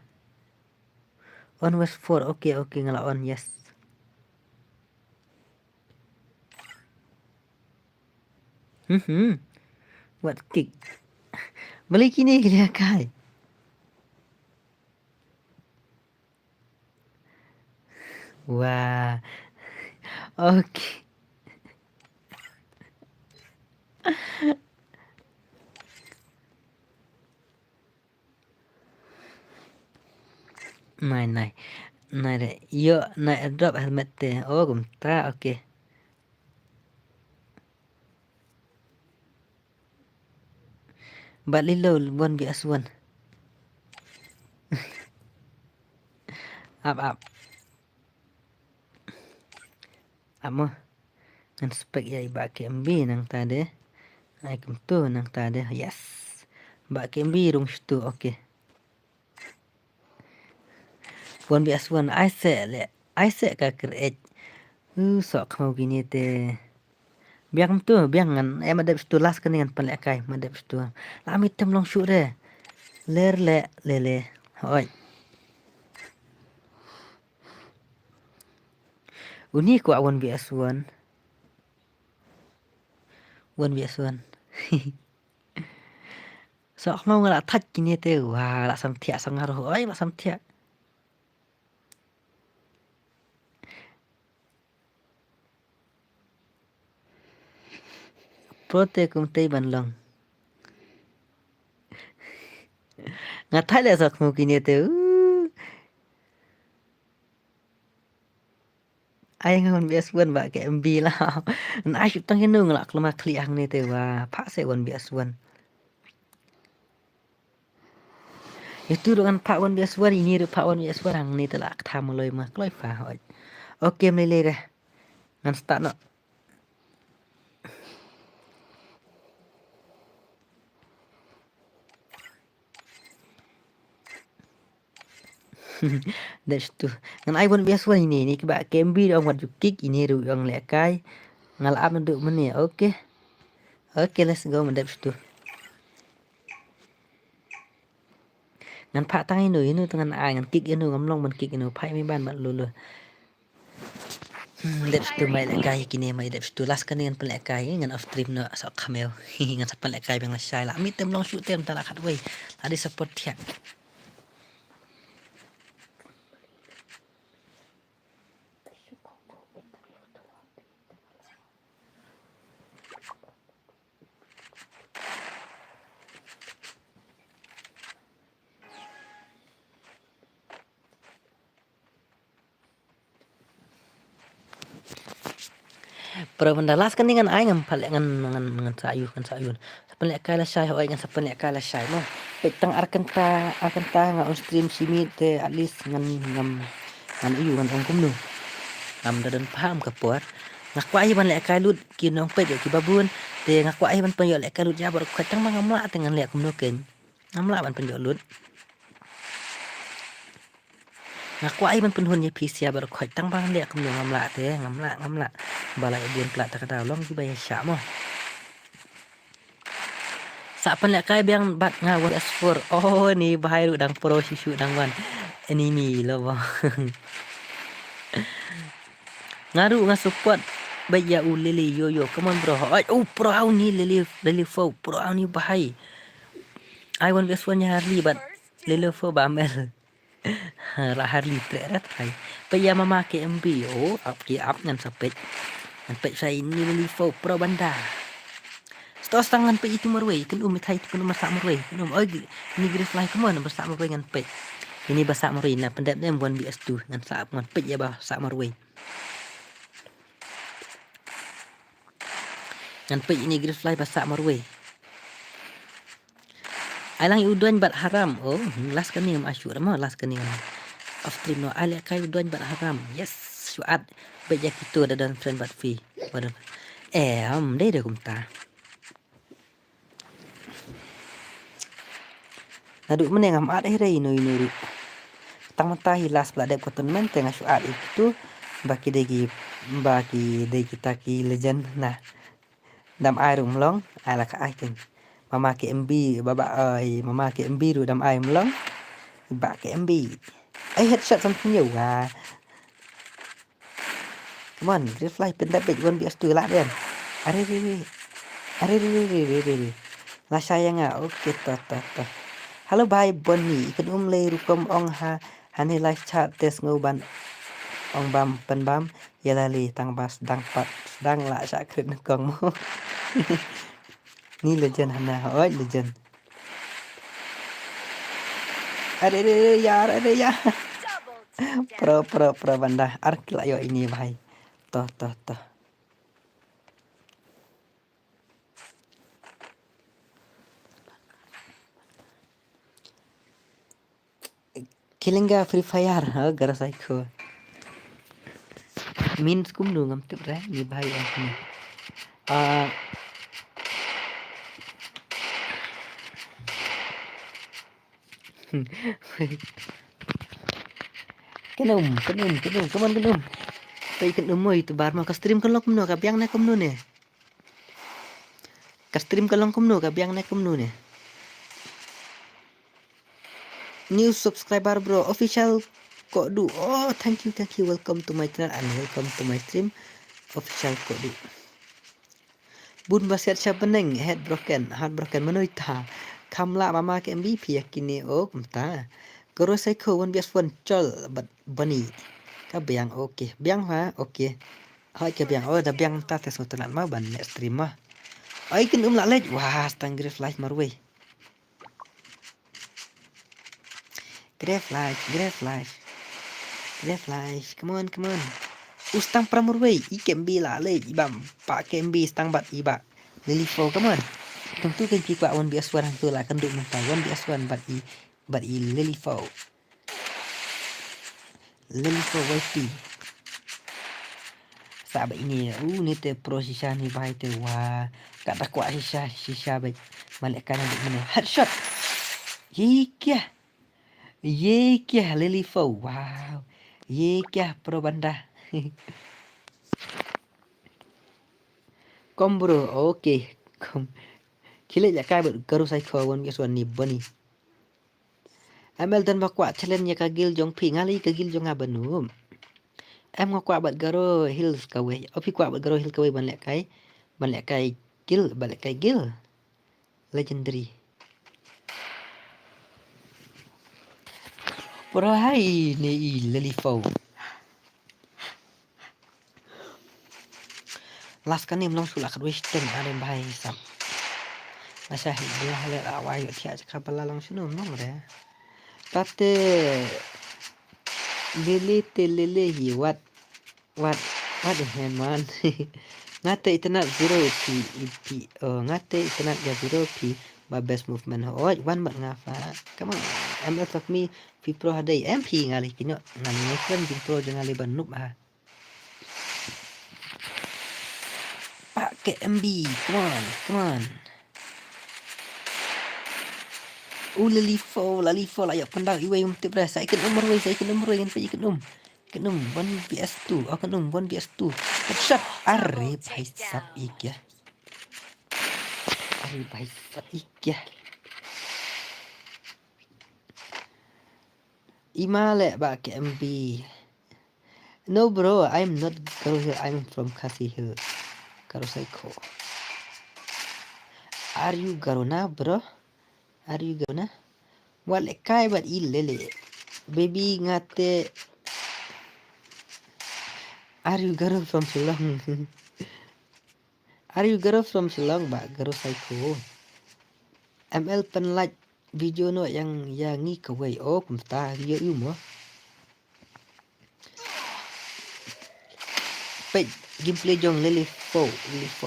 on west 4 okay ngala on yes what kick balik ini dia kai wah okay này để yo này drop helmet te cũng ta okay balik lo one bs one up mo ngan spek ya iba KMB nang tade ai kum tu nang tade yes ba KMB rung stu okay one bs one ai se ka create sok mau gini te biang tu biang ngan ada stu last kan dengan pelek kai madep stu lami tem long shu re le hoi uni ko one bs one sok mau ngala thach kini te wah la sam thia sangar hoi la sam thia prote kum tei ban long ngathai le sok mau kini te ai ngon bs one ba ke mb la ai chụp tăng cái nương là klama kliang ni te wa pha se one bs one itu dengan pak one bs one ini pak one bs one hang ni te la tham loi ma kloi fa hoi okay mle le ngan start no that's tu ngan ai one bs one ini ba kmb dong wat kick ini ru yang le kai ngal ap nduk meni okay let's go mendap tu ngan pak tangi nu ini dengan ai ngan kick ini ngam long man kick ini pai mi ban mat lu Depth tu mai lekai kini mai depth tu last kan dengan pelekai dengan off stream no sok kamel dengan sapan lekai bang lasai lah mi tem long shoot tem tak kat way ada support tiak Pero mendalas kan dengan ai ngam palek ngan sayur sapan lekai lasai hoi dengan sapan lekai lasai mo petang akan ta nga on stream simi te at least ngan iu ngan ong kumnu ngam dadan paham ka puat ngakwai ban lekai lut kinong pet ki babun te ngakwai ban penyo lekai lut ya bar khatang mangamla dengan lek kumnu ken ngamla ban penyo lut ngakwai ban penhun ye pisia bar khatang bang lek kumnu ngamla te ngamla balai buan plat tak tahu long di bayar syak mo sapan lekai biang bat nga S4 oh ni bahaya dang pro sisu dang wan enemy lo bo ngaru nga support baya ulili yo come on bro oh pro au ni lili fo pro au ni bahai I want this one Harley but lili fo bamel ra Harley tret hai baya mama ke MB oh up ngan sapet ngan saya ni lili fo pro banda stos tangan pe itu marway kan thai kan masak marway kan oi ni grif lai kemana masak marway ngan pe ini basak marway na pendap dem 1BS2 ngan sak ngan pe ya bah sak marway ngan pe ini grif lai basak marway alang uduan bat haram oh last kan ni asyur mo last kan ni off stream no ala kai uduan bat haram yes suat beja kita dan friend bat free pada deh kum ta Naduk meneng amat rei no inuru. Tang matahi las pla dep koton men tengah suat itu baki degi taki legend nah. Dam airum long ala ka aiken. Mama ke MB baba mama ke MB ru dam aim long. Ba ke MB. Headshot something new Come on, refly pendap bet 1BS2 lah den. Are. Lah sayang okay ta. Halo bye Bonnie, ikan lay rukom ong hani live chat tes ngoban ong bam pen bam yalali tang bas dang pat dang la sa kret kong mo. Ni legend hana oi legend. Ada ya. Double Pro banda arkil ayo ini bhai. Toh. Kilinga Free Fire gara psycho min skum nu ngam tip ra ni bhai ni kenum kaman kenum tay kenum mo itu bar ma ka stream kan lokum no ka biang na kum nu ne ka stream kan lokum no ka biang na kum nu ne new subscriber bro official Kodu oh thank you welcome to my channel and welcome to my stream official Kodu bun basket siapeneng heart broken manoita kamla mama ke MVP yakini oh kumta goro psycho 1BS1 chol but bunny ka biang okay biang ha okay hai ke biang oh da biang ta tes hotelan ma ban stream ma ai kin la lej wah stang grif live marway Grave life. Come on. Ustang pramurway. Ikembi lah le. Ibam. Pak kembi stang bat iba. Lilifo. Come on. Tentu kan cikwa 1BS1 tu lah. Kenduk mentah 1BS1 bat i Lilifo. Lilifo YT. Sahabat ini. Ni te pro sisa ni bahai te. Wah. Kat takwa sisa baik. Malaikan adik mana. Headshot. Ye क्या Lily Fo wow ये क्या pro banda kom bro okay kom kile ya kai garu sai kho 1BS1 ni bani amel dan bakwa challenge ya kagil jong phi ngali kagil jong abanum em ngọc quả bật garo hills kawe opi quả bật garo hill kawe ban lẹ kai gil legendary bro hai ni lelifau last kan ni mlong sulak wish ten ada bahai sam masa hilah le awai tia cakap long sunu mong re tate lele hi what the hell man ngate internet 0 p ngate internet ya 0 p my best movement oh one mat ngafa come on ML of me pi pro hadai MP ngali kino ngani kan pi pro jangan leban noob ha pakai MB come on lalifo lah ya pandang iwai untuk beras saya kena umur kan pergi kena 1vs2 kena 1vs2 shot are भाई सब क्या Imale back MB. No bro, I'm not Garo Hill, I'm from Kasi Hill. Garo Psycho. Are you Garona bro? Are you Garona? Wale kai bat ilele. Baby ngate. Are you Garo from Shillong? Are you Garo from Shillong ba? Garo Psycho. ML penlike video no yang ngi kawai oh kumta video you mo. Page gameplay jong lelifo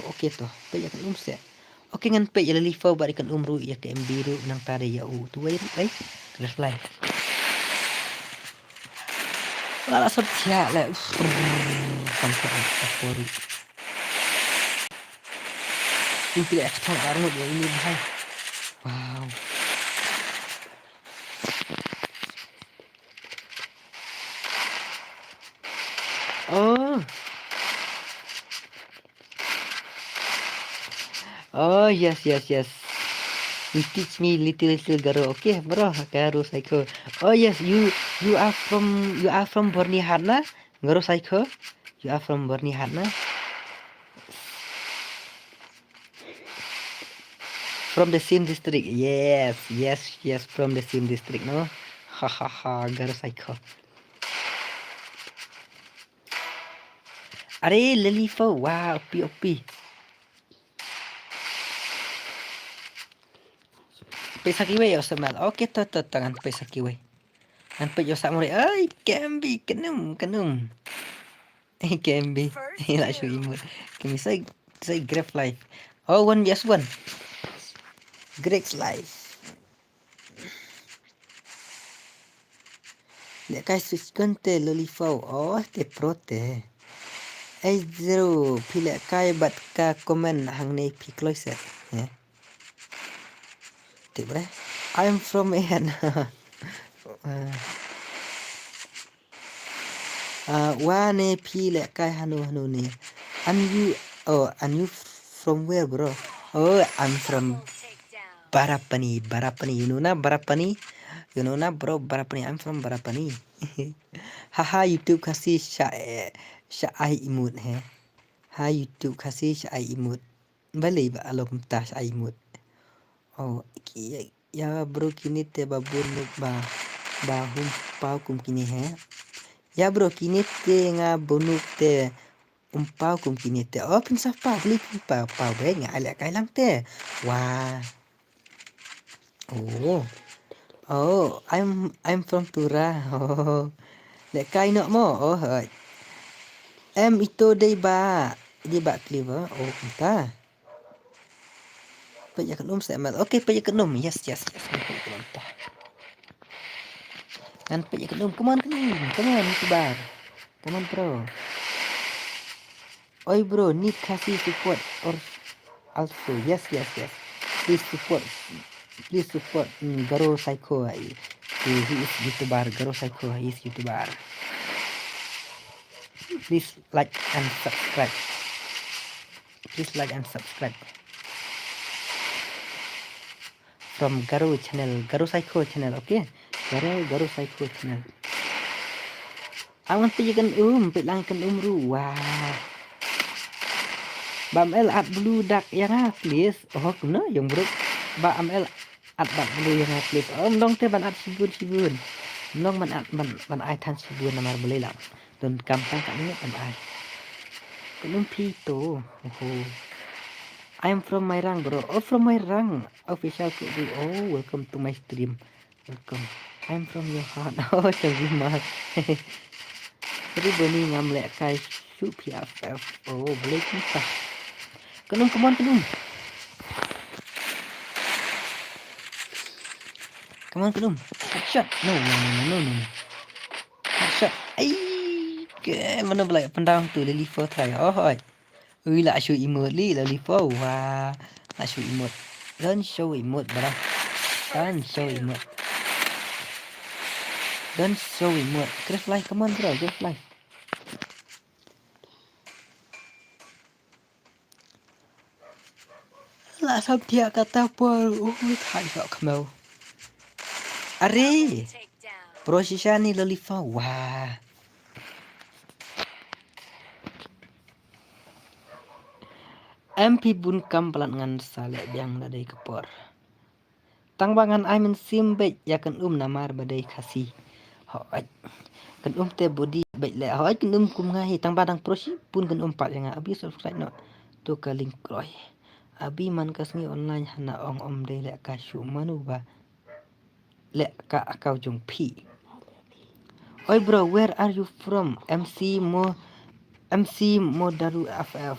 okay to. Page akan se. Okay ngan page lelifo ba ikan umru ya ke biru nang tare ya tu wait kelas play. Lala sotya la. Sampai akori. Gameplay extra baru ya ini bahai. Wow. Oh yes. You teach me little Garo. Okay, bro. Garo Psycho. Oh yes, you are from Borni Harna, Garo Psycho. You are from Borni Harna. From the same district. Yes. From the same district. No. Ha. Garo Psycho. Are Lelifo. Wow. POP. Pesa kiwe yo semal. Oke to tangan pesa kiwe. Sampai yo sak murid. Ai, Kembi kenum. Kembi. Lah show imut. Kembi saya grab life. Oh, 1vs1. Greg's life. Lek kai switch konte lolifau. Oh, te prote. Ai zero pila kai bat ka komen hang nei pi closet. Tiba. I'm from Ian. Wane pile kai hanu ni. And you from where bro? Oh, I'm from Barapani. You know na Barapani? You know na bro Barapani. I'm from Barapani. Haha YouTube kasih syai imut he. Ha YouTube kasih syai imut. Balik ba alok mta syai imut. Oh, ya bro kini te babur ba humpau kum kini he. Ya bro kini te nga bonuk te umpau kum kini te. Oh pinsah pa beli pa be nga ala kai lang te. Wah. Oh, I'm from Tura. Oh. Lek kai nak mo. Oh, hai. Itu dei ba. Dia ba clever. Oh, kita. Paya kenum semal. Okay, paya kenum. Yes. Kan paya kenum. Come on, Kibar. Come on, bro. Oi, bro, need kasih support or also. Yes. Please support. Garo Psycho. He is YouTuber. Garo Psycho. He is YouTuber. Please like and subscribe. From Garo channel, Garo Psycho channel, okay? Garo Psycho channel. Awan pergi kan pelang kan ru. Wah. Bam el at blue duck yang please. Oh kuna yang bro. Bam el at duck blue yang please. Dong te ban at sibun. Nong man ai than sibun namar boleh lah. Don gampang kat ni ban ai. Belum pito. Oh. I'm from Mairang bro. Oh from Mairang. Official kudu. Oh welcome to my stream. Welcome. I'm from your heart. Oh terima. Jadi bani ngam lek kai su PFF. Oh boleh kita. Kenum come on kenum. Come on kenum. Headshot. No. Headshot. Ai. Ke mana boleh pendang tu lili for try. Oh hoi. Ui lại show emote li là lipo. Wow. Lại show emote. Don't show emote bro. Don't show emote. Don't show emote. Grab fly. Come on bro. Grab fly. Là sao thiệt kata por. Ui thai gạo kamau. Are. Takedown. Prosesnya ni lolifa. Wah. MP bun kam pelan ngan salek biang ladai kepor. Tang bangan ai men sim bet ya kan namar badai kasih. Hoi. Kan te body bet le. Hoi kan kum ngai tang badang prosi pun kan pat yang abi subscribe no. Tu ka link kroy. Abi man kasngi online hana om dei le ka syu manu ba. Le ka akau jung pi. Oi bro, where are you from? MC Modaru FF.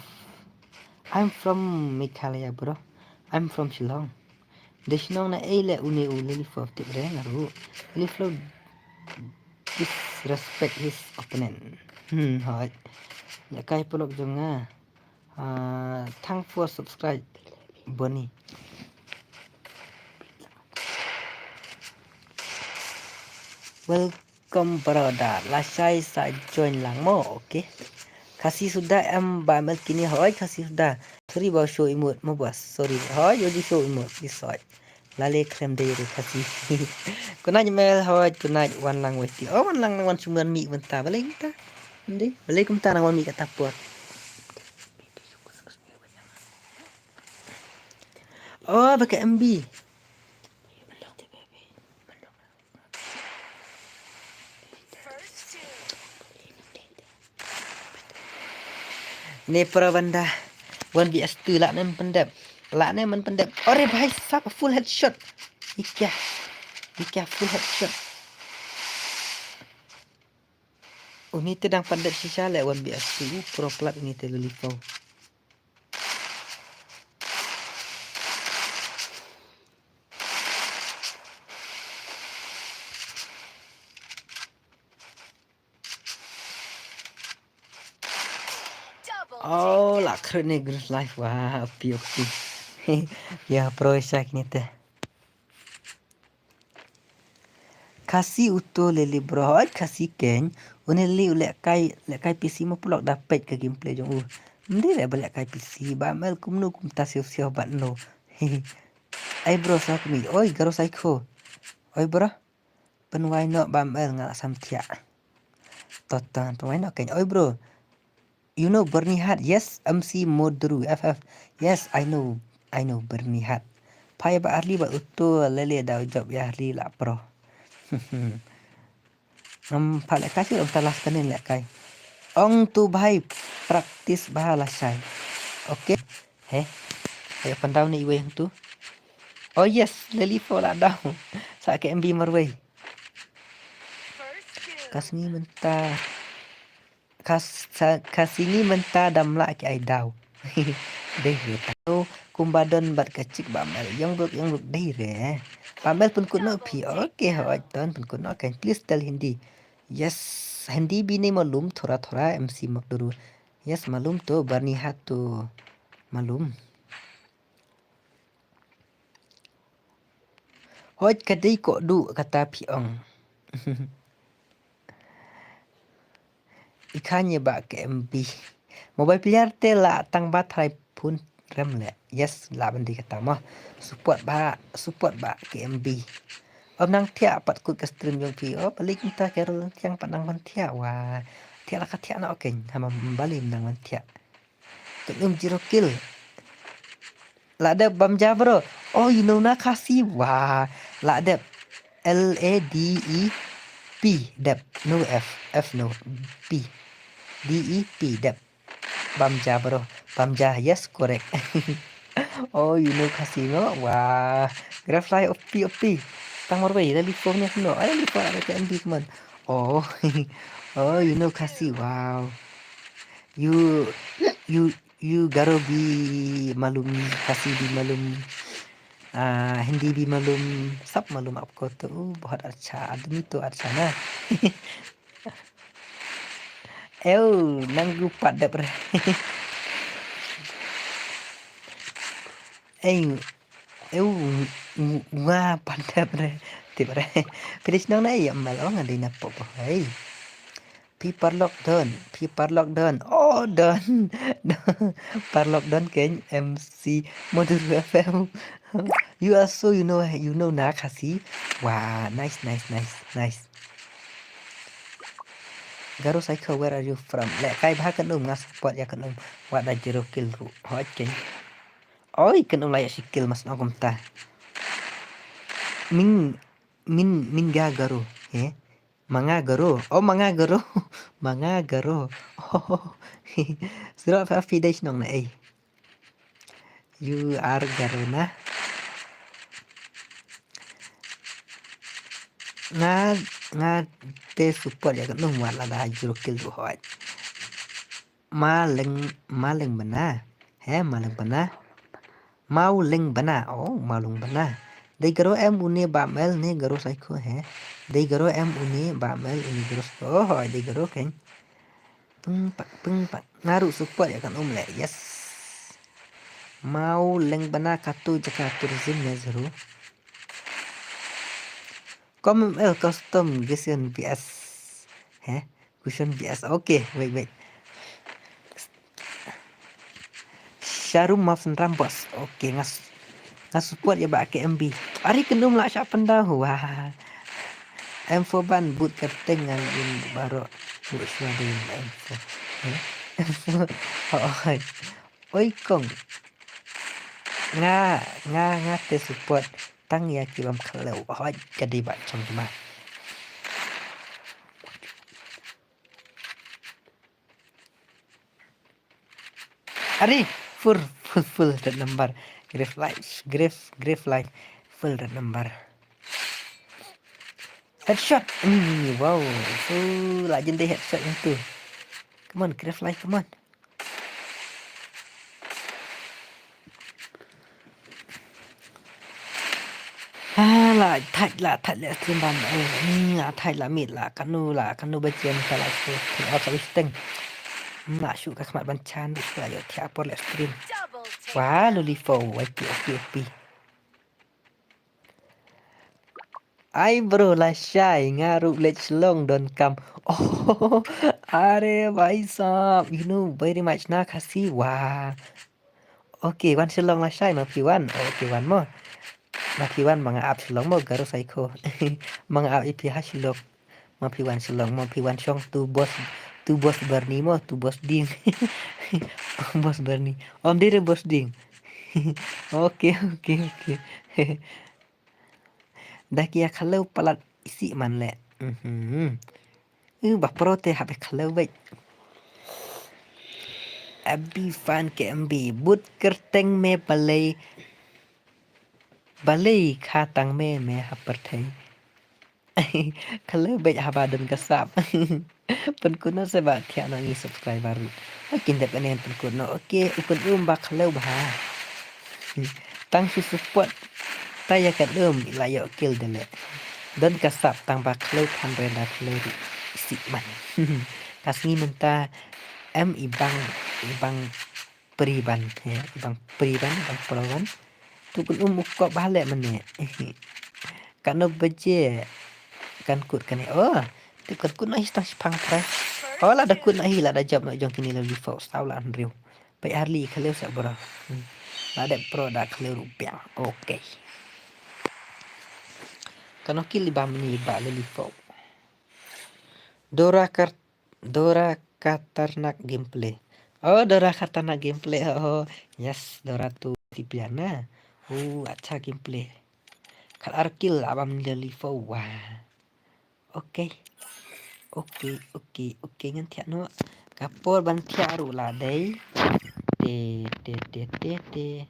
I'm from Meghalaya bro. I'm from Shillong. De Shillong na ele une ule li for tip re ngaru. Li flow disrespect his opponent. Hoi. Ya kai pelok jonga. Thank for subscribe Bonnie. Welcome brother. Lasai sa join lang mo, okay? Kasih sudah bamel kini hoi kasih sudah. Sorry bawa show emote mau bos. Sorry. Hoi jadi show emote this hoi. Lale krem deh kasih. Kuna jemel hoi kuna wan lang weti. Oh wan lang wan cuma mi bentar balik kita. Ndi balik kita nang wan mi kata puat. Oh pakai MB. Ni Prabanda. Wan bias tu lak nem pendep. Lak nem men pendep. Ore bhai sab full headshot. Ikah full headshot. Oh ni tedang pendep sisa lek wan bias tu pro plat ni te lilipo. Oh, lah keren nih Green Life. Wah, oke. Ya, pro sak ni teh. Kasih utuh lele bro, kasih ken. Uneli lek kai PC mo pulak dapat ke gameplay jong. Mende lek balik kai PC. Bamel kum ta siu bat no. Ai bro sak mi. Oi, garo psycho. Oi bro. Pen why not bamel ngalak samtia. Totan, pen why not ken. Oi bro. You know Bernie Hat? Yes, MC Modru FF. Yes, I know Bernie Hat. Pai ba ahli ba utu lele dah job ya ahli lah pro. Pala kasih om talas kanin lek kai. Ong tu bhai praktis bahala sai. Okay? Ayo pandau ni iwe yang tu. Oh yes, leli fo lah dah. Sa ke MB marway. Kasni mentah. Kasini mentah dam la ke ai dau. Deh tahu kumbadon bat kecik bamel yang buk deh re. Bamel pun kuno pi. Okay, hoi ton pun kuno kan please tell Hindi. Yes, Hindi भी नहीं मालूम थोड़ा MC Makduru. Yes, मालूम तो Bernie Hat तो मालूम. Hoi kadai kok du kata Piong. Ikannya ba ke MB. Mobile player te la tang baterai pun rem le. Yes, la bandi kata mah. Support ba ke MB. nang thia pat kut ka stream jong pi balik ta kerol tiang pat nang man thia wa thia la ka thia na oken hama balim nang man thia kelum zero kill la ada bamja bro you know na kasi wa la ada LADEP dep no F no P DEP dep bamja bro bamja yes correct you know casino wah grafly OP tang morbe dari phone nya no ay lipo ada ke MB man you know kasi wow you garo bi malum kasi bi malum Hindi भी मालूम सब मालूम आपको तो बहुत अच्छा आदमी तो अच्छा ना nanggu pada bre nga pada bre tibre finish nang na iya mal nga di na po hey People lock down done parlock down keng MC Modul FM you also you know na kasi wow nice Garo Cycle, where are you from? Lek kai bah kan ngas pot ya kan wat da jero kill ru. Hochen. Oi kan layak sikil mas ngom ta. Min ga garo. Manga garo. Manga garo. Manga garo. Sura fa fideish nong na You are garo na. Nga te support ya kan wat la da jero kill ru hot. Maleng bana. Maleng bana. Mau leng bana malung bana dei garo em une ba mel ne garo saiko dei garo em une ba mel ini garo dei garo ken peng pak ngaru support ya kan le yes mau leng bana katu jakatur zim ya zero custom question BS question BS okay wait Syarum Mafn Rambos. Oke, ngas support ya bak MB. Ari kendum lah syak pendahu. Wah. M4 ban boot kerteng ngin baro buat suadin M4. Oi kong. Nga te support tang ya kibam kalau. Jadi bak cuma. Ari full that number grave life full that number headshot wow legendary headshot itu come on grave life come on thay là stream ban thay là mid là kanu bagian salah tu out listing nak syuk ka khmat bancan supaya tiap por stream wah lulifo OP ai bro la shy ngaru let's long don come are bhai sahab you know very much na khasi wah okay one silong la shy ma piwan okay one more ma piwan mga up silong mo garo psycho mga up ipi hasilok ma piwan silong ma piwan song tu bos Bernie mo tu bos ding bos Bernie om dire bos ding okay dah kia kalau palat isi man le bah prote habe kalau baik abi fan KMB but kerteng me balai khatang me haperthai kalau baik habadan kasap penkuno sebab tiap nangi subscribe baru makin dah kena penkuno okey ukun bak kalau bah tang support taya kat layak kill dele dan kasap tang bak kalau tan renda kalau si man kasni menta ibang periban ibang pelawan tu kun kok balik mene kan beje kan kut kan tu kan kut nahi stang pang prai la da kut nahi la da job nak jong kini lebih fos tau la riu bai harli kalau sak bro la da produk kalau rupiah okey Kanokil libam ni libak lelifo. Dora Katarnak gameplay. Oh, Dora Katarnak gameplay. Oh, yes, Dora tu Tipiana. Oh, अच्छा gameplay. Kal arkil abam lelifo. Wah. Oke. Oke ngan tiak no. Kapor ban tiak ru la dei. Te.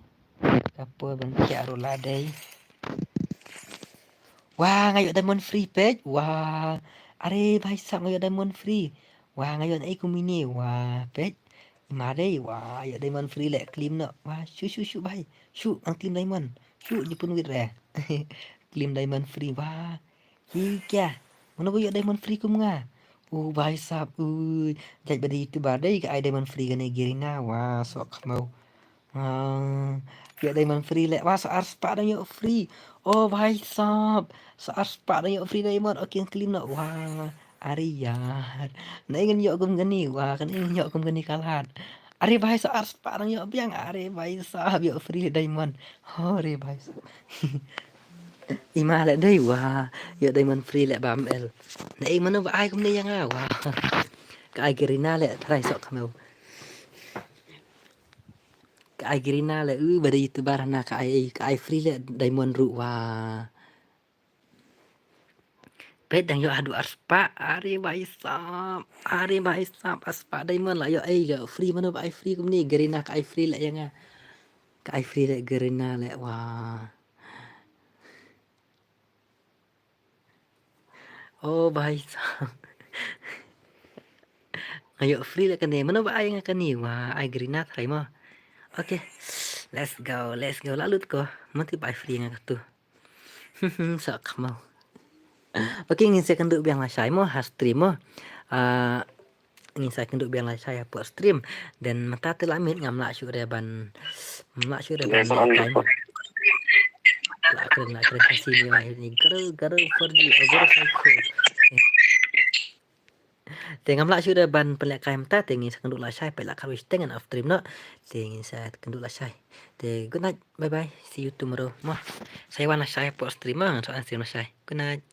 Kapor ban tiak ru la dei. Wah, ngayon diamond free page. Wah. Are भाई साहब ngayon diamond free. Wah, ngayon ai kumini. Wah, page. Mare wah, ya diamond free lek claim no. Wah, shoot भाई. Shoot ang claim diamond. Shoot je pun re. Claim diamond free. Wah. Hi kya. Mana bo ya diamond free kum nga. भाई साहब. Jaj bade YouTuber dai ka ai diamond free gane girina. Wah, sok mau. Ya diamond free lek. Wah, soar spa dan yo free. Oh, भाई साहब. Soar spa dan yo free diamond. Oke claim no. Wah. Are yaar. Na ingin yo kum gani. Wah, kan ingin yo kum gani kalat. Are भाई soar spa dan yo biang. Are भाई साहब yo free diamond. Oh, are भाई साहब. Ima lek dai. Wah, yo diamond free lek bamel. Na ingin mana ai kum ni yang wah. Ka ai gerina lek try sok kamau. Ka ai gerina lek bade YouTuber na ka ai free lek diamond ru wah. Pet dang yo adu aspa are भाई साहब aspa diamond lah yo ai ga free mana ai free kum ni gerina ka ai free lek yang ka ai free lek gerina lek wah. Oh भाई साहब. Ayo free lek kan ni mana ai yang kan ni wah ai gerina thai mo. Okay. Let's go. Lalut ko. Mati ai free yang tu. Sok mau. Oke, ingin saya kenduk biang lah saya mau stream mo. Ingin saya kenduk biang lah saya buat stream dan mata telamit ngamlak syureban time. Lah keren kasih ni garu pergi psycho. Tengam lah syureban pelak kaim ta tengin saya kenduk lah saya pelak karwis tengan off stream no. Tengin saya kenduk lah saya. Good night. Bye bye. See you tomorrow. Mo. Saya wana saya buat stream soal stream saya. Good night.